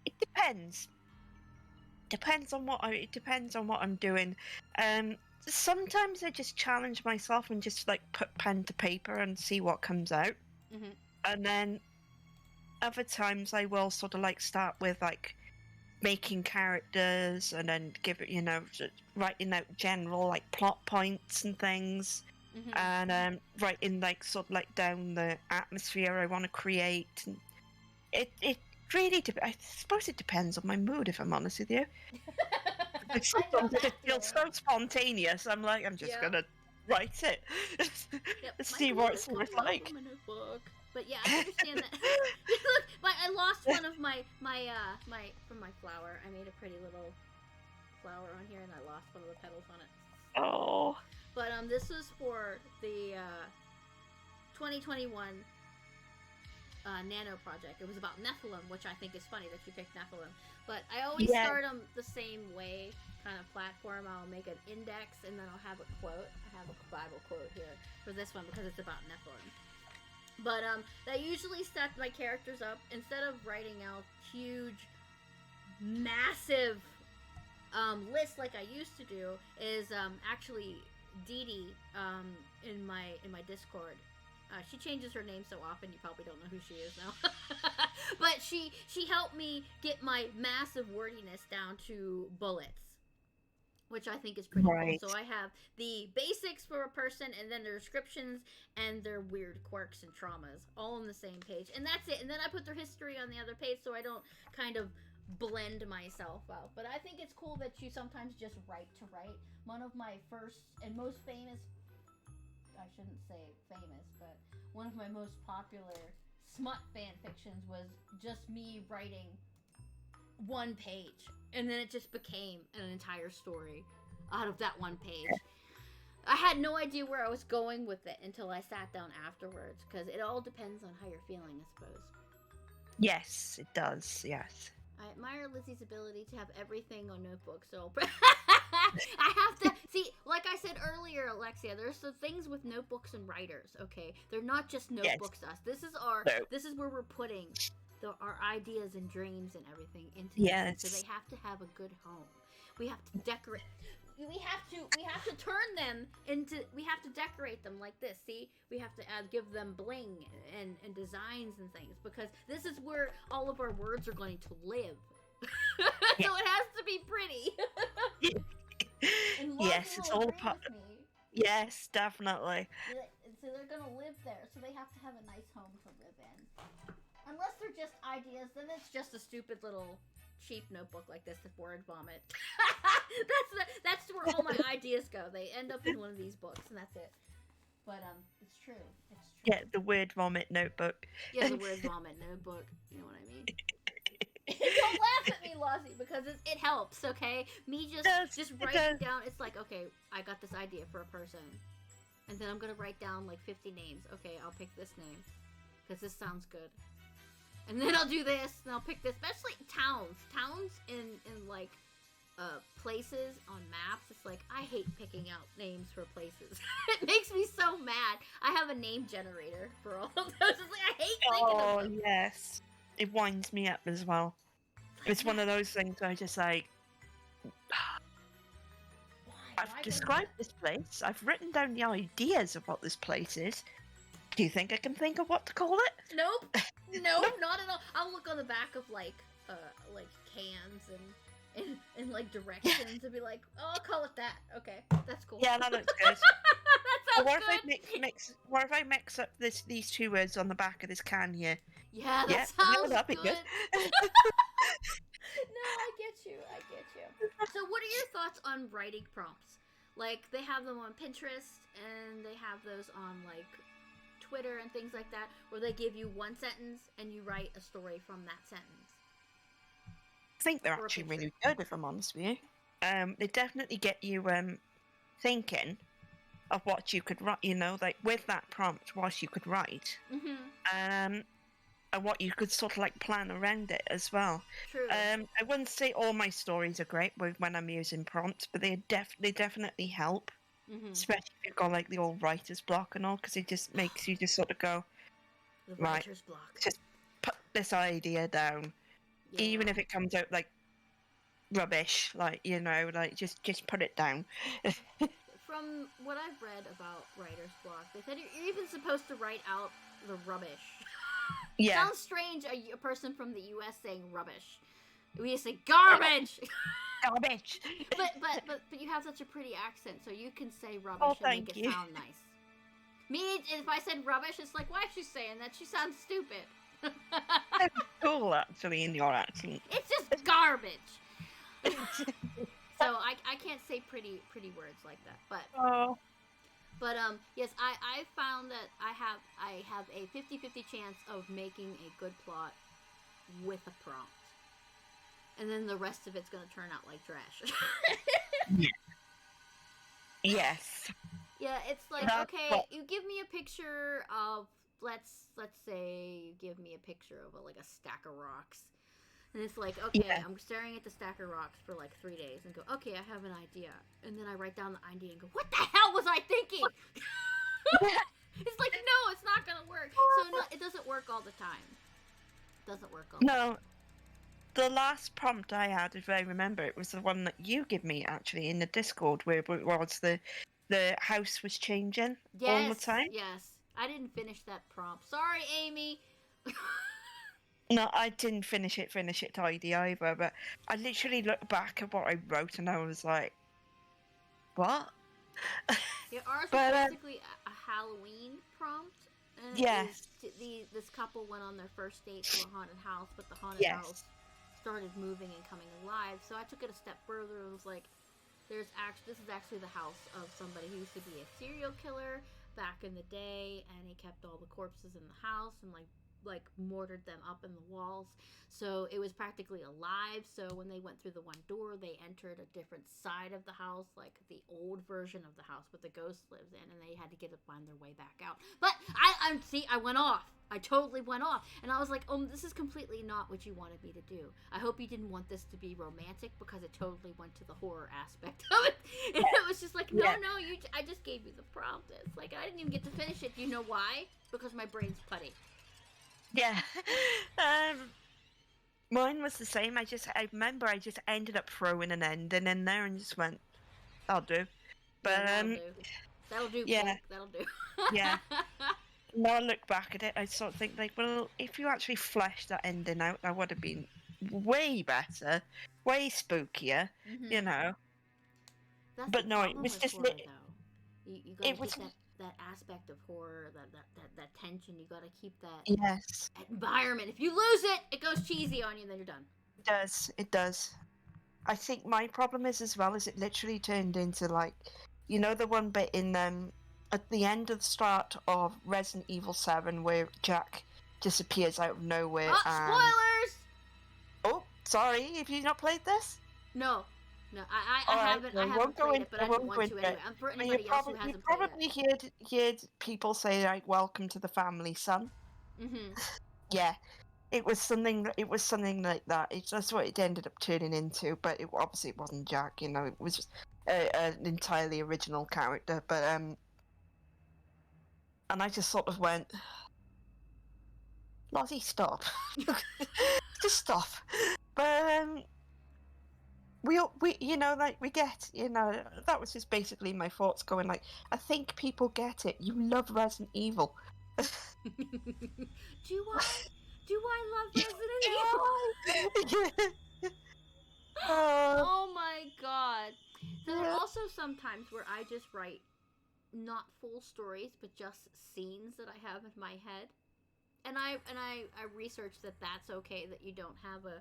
[SPEAKER 2] it depends. It depends on what I'm doing. Sometimes I just challenge myself and just like put pen to paper and see what comes out.
[SPEAKER 1] Mm-hmm.
[SPEAKER 2] And then other times I will sort of like start with like making characters, and then give it, writing out general like plot points and things,
[SPEAKER 1] Mm-hmm.
[SPEAKER 2] and writing like sort of like down the atmosphere I want to create. And it really I suppose it depends on my mood, if I'm honest with you. Like, sometimes it feels so spontaneous. I'm like, I'm just
[SPEAKER 1] Yeah.
[SPEAKER 2] gonna write it.
[SPEAKER 1] Yep,
[SPEAKER 2] See what it's like.
[SPEAKER 1] Book. But yeah, I understand that. Look, I lost one of my from my flower. I made a pretty little flower on here, and I lost one of the petals on it.
[SPEAKER 2] Oh.
[SPEAKER 1] But this was for the 2021 Nano project. It was about Nephilim, which I think is funny that you picked Nephilim. But I always start them the same way, kind of platform. I'll make an index, and then I'll have a quote. I have a Bible quote here for this one because it's about Nephilim. But I usually set my characters up, instead of writing out huge, massive lists like I used to do, is actually Dee Dee in my Discord. She changes her name so often you probably don't know who she is now. But she helped me get my massive wordiness down to bullets, which I think is pretty cool. So I have the basics for a person, and then their descriptions and their weird quirks and traumas all on the same page. And that's it. And then I put their history on the other page so I don't kind of blend myself out. But I think it's cool that you sometimes just write to write. One of my first and most famous, I shouldn't say famous, but one of my most popular smut fan fictions was just me writing one page, and then it just became an entire story out of that one page. I had no idea where I was going with it until I sat down afterwards, because it all depends on how you're feeling, I suppose.
[SPEAKER 2] Yes, it does. Yes.
[SPEAKER 1] I admire Lizzie's ability to have everything on notebooks, so I have to see, like I said earlier, Alexia, there's some things with notebooks and writers, okay? They're not just notebooks to us. This is where we're putting our ideas and dreams and everything into this, so they have to have a good home. We have to decorate. We have to turn them into. We have to decorate them like this. See, we have to give them bling and designs and things, because this is where all of our words are going to live. So it has to be pretty. And
[SPEAKER 2] yes, it's all part. Yes, definitely.
[SPEAKER 1] So they're gonna live there, so they have to have a nice home to live in. Unless they're just ideas, then it's just a stupid little cheap notebook like this, the word vomit. That's where all my ideas go. They end up in one of these books, and that's it. But it's true. It's true.
[SPEAKER 2] Yeah, the word vomit notebook.
[SPEAKER 1] Yeah, the word vomit notebook. You know what I mean? Don't laugh at me, Lozzie, because it helps. Okay, me just writing down. It's like, okay, I got this idea for a person, and then I'm gonna write down like 50 names. Okay, I'll pick this name because this sounds good. And then I'll do this, and I'll pick this, especially towns in like places on maps. It's like, I hate picking out names for places. It makes me so mad. I have a name generator for all of those. It's like, I hate thinking of them.
[SPEAKER 2] Oh yes, it winds me up as well. It's one of those things where I just like, I've described this place. I've written down the ideas of what this place is. Do you think I can think of what to call it?
[SPEAKER 1] Nope. Nope, not at all. I'll look on the back of like cans and like directions and be like, oh, I'll call it that. Okay, that's cool.
[SPEAKER 2] Yeah, that looks good.
[SPEAKER 1] That sounds
[SPEAKER 2] good. What if I mix up these two words on the back of this can here?
[SPEAKER 1] Yeah, that sounds
[SPEAKER 2] that'd be good.
[SPEAKER 1] No, I get you. So what are your thoughts on writing prompts? Like, they have them on Pinterest, and they have those on like Twitter and things like that, where they give you one sentence and you write a story from that sentence.
[SPEAKER 2] I think they're actually really good, if I'm honest with you. They definitely get you thinking of what you could write, like with that prompt, what you could write.
[SPEAKER 1] Mm-hmm.
[SPEAKER 2] And what you could sort of like plan around it as well.
[SPEAKER 1] True.
[SPEAKER 2] I wouldn't say all my stories are great when I'm using prompts, but they definitely help. Mm-hmm. Especially if you've got like the old writer's block and all, because it just makes you just sort of go,
[SPEAKER 1] the writer's block.
[SPEAKER 2] Just put this idea down, even if it comes out like rubbish, like like just put it down.
[SPEAKER 1] From what I've read about writer's block, they said you're even supposed to write out the rubbish.
[SPEAKER 2] Yeah.
[SPEAKER 1] Sounds strange, a person from the U.S. saying rubbish. We just say garbage.
[SPEAKER 2] Garbage.
[SPEAKER 1] But you have such a pretty accent, so you can say rubbish and make it sound nice. Me, if I said rubbish, it's like, why is she saying that? She sounds stupid.
[SPEAKER 2] That's cool, actually, in your accent.
[SPEAKER 1] It's just garbage. So I can't say pretty words like that, but But yes, I found that I have a 50-50 chance of making a good plot with a prompt. And then the rest of it's gonna turn out like trash.
[SPEAKER 2] Yes.
[SPEAKER 1] Yeah, it's like,
[SPEAKER 2] That's
[SPEAKER 1] okay,
[SPEAKER 2] what.
[SPEAKER 1] you give me a picture of let's say you give me a picture of like a stack of rocks. And it's like, okay,
[SPEAKER 2] Yeah.
[SPEAKER 1] I'm staring at the stack of rocks for like 3 days and go, okay, I have an idea. And then I write down the idea and go, what the hell was I thinking? It's like, no, it's not gonna work. So no, it doesn't work all the time. It doesn't work all the time.
[SPEAKER 2] No, the last prompt I had, if I remember, it was the one that you give me actually in the Discord, where it was the house was changing all the time.
[SPEAKER 1] Yes. I didn't finish that prompt. Sorry, Amy.
[SPEAKER 2] No, I didn't finish it tidy either, but I literally looked back at what I wrote and I was like, what?
[SPEAKER 1] Yeah, ours was
[SPEAKER 2] But,
[SPEAKER 1] basically a Halloween prompt. And
[SPEAKER 2] Yes.
[SPEAKER 1] this couple went on their first date to a haunted house, but the haunted
[SPEAKER 2] Yes.
[SPEAKER 1] house started moving and coming alive. So I took it a step further and was like, this is actually the house of somebody who used to be a serial killer back in the day, and he kept all the corpses in the house and like mortared them up in the walls. So it was practically alive. So when they went through the one door, they entered a different side of the house, like the old version of the house where the ghost lives in, and they had to find their way back out. But I went off. I totally went off, and I was like, "Oh, this is completely not what you wanted me to do. I hope you didn't want this to be romantic, because it totally went to the horror aspect of it." And it was just like,
[SPEAKER 2] Yeah.
[SPEAKER 1] no, I just gave you the prompt. It's like I didn't even get to finish it. Do you know why? Because my brain's putty.
[SPEAKER 2] Yeah. Mine was the same. I remember I just ended up throwing an ending in there and just went, "I'll do." But
[SPEAKER 1] Yeah, that'll do.
[SPEAKER 2] yeah.
[SPEAKER 1] Folk. That'll do.
[SPEAKER 2] Yeah. Now I look back at it, I sort of think like, well, if you actually fleshed that ending out, that would have been way better, way spookier,
[SPEAKER 1] Mhm.
[SPEAKER 2] you know.
[SPEAKER 1] That's
[SPEAKER 2] But
[SPEAKER 1] the
[SPEAKER 2] no, it
[SPEAKER 1] problem
[SPEAKER 2] was
[SPEAKER 1] with
[SPEAKER 2] just
[SPEAKER 1] horror, though. You gotta
[SPEAKER 2] it was
[SPEAKER 1] get that aspect of horror, that tension. You gotta keep that
[SPEAKER 2] yes,
[SPEAKER 1] environment. If you lose it, it goes cheesy on you, then you're done.
[SPEAKER 2] it does. I think my problem is as well is it literally turned into like, you know, the one bit in at the end of the start of Resident Evil 7 where Jack disappears out of nowhere
[SPEAKER 1] Oh,
[SPEAKER 2] and
[SPEAKER 1] spoilers!
[SPEAKER 2] oh, sorry, have you not played this?
[SPEAKER 1] No, I
[SPEAKER 2] Alright,
[SPEAKER 1] haven't.
[SPEAKER 2] well,
[SPEAKER 1] I haven't played it, but I
[SPEAKER 2] won't
[SPEAKER 1] didn't
[SPEAKER 2] go
[SPEAKER 1] want
[SPEAKER 2] into
[SPEAKER 1] to
[SPEAKER 2] it.
[SPEAKER 1] anyway. I'm for
[SPEAKER 2] But
[SPEAKER 1] anybody else who hasn't played
[SPEAKER 2] probably
[SPEAKER 1] it.
[SPEAKER 2] heard people say like "Welcome to the family, son."
[SPEAKER 1] Mm-hmm.
[SPEAKER 2] Yeah, it was something. It was something like that. That's what it ended up turning into. But obviously it wasn't Jack. You know, it was just an entirely original character. But and I just sort of went, "Lottie, stop, just stop." But we you know like we get you know that was just basically my thoughts going like I think people get it. You love Resident Evil.
[SPEAKER 1] Do I love Resident Evil? Oh my god. There are also some times where I just write not full stories, but just scenes that I have in my head. And I researched that that's okay, that you don't have a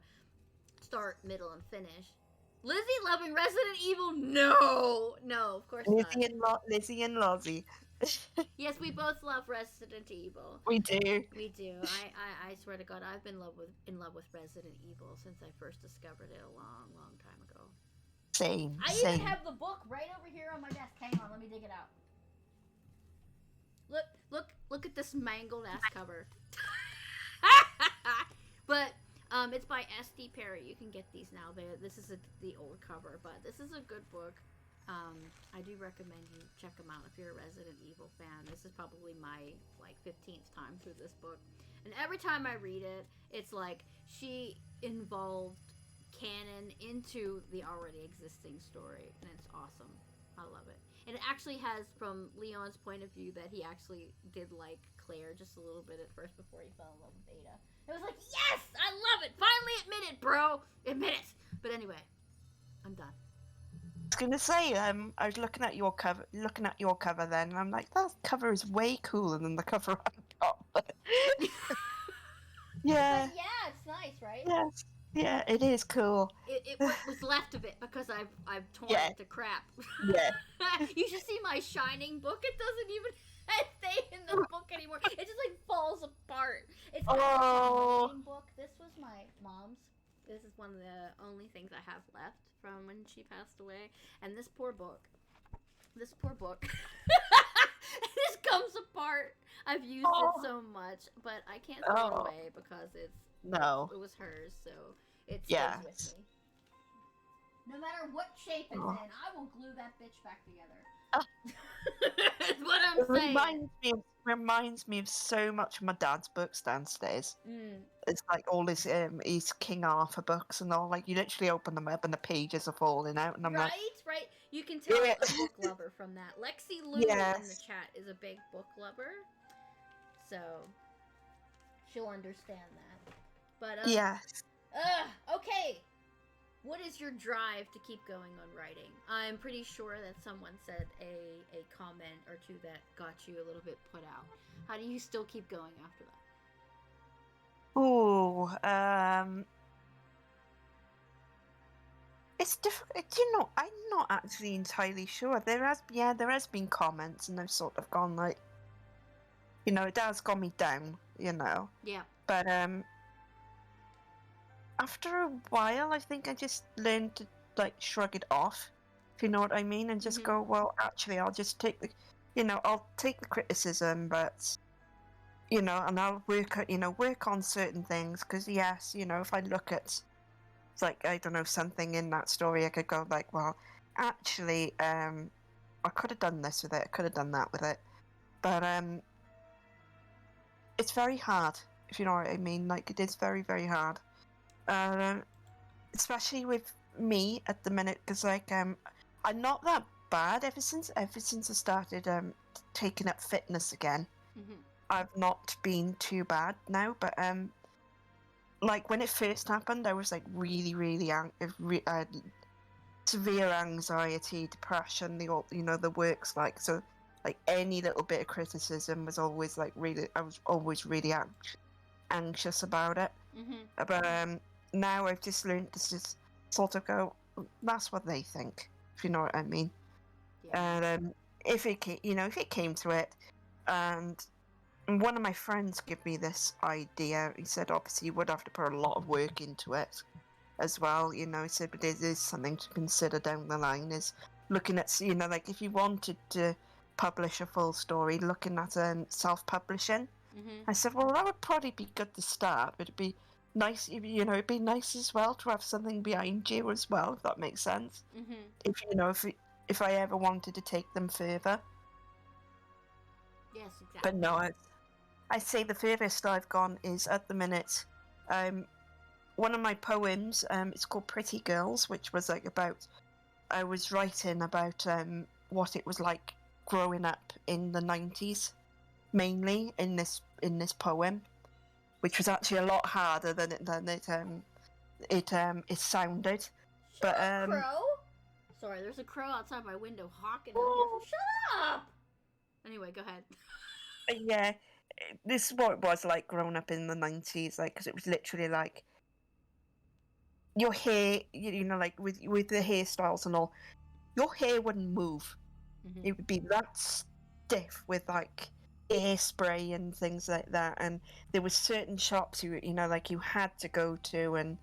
[SPEAKER 1] start, middle, and finish. Lizzie loving Resident Evil? No, of course not.
[SPEAKER 2] Lizzie and Lozzie.
[SPEAKER 1] Yes, we both love Resident Evil.
[SPEAKER 2] We do.
[SPEAKER 1] We do. I swear to God, I've been in love with Resident Evil since I first discovered it a long, long time ago.
[SPEAKER 2] Same.
[SPEAKER 1] I even have the book right over here on my desk. Hang on, let me dig it out. Look at this mangled ass cover. But it's by S.D. Perry. You can get these now. This is the old cover, but this is a good book. I do recommend you check them out if you're a Resident Evil fan. This is probably my 15th time through this book, and every time I read it, it's like she involved canon into the already existing story, and it's awesome. I love it. And it actually has, from Leon's point of view, that he actually did like Claire just a little bit at first before he fell in love with Ada. It was like, yes, I love it. Finally admit it, bro. Admit it. But anyway, I'm done.
[SPEAKER 2] I was gonna say, I was looking at your cover then, and I'm like, that cover is way cooler than the cover on top. Yeah.
[SPEAKER 1] But yeah, it's nice, right?
[SPEAKER 2] Yes. Yeah, it is cool.
[SPEAKER 1] It was left of it because I've torn
[SPEAKER 2] Yeah.
[SPEAKER 1] it to crap.
[SPEAKER 2] Yeah.
[SPEAKER 1] You should see my my Shining book. It doesn't even stay in the book anymore. It just like falls apart. It's not
[SPEAKER 2] Oh.
[SPEAKER 1] my main book. This was my mom's. This is one of the only things I have left from when she passed away. And this poor book. This comes apart. I've used it so much, but I can't throw it away because it was hers, so it stays with me. No matter what shape it's in, I will glue that bitch back together. That's what I'm saying.
[SPEAKER 2] Reminds me of so much of my dad's books downstairs. It's like all his King Arthur books and all. Like you literally open them up and the pages are falling out. And I'm
[SPEAKER 1] right. You can tell a book lover from that. Lexi Lou in the chat is a big book lover, so she'll understand that. But
[SPEAKER 2] yes.
[SPEAKER 1] Okay. What is your drive to keep going on writing? I'm pretty sure that someone said a comment or two that got you a little bit put out. How do you still keep going after that?
[SPEAKER 2] Oh, it's difficult. You know, I'm not actually entirely sure. There has been comments, and I've sort of gone like, you know, it has got me down. You know.
[SPEAKER 1] Yeah.
[SPEAKER 2] But after a while, I think I just learned to like shrug it off, if you know what I mean, and just go, well, actually, I'll just take I'll take the criticism, but, you know, and I'll work on certain things, because yes, you know, if I look at, like, I don't know, something in that story, I could go like, well, actually, I could have done this with it, I could have done that with it, but it's very hard, if you know what I mean, like, it is very, very hard. Especially with me at the minute, because like I'm not that bad ever since I started taking up fitness again. I've not been too bad now, but like when it first happened, I was like really severe anxiety, depression, the works, like, so like any little bit of criticism was always like I was always really anxious about it. But now I've just learned to just sort of go, that's what they think, if you know what I mean. Yeah. And if it came to it, and one of my friends gave me this idea. He said, obviously, you would have to put a lot of work into it as well. You know, he said, but it is something to consider down the line. Is looking at, you know, like if you wanted to publish a full story, looking at self-publishing. I said, well, that would probably be good to start, but it'd be nice, it'd be nice as well to have something behind you as well, if that makes sense. If I ever wanted to take them further.
[SPEAKER 1] Yes, exactly.
[SPEAKER 2] But no, I say the furthest I've gone is at the minute. One of my poems, it's called Pretty Girls, which was like I was writing about what it was like growing up in the 90s, mainly in this poem, which was actually a lot harder than it sounded.
[SPEAKER 1] Shut up, crow! Sorry, there's a crow outside my window hawking at me. Shut up! Anyway, go ahead.
[SPEAKER 2] Yeah, this is what it was like growing up in the 90s, like, because it was literally like your hair, like with the hairstyles and all, your hair wouldn't move. It would be that stiff with like hairspray and things like that, and there were certain shops you had to go to and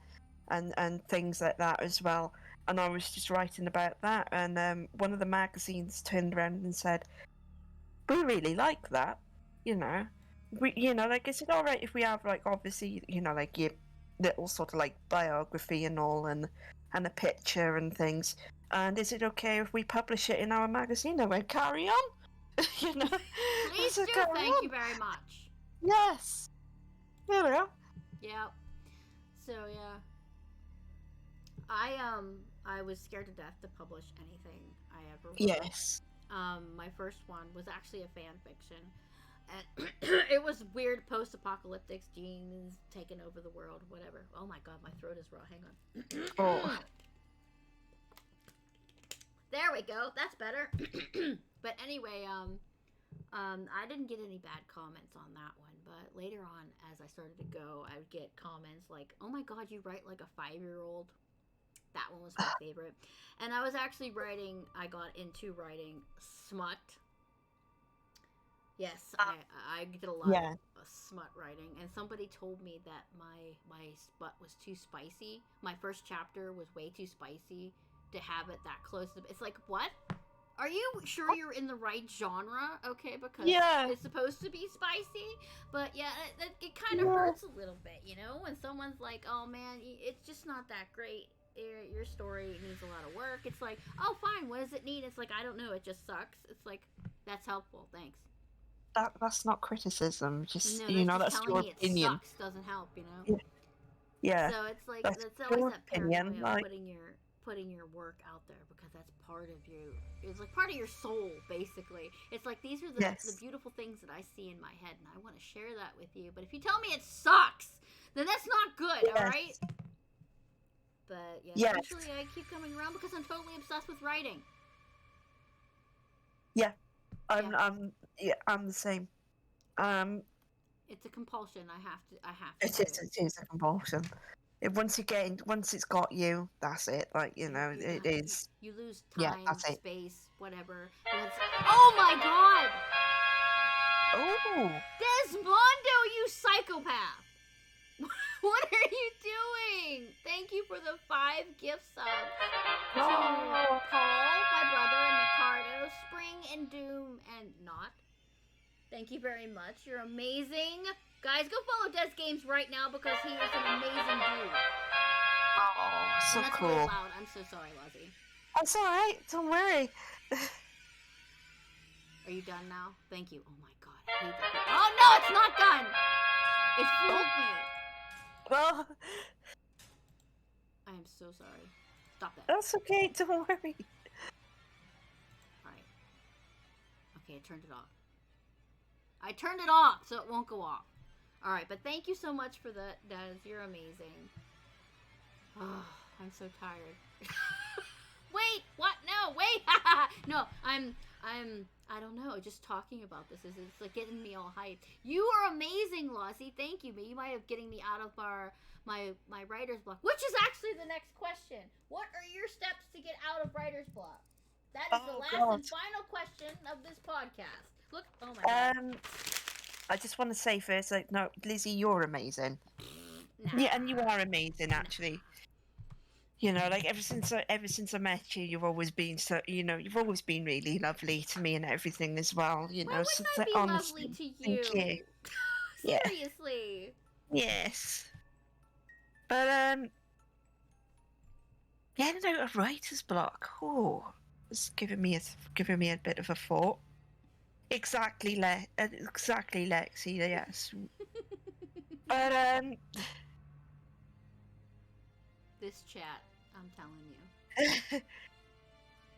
[SPEAKER 2] things like that as well. And I was just writing about that, and one of the magazines turned around and said, we really like that, like, is it all right if we have, like, obviously, like your little sort of like biography and all, and a picture and things, and is it okay if we publish it in our magazine? I went, carry on.
[SPEAKER 1] Please do. Thank you very much.
[SPEAKER 2] Yes. You know.
[SPEAKER 1] Yeah. So yeah, I was scared to death to publish anything I ever wrote.
[SPEAKER 2] Yes.
[SPEAKER 1] My first one was actually a fan fiction, and it was weird post-apocalyptic genes taking over the world, whatever. Oh my god, my throat is raw. Hang on.
[SPEAKER 2] Oh.
[SPEAKER 1] There we go. That's better. But anyway, I didn't get any bad comments on that one, but later on, as I started to go, I would get comments like, "Oh my god, you write like a 5-year-old." That one was my favorite. And I was actually I got into writing smut. Yes, I did a lot
[SPEAKER 2] Yeah.
[SPEAKER 1] of smut writing, and somebody told me that my smut was too spicy. My first chapter was way too spicy to have it that close to. It's like, what? Are you sure you're in the right genre? Okay, because
[SPEAKER 2] Yeah.
[SPEAKER 1] it's supposed to be spicy, but yeah, it kind of
[SPEAKER 2] Yeah.
[SPEAKER 1] hurts a little bit, you know, when someone's like, "Oh man, it's just not that great. Your story needs a lot of work." It's like, "Oh, fine. What does it need?" It's like, "I don't know. It just sucks." It's like, "That's helpful. Thanks."
[SPEAKER 2] That's not criticism. Just
[SPEAKER 1] No, that's just
[SPEAKER 2] that's
[SPEAKER 1] telling
[SPEAKER 2] your
[SPEAKER 1] me it
[SPEAKER 2] opinion.
[SPEAKER 1] sucks doesn't help, you know.
[SPEAKER 2] Yeah. Yeah.
[SPEAKER 1] So it's like
[SPEAKER 2] That's
[SPEAKER 1] that's always
[SPEAKER 2] your
[SPEAKER 1] that
[SPEAKER 2] opinion.
[SPEAKER 1] paranoia of
[SPEAKER 2] Like,
[SPEAKER 1] putting your work out there because that's part of you. It's like part of your soul, basically. It's like these are the
[SPEAKER 2] yes.
[SPEAKER 1] beautiful things that I see in my head, and I want to share that with you. But if you tell me it sucks, then that's not good.
[SPEAKER 2] Yes.
[SPEAKER 1] All right. But yeah,
[SPEAKER 2] Yes.
[SPEAKER 1] eventually I keep coming around because I'm totally obsessed with writing.
[SPEAKER 2] Yeah. I'm the same.
[SPEAKER 1] It's a compulsion. I have to.
[SPEAKER 2] It is a compulsion. Once it's got you, that's it. Like, it is.
[SPEAKER 1] You lose
[SPEAKER 2] Yeah,
[SPEAKER 1] time,
[SPEAKER 2] that's it.
[SPEAKER 1] space, whatever. Oh my god!
[SPEAKER 2] Oh,
[SPEAKER 1] Desmondo, you psychopath! What are you doing? Thank you for the 5 gift subs to
[SPEAKER 2] no.
[SPEAKER 1] Paul, my brother, and Ricardo, Spring, and Doom, and Not. Thank you very much. You're amazing. Guys, go follow Des Games right now because he is an amazing dude.
[SPEAKER 2] Oh, so
[SPEAKER 1] And that's
[SPEAKER 2] cool.
[SPEAKER 1] really loud. I'm so sorry, Lozzie.
[SPEAKER 2] That's all right. Don't worry.
[SPEAKER 1] Are you done now? Thank you. Oh my god, I hate that. Oh no, it's not done! It fooled me.
[SPEAKER 2] Well,
[SPEAKER 1] I am so sorry. Stop that.
[SPEAKER 2] that's okay. Don't worry.
[SPEAKER 1] Alright. Okay, I turned it off. I turned it off so it won't go off. Alright, but thank you so much for that, Des. You're amazing. Oh, I'm so tired. Wait, what? No, wait. No, I don't know. Just talking about this is it's like getting me all hyped. You are amazing, Lossie. Thank you. But you might have getting me out of my writer's block, which is actually the next question. What are your steps to get out of writer's block? That is the last and final question of this podcast. Look, oh my god.
[SPEAKER 2] I just want to say first, like, no, Lizzie, you're amazing.
[SPEAKER 1] Nah.
[SPEAKER 2] Yeah, and you are amazing, actually. Like ever since I met you, you've always been you've always been really lovely to me and everything as well.
[SPEAKER 1] Why wouldn't
[SPEAKER 2] so
[SPEAKER 1] I be
[SPEAKER 2] honestly,
[SPEAKER 1] lovely to you?
[SPEAKER 2] thank you. Yeah.
[SPEAKER 1] Seriously.
[SPEAKER 2] Yes. But getting out of writer's block. Oh, it's giving me a bit of a thought. Exactly, Lexi. Yes. But
[SPEAKER 1] this chat, I'm telling you.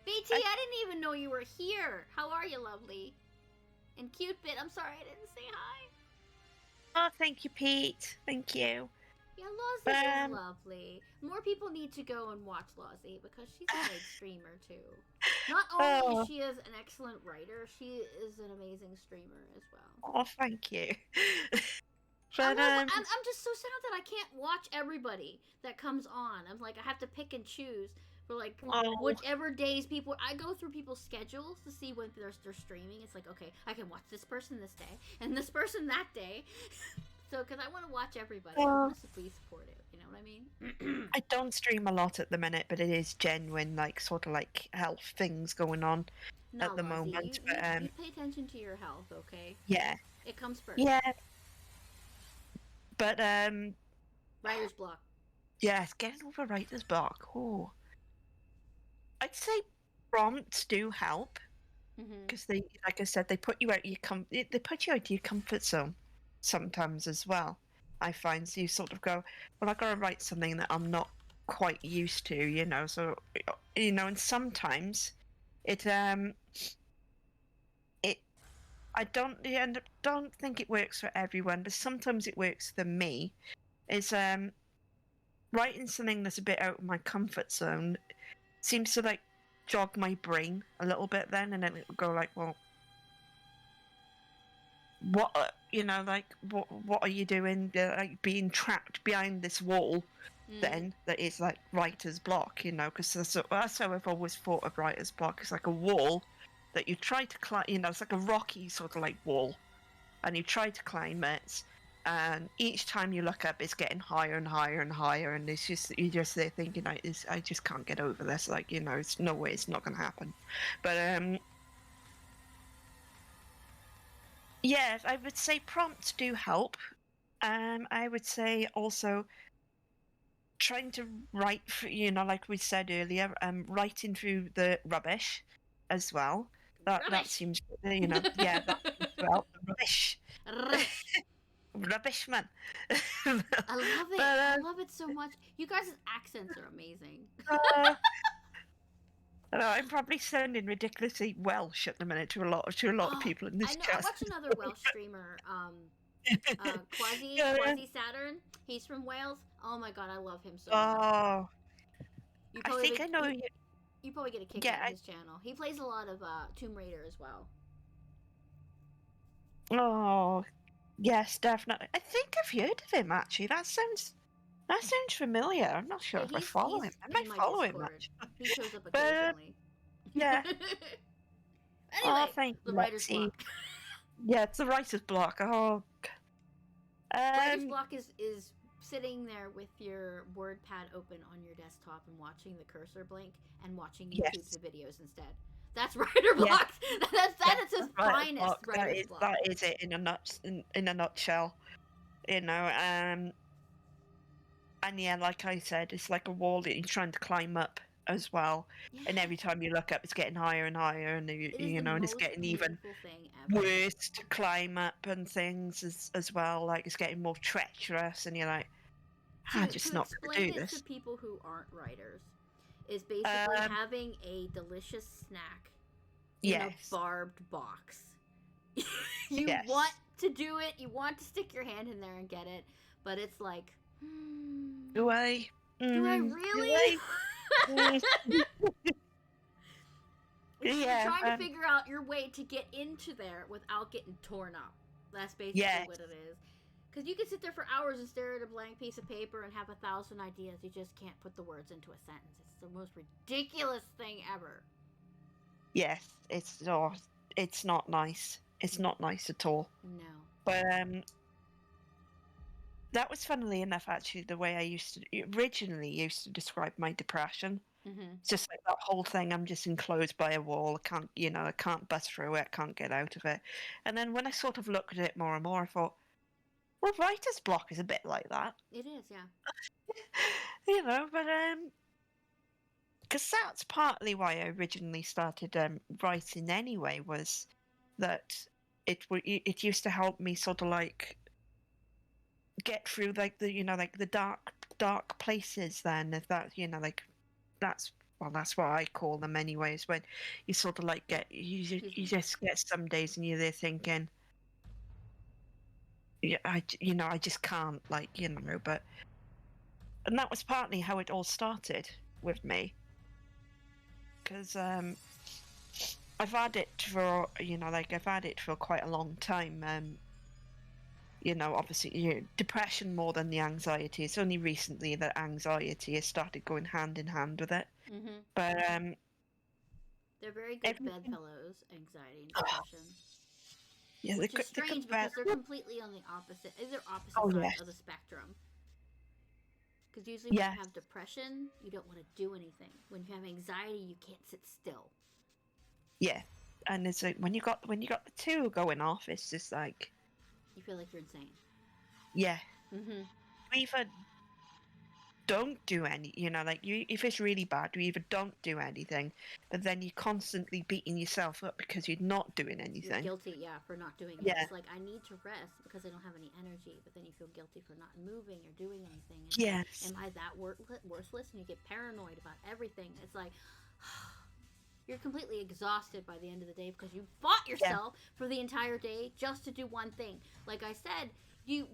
[SPEAKER 1] BT, I didn't even know you were here. How are you, lovely? And Cupid, I'm sorry I didn't say hi.
[SPEAKER 2] Oh, thank you, Pete. Thank you.
[SPEAKER 1] Yeah, Lozzie is lovely. More people need to go and watch Lozzie because she's a great streamer too. Not only is she an excellent writer, she is an amazing streamer as well.
[SPEAKER 2] Oh, thank you.
[SPEAKER 1] But I'm just so sad that I can't watch everybody that comes on. I'm like, I have to pick and choose for like whichever days people. I go through people's schedules to see when they're streaming. It's like, okay, I can watch this person this day and this person that day. So, because I want to watch everybody, I want to be supportive. You know what I mean?
[SPEAKER 2] I don't stream a lot at the minute, but it is genuine, like sort of like health things going on at the moment.
[SPEAKER 1] You pay attention to your health, okay?
[SPEAKER 2] Yeah,
[SPEAKER 1] it comes first.
[SPEAKER 2] Yeah, but
[SPEAKER 1] writer's block.
[SPEAKER 2] Yeah, getting over writer's block. Oh, I'd say prompts do help because they, like I said, they put you out your comfort zone sometimes as well. I find so you sort of go, well, I gotta write something that I'm not quite used to, so and sometimes I don't think it works for everyone, but sometimes it works for me. Is writing something that's a bit out of my comfort zone seems to like jog my brain a little bit then, and then it'll go like, well, what what are you doing, like being trapped behind this wall then that is like writer's block, because that's how I've always thought of writer's block. It's like a wall that you try to climb, it's like a rocky sort of like wall, and you try to climb it, and each time you look up, it's getting higher and higher and higher, and it's just you're just there thinking, I just can't get over this. Like, it's no way, it's not going to happen. But yeah, I would say prompts do help. I would say also trying to write, like we said earlier, writing through the rubbish as well. That seems, yeah, that seems to help. The rubbish. Rubbish, man.
[SPEAKER 1] I love it. I love it so much. You guys' accents are amazing.
[SPEAKER 2] I'm probably sounding ridiculously Welsh at the minute to a lot of people in this chat.
[SPEAKER 1] I watch another Welsh streamer, Quasi Saturn. He's from Wales. Oh my god, I love him so much.
[SPEAKER 2] Oh, I think I know.
[SPEAKER 1] You probably get a kick out of his channel. He plays a lot of Tomb Raider as well.
[SPEAKER 2] Oh, yes, definitely. I think I've heard of him actually. That sounds familiar. I'm not sure if I follow him. I might follow him much.
[SPEAKER 1] He shows up occasionally.
[SPEAKER 2] Yeah.
[SPEAKER 1] Anyway,
[SPEAKER 2] thank
[SPEAKER 1] the
[SPEAKER 2] you,
[SPEAKER 1] writer's
[SPEAKER 2] Lexi.
[SPEAKER 1] block.
[SPEAKER 2] Yeah, it's the writer's block. Oh.
[SPEAKER 1] Writer's block is sitting there with your WordPad open on your desktop and watching the cursor blink and watching YouTube's videos instead. That's writer block. That is his finest writer's block.
[SPEAKER 2] That is it in a nutshell. And yeah, like I said, it's like a wall that you're trying to climb up as well. Yeah. And every time you look up, it's getting higher and higher, and and it's getting even worse to climb up and things as well. Like, it's getting more treacherous, and you're like, I'm just not going to do this.
[SPEAKER 1] To people who aren't writers, is basically having a delicious snack in a barbed box. You want to do it, you want to stick your hand in there and get it, but it's like,
[SPEAKER 2] do I
[SPEAKER 1] really? You're trying to figure out your way to get into there without getting torn up. That's basically what it is. Because you can sit there for hours and stare at a blank piece of paper and have 1,000 ideas. You just can't put the words into a sentence. It's the most ridiculous thing ever.
[SPEAKER 2] Yes, it's not nice. It's not nice at all.
[SPEAKER 1] No.
[SPEAKER 2] But that was, funnily enough, actually the way I originally used to describe my depression.
[SPEAKER 1] Mm-hmm.
[SPEAKER 2] It's just like that whole thing. I'm just enclosed by a wall. I can't bust through it. I can't get out of it. And then when I sort of looked at it more and more, I thought, well, writer's block is a bit like that.
[SPEAKER 1] It is, yeah.
[SPEAKER 2] But because that's partly why I originally started writing anyway, was that it used to help me sort of like get through like the dark places. Then, if that that's what I call them anyways. When you sort of like you just get some days and you're there thinking, yeah, I just can't, but, and that was partly how it all started with me, because I've had it for quite a long time. Obviously, depression more than the anxiety. It's only recently that anxiety has started going hand in hand with it.
[SPEAKER 1] Mm-hmm.
[SPEAKER 2] But
[SPEAKER 1] they're very good bedfellows, anxiety and depression.
[SPEAKER 2] Yeah,
[SPEAKER 1] which is strange because they're completely on the opposite. They're opposite sides of the spectrum. Because usually when you have depression, you don't want to do anything. When you have anxiety, you can't sit still.
[SPEAKER 2] Yeah, and it's like when you got the two going off, it's just like
[SPEAKER 1] you feel like you're insane.
[SPEAKER 2] Yeah.
[SPEAKER 1] Mm-hmm.
[SPEAKER 2] Either don't do any, if it's really bad, you either don't do anything, but then you're constantly beating yourself up because you're not doing anything.
[SPEAKER 1] You're guilty, for not doing it. It's like, I need to rest because I don't have any energy, but then you feel guilty for not moving or doing anything. And
[SPEAKER 2] yes.
[SPEAKER 1] Am I that worthless? And you get paranoid about everything. It's like, you're completely exhausted by the end of the day because you fought yourself for the entire day just to do one thing. Like I said,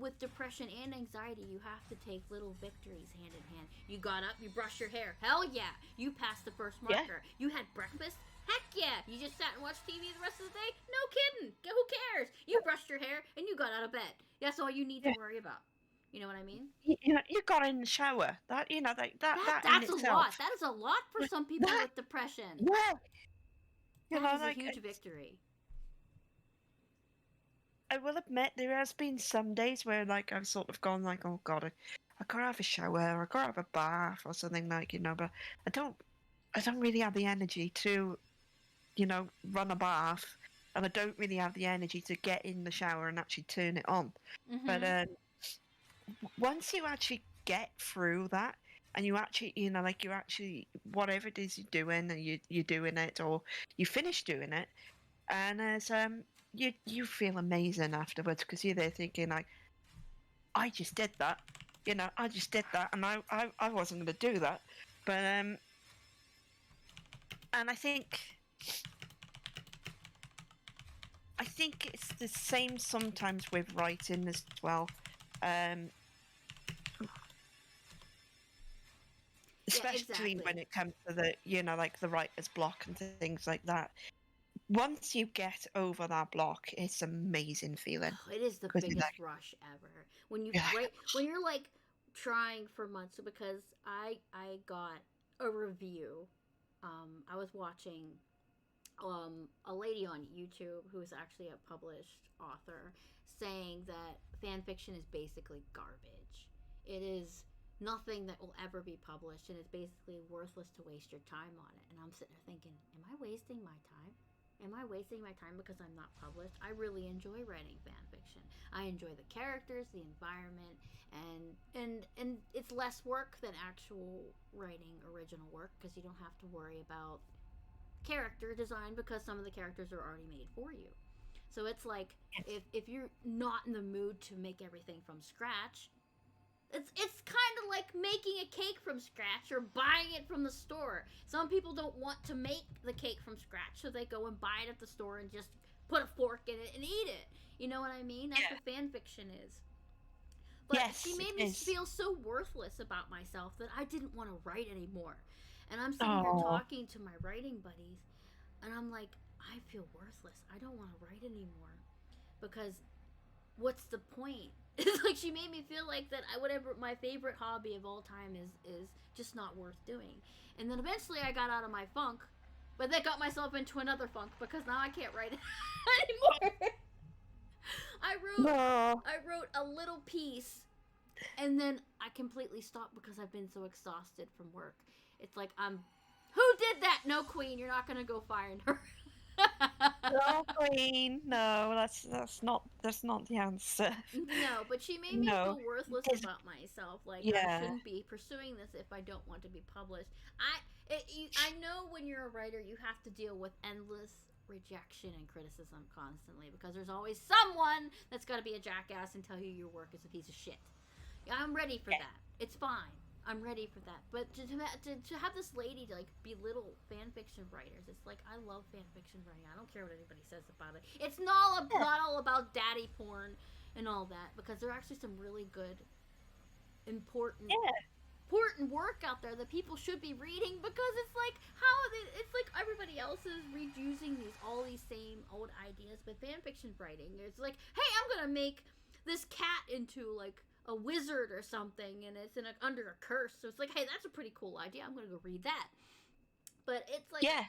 [SPEAKER 1] with depression and anxiety, you have to take little victories hand in hand. You got up, you brushed your hair. Hell yeah. You passed the first marker. You had breakfast. Heck yeah. You just sat and watched TV the rest of the day. No kidding. Who cares? You brushed your hair and you got out of bed. That's all you need to worry about. You know what I mean?
[SPEAKER 2] You know, you got in the shower. That you know that in
[SPEAKER 1] That's a lot.
[SPEAKER 2] itself.
[SPEAKER 1] That is a lot for some people
[SPEAKER 2] That
[SPEAKER 1] with depression.
[SPEAKER 2] yeah, you
[SPEAKER 1] That
[SPEAKER 2] know,
[SPEAKER 1] is a
[SPEAKER 2] like
[SPEAKER 1] huge victory.
[SPEAKER 2] I will admit there has been some days where like I've sort of gone like, oh god, I gotta have a shower, or I gotta have a bath or something like, you know, but I don't really have the energy to, you know, run a bath, and I don't really have the energy to get in the shower and actually turn it on. But
[SPEAKER 1] Mm-hmm.
[SPEAKER 2] once you actually get through that, and you actually, you know, like you actually whatever it is you're doing, and you're doing it, or you finish doing it, and as you feel amazing afterwards because you're there thinking like, I just did that, you know, I just did that, and I wasn't going to do that, but and I think it's the same sometimes with writing as well, um,
[SPEAKER 1] Yeah,
[SPEAKER 2] especially
[SPEAKER 1] exactly.
[SPEAKER 2] when it comes to the, you know, like the writer's block and things like that. Once you get over that block, it's amazing feeling
[SPEAKER 1] Oh, it is the
[SPEAKER 2] because you're
[SPEAKER 1] biggest
[SPEAKER 2] like,
[SPEAKER 1] rush ever. When you
[SPEAKER 2] yeah,
[SPEAKER 1] write, when you're like trying for months. Because I got a review. I was watching a lady on YouTube who is actually a published author saying that fan fiction is basically garbage. It is nothing that will ever be published, and it's basically worthless to waste your time on it. And I'm sitting there thinking, am I wasting my time? Am I wasting my time because I'm not published? I really enjoy writing fan fiction. I enjoy the characters, the environment, and it's less work than actual writing original work because you don't have to worry about character design because some of the characters are already made for you. So it's like if you're not in the mood to make everything from scratch, it's kind of like making a cake from scratch or buying it from the store. Some people don't want to make the cake from scratch, so they go and buy it at the store and just put a fork in it and eat it. You know what I mean? That's
[SPEAKER 2] yeah,
[SPEAKER 1] what fan fiction is. But she
[SPEAKER 2] yes, it
[SPEAKER 1] made me
[SPEAKER 2] is.
[SPEAKER 1] feel so worthless about myself that I didn't want to write anymore. And I'm sitting here
[SPEAKER 2] Oh,
[SPEAKER 1] talking to my writing buddies, and I'm like, I feel worthless. I don't want to write anymore because what's the point? It's like she made me feel like that I whatever my favorite hobby of all time is just not worth doing. And then eventually I got out of my funk, but that got myself into another funk because now I can't write it anymore. I wrote
[SPEAKER 2] no.
[SPEAKER 1] I wrote a little piece and then I completely stopped because I've been so exhausted from work. It's like I'm who did that? No, Queen, you're not gonna go find her.
[SPEAKER 2] No, Queen. No, that's not the answer.
[SPEAKER 1] No, but she made me
[SPEAKER 2] No,
[SPEAKER 1] feel worthless
[SPEAKER 2] there's,
[SPEAKER 1] about myself. Like I
[SPEAKER 2] yeah,
[SPEAKER 1] shouldn't be pursuing this if I don't want to be published. I know when you're a writer, you have to deal with endless rejection and criticism constantly because there's always someone that's got to be a jackass and tell you your work is a piece of shit. Yeah, I'm ready for
[SPEAKER 2] yeah,
[SPEAKER 1] that. It's fine. I'm ready for that. But to have this lady to like belittle fan fiction writers, it's like I love fan fiction writing. I don't care what anybody says about it. It's
[SPEAKER 2] yeah,
[SPEAKER 1] not all about daddy porn and all that because there are actually some really good, important
[SPEAKER 2] yeah,
[SPEAKER 1] important work out there that people should be reading because it's like it's like everybody else is reusing these same old ideas, but fan fiction writing it's like, hey, I'm gonna make this cat into like a wizard or something and it's under a curse, so it's like, hey, that's a pretty cool idea, I'm gonna go read that. But it's like,
[SPEAKER 2] yeah,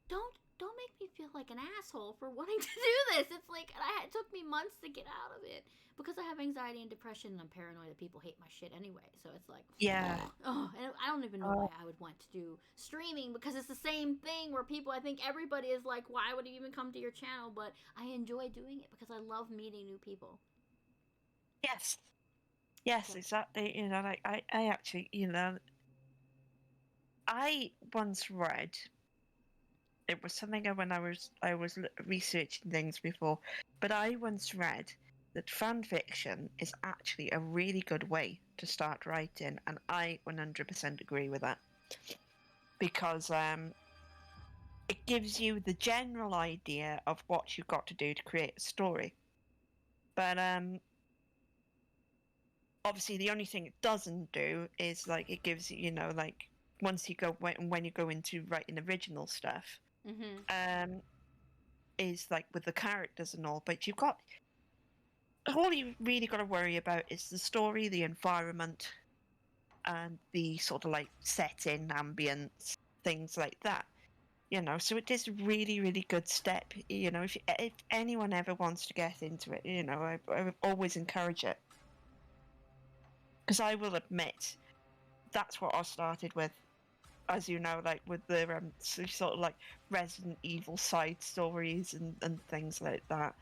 [SPEAKER 1] don't make me feel like an asshole for wanting to do this. It's like it took me months to get out of it because I have anxiety and depression and I'm paranoid that people hate my shit anyway. So it's like,
[SPEAKER 2] yeah.
[SPEAKER 1] oh, and I don't even know why
[SPEAKER 2] Oh,
[SPEAKER 1] I would want to do streaming because it's the same thing where people, I think everybody is like, why would you even come to your channel? But I enjoy doing it because I love meeting new people.
[SPEAKER 2] yes, yes,
[SPEAKER 1] So,
[SPEAKER 2] exactly. You know, like I actually, you know, I once read it was something when I was researching things before, but I once read that fan fiction is actually a really good way to start writing, and I 100% agree with that because it gives you the general idea of what you've got to do to create a story, but obviously the only thing it doesn't do is like it gives you, you know, like once you go when you go into writing original stuff,
[SPEAKER 1] mm-hmm.
[SPEAKER 2] um is like with the characters and all, but you've got all you really got to worry about is the story, the environment, and the sort of like setting, ambience, things like that. So it is a really, really good step. If anyone ever wants to get into it, I would always encourage it. Because I will admit, that's what I started with, as you know, like with the sort of like Resident Evil side stories and things like that.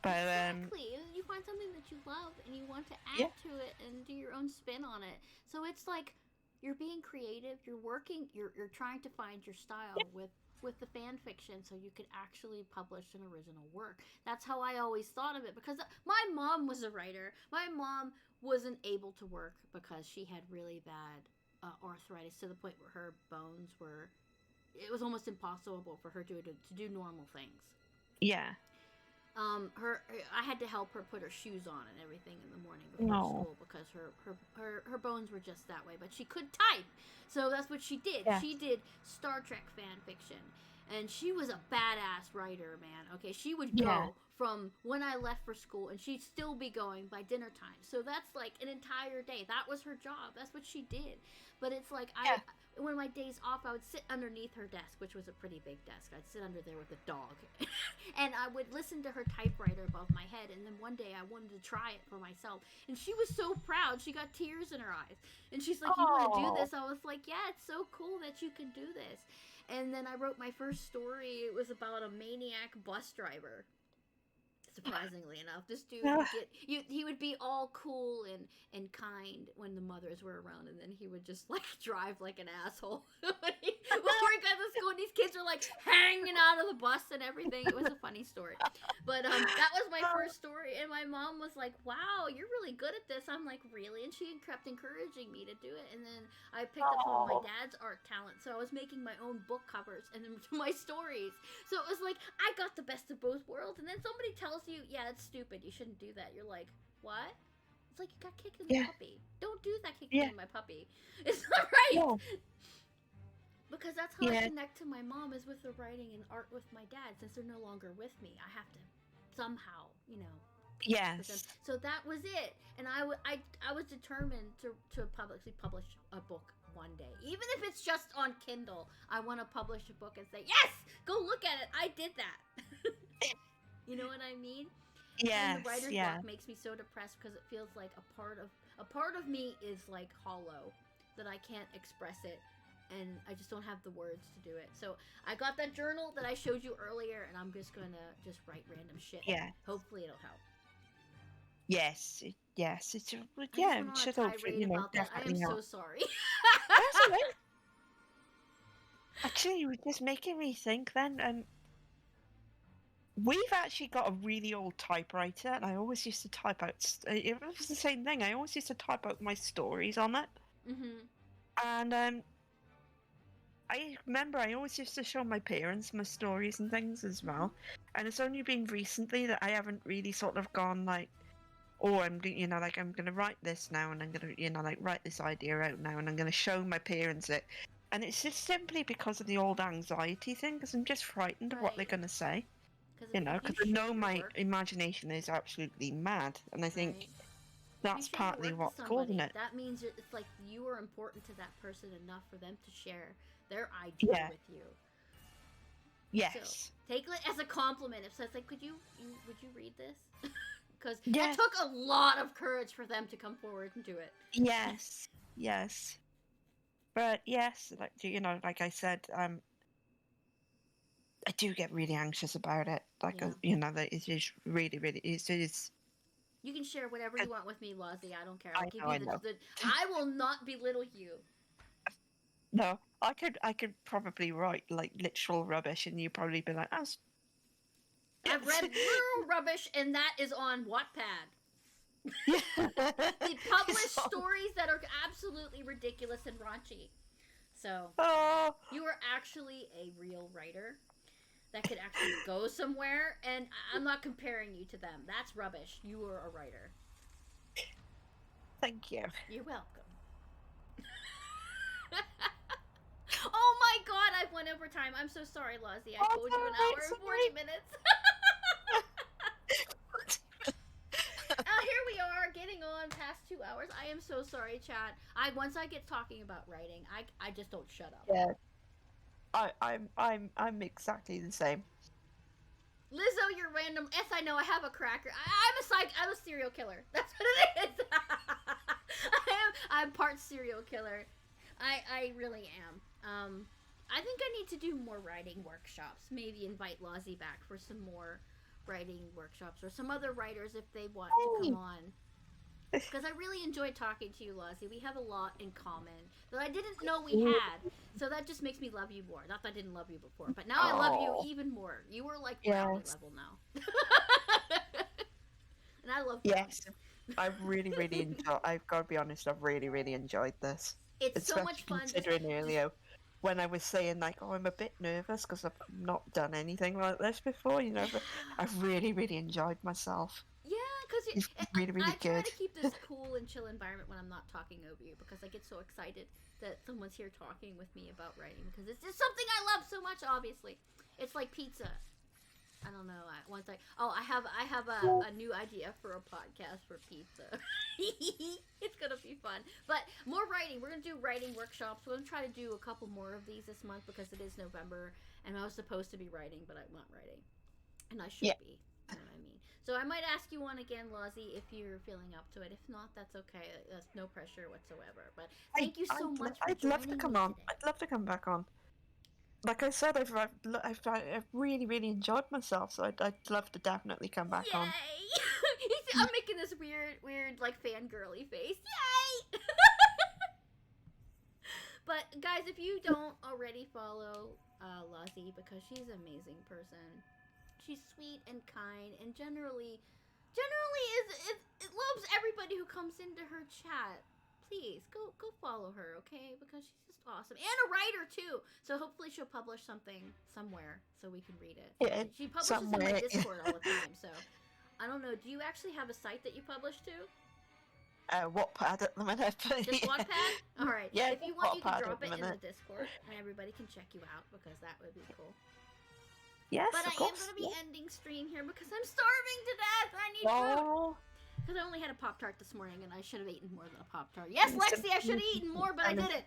[SPEAKER 2] But
[SPEAKER 1] Exactly. You find something that you love and you want to add
[SPEAKER 2] yeah,
[SPEAKER 1] to it and do your own spin on it. So it's like you're being creative, you're working, you're trying to find your style with the fan fiction so you could actually publish an original work. That's how I always thought of it because my mom was a writer. My mom wasn't able to work because she had really bad arthritis to the point where her bones were it was almost impossible for her to do normal things.
[SPEAKER 2] yeah,
[SPEAKER 1] Her I had to help her put her shoes on and everything in the morning before
[SPEAKER 2] no,
[SPEAKER 1] school because her bones were just that way. But she could type, so that's what she did.
[SPEAKER 2] yeah,
[SPEAKER 1] She did Star Trek fan fiction, and she was a badass writer, man. Okay, she would
[SPEAKER 2] yeah,
[SPEAKER 1] go from when I left for school, and she'd still be going by dinner time. So that's like an entire day. That was her job. That's what she did. But it's like
[SPEAKER 2] yeah.
[SPEAKER 1] when my days off, I would sit underneath her desk, which was a pretty big desk. I'd sit under there with a dog, and I would listen to her typewriter above my head. And then one day, I wanted to try it for myself, and she was so proud. She got tears in her eyes, and she's like, "You want to do this?" I was like, "Yeah, it's so cool that you can do this." And then I wrote my first story. It was about a maniac bus driver. Surprisingly enough, this dude would he would be all cool and kind when the mothers were around, and then he would just like drive like an asshole before he got to school. And these kids were like hanging out of the bus and everything. It was a funny story, but that was my first story, and my mom was like, "Wow, you're really good at this." I'm like, "Really?" And she kept encouraging me to do it, and then I picked up some of my dad's art talent, so I was making my own book covers and then my stories. So it was like I got the best of both worlds, and then somebody tells you, "Yeah, it's stupid. You shouldn't do that." You're like, "What?" It's like you got kicked in the puppy. Don't do that, kicking in my puppy. It's not right.
[SPEAKER 2] Yeah.
[SPEAKER 1] Because that's how I
[SPEAKER 2] Yeah.
[SPEAKER 1] connect to my mom is with the writing and art with my dad. Since they're no longer with me, I have to somehow, with them.
[SPEAKER 2] Yes.
[SPEAKER 1] So that was it, and I was determined to publish a book one day, even if it's just on Kindle. I want to publish a book and say, "Yes, go look at it. I did that." You know what I mean?
[SPEAKER 2] Yes.
[SPEAKER 1] And the writer's
[SPEAKER 2] Yeah.
[SPEAKER 1] block makes me so depressed because it feels like a part of me is like hollow, that I can't express it, and I just don't have the words to do it. So I got that journal that I showed you earlier, and I'm just gonna just write random shit.
[SPEAKER 2] Yeah.
[SPEAKER 1] Hopefully it'll help.
[SPEAKER 2] Yes. Yes. It's
[SPEAKER 1] I
[SPEAKER 2] yeah.
[SPEAKER 1] just
[SPEAKER 2] It
[SPEAKER 1] went on
[SPEAKER 2] should
[SPEAKER 1] a
[SPEAKER 2] hopefully,
[SPEAKER 1] tirade about that. I am
[SPEAKER 2] definitely
[SPEAKER 1] so
[SPEAKER 2] help.
[SPEAKER 1] sorry.
[SPEAKER 2] That's all right. Actually, it was just making me think. Then, we've actually got a really old typewriter, and I always used to type out. It was the same thing. I always used to type out my stories on it,
[SPEAKER 1] Mhm.
[SPEAKER 2] and I remember I always used to show my parents my stories and things as well. And it's only been recently that I haven't really sort of gone like, oh, like I'm gonna write this now, and I'm gonna, like write this idea out now, and I'm gonna show my parents it. And it's just simply because of the old anxiety thing, because I'm just frightened of what they're
[SPEAKER 1] Right.
[SPEAKER 2] gonna say.
[SPEAKER 1] Because
[SPEAKER 2] Because I know my imagination is absolutely mad, and I think
[SPEAKER 1] Right.
[SPEAKER 2] that's
[SPEAKER 1] If you share your
[SPEAKER 2] partly
[SPEAKER 1] work
[SPEAKER 2] what's
[SPEAKER 1] with
[SPEAKER 2] causing
[SPEAKER 1] somebody,
[SPEAKER 2] it.
[SPEAKER 1] that means it's like you are important to that person enough for them to share their idea
[SPEAKER 2] Yeah.
[SPEAKER 1] with you.
[SPEAKER 2] Yes.
[SPEAKER 1] Take it as a compliment. If it's like, would you read this? Because
[SPEAKER 2] Yes.
[SPEAKER 1] it took a lot of courage for them to come forward and do it.
[SPEAKER 2] Yes. Yes. But yes, like like I said, I do get really anxious about it. Like
[SPEAKER 1] Yeah.
[SPEAKER 2] that it is really, really it is.
[SPEAKER 1] You can share whatever
[SPEAKER 2] I
[SPEAKER 1] you want with me, Lozzie. I don't care. I'll give
[SPEAKER 2] I
[SPEAKER 1] you
[SPEAKER 2] know.
[SPEAKER 1] I will not belittle you.
[SPEAKER 2] No, I could probably write like literal rubbish, and you'd probably be like, "Oh,
[SPEAKER 1] I've read literal rubbish, and that is on Wattpad.
[SPEAKER 2] yeah."
[SPEAKER 1] They publish stories that are absolutely ridiculous and raunchy. So,
[SPEAKER 2] Oh,
[SPEAKER 1] you are actually a real writer that could actually go somewhere, and I'm not comparing you to them. That's rubbish. You are a writer.
[SPEAKER 2] thank you.
[SPEAKER 1] You're welcome. Oh my god, I've went over time. I'm so sorry, Lozzie. I told you an hour and 40 minutes. sorry, chat. Once I get talking about writing, I just don't shut up.
[SPEAKER 2] Yeah. I'm exactly the same.
[SPEAKER 1] Lizzo, you're random. Yes, I know. I have a cracker. I'm a serial killer. That's what it is. I'm part serial killer. I really am. I think I need to do more writing workshops. Maybe invite Lozzie back for some more writing workshops, or some other writers if they want to come on. Because I really enjoyed talking to you, Lozzie. We have a lot in common that I didn't know we had. So that just makes me love you more. Not that I didn't love you before, but now I love you even more. You were like brownie level now. And I love brownie.
[SPEAKER 2] Yes. I've really enjoyed. I've got to be honest. I've really enjoyed this.
[SPEAKER 1] It's so much fun.
[SPEAKER 2] Considering earlier, when I was saying like, oh, I'm a bit nervous because I've not done anything like this before, you know. But I've really enjoyed myself.
[SPEAKER 1] Yeah, because
[SPEAKER 2] it's really
[SPEAKER 1] I
[SPEAKER 2] good.
[SPEAKER 1] try to keep this cool and chill environment when I'm not talking over you, because I get so excited that someone's here talking with me about writing, because it's just something I love so much. Obviously, it's like pizza. I don't know. I have a new idea for a podcast for pizza. It's gonna be fun. But more writing. We're gonna do writing workshops. We're gonna try to do a couple more of these this month, because it is November, and I was supposed to be writing, but I'm not writing, and I should be. You know what I mean? So I might ask you one again, Lozzie, if you're feeling up to it. If not, that's okay. That's no pressure whatsoever. But thank you so much for
[SPEAKER 2] I'd love to come on.
[SPEAKER 1] Today.
[SPEAKER 2] I'd love to come back on. Like I said, I've really enjoyed myself, so I'd love to definitely come back on.
[SPEAKER 1] I'm making this weird like fangirly face. Yay! But guys, if you don't already follow Lozzie, because she's an amazing person. She's sweet and kind, and generally loves everybody who comes into her chat. Please go follow her, okay? Because she's just awesome, and a writer too. So hopefully she'll publish something somewhere so we can read it.
[SPEAKER 2] Yeah,
[SPEAKER 1] she publishes in my Discord all the time. So I don't know. Do you actually have a site that you publish to?
[SPEAKER 2] Wattpad at the minute.
[SPEAKER 1] Just Wattpad? All right.
[SPEAKER 2] Yeah.
[SPEAKER 1] If you want, you can drop it in the Discord, and everybody can check you out, because that would be cool.
[SPEAKER 2] Yes,
[SPEAKER 1] but
[SPEAKER 2] of
[SPEAKER 1] course.
[SPEAKER 2] course.
[SPEAKER 1] I am going to be ending stream here because I'm starving to death. I need food. Because I only had a Pop-Tart this morning, and I should have eaten more than a Pop-Tart. Yes, Lexi, I should have eaten more, but I didn't.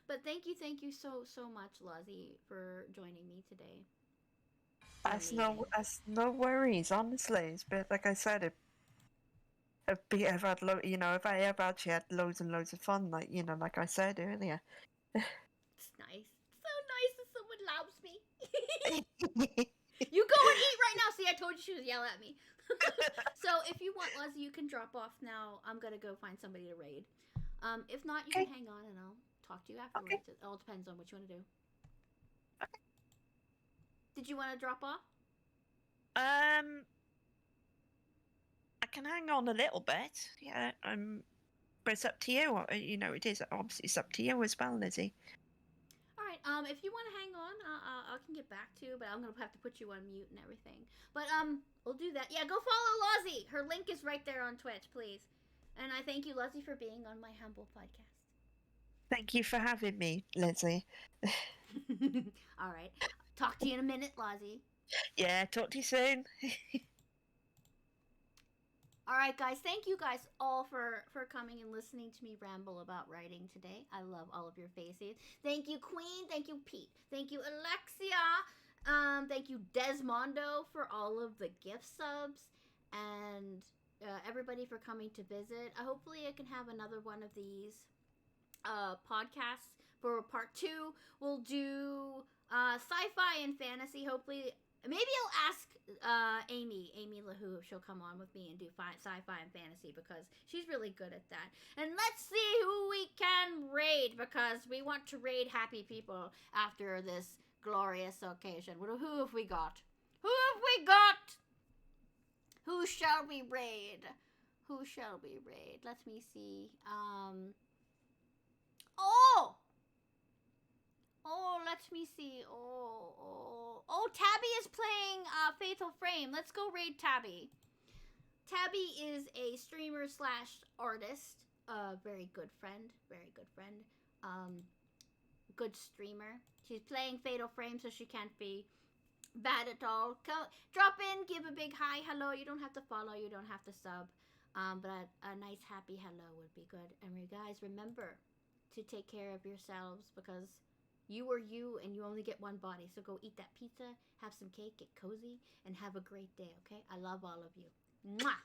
[SPEAKER 1] But thank you so much, Lozzie, for joining me today.
[SPEAKER 2] That's no worries, honestly. It's been, like I said, I've had if I have actually had loads and loads of fun, like I said earlier.
[SPEAKER 1] It's nice. So nice that someone loves me. You go and eat right now. See, I told you she was yelling at me. So if you want, Lozzie, you can drop off now. I'm gonna go find somebody to raid. If not, you can hang on and I'll talk to you afterwards. Okay. It all depends on what you want to do.
[SPEAKER 2] Okay.
[SPEAKER 1] Did you want to drop off?
[SPEAKER 2] I can hang on a little bit. Yeah. But it's up to you. It is obviously it's up to you as well, Lizzie.
[SPEAKER 1] All right. If you want to hang on, I can get back to you, but I'm gonna have to put you on mute and everything. But we'll do that. Yeah, go follow Lozzie. Her link is right there on Twitch, please. And I thank you, Lozzie, for being on my humble podcast.
[SPEAKER 2] Thank you for having me, Lizzie.
[SPEAKER 1] All right. Talk to you in a minute, Lozzie.
[SPEAKER 2] Yeah, talk to you soon.
[SPEAKER 1] All right, guys. Thank you guys all for coming and listening to me ramble about writing today. I love all of your faces. Thank you, Queen. Thank you, Pete. Thank you, Alexia. Thank you, Desmondo, for all of the gift subs. And everybody for coming to visit. Hopefully I can have another one of these podcasts for part 2. We'll do sci-fi and fantasy. Hopefully, maybe I'll ask Amy LaHoo if she'll come on with me and do sci-fi and fantasy, because she's really good at that. And let's see who we can raid, because we want to raid happy people after this glorious occasion. Who have we got? Who have we got? Who shall we raid? Who shall we raid? Let me see. Let me see. Tabby is playing Fatal Frame. Let's go raid Tabby. Tabby is a streamer / artist. Very good friend. Good streamer. She's playing Fatal Frame, so she can't be bad at all. Drop in, give a big hi, hello. You don't have to follow, you don't have to sub. But a nice happy hello would be good. And you guys remember to take care of yourselves because you are you and you only get one body. So go eat that pizza, have some cake, get cozy, and have a great day, okay? I love all of you. Mwah!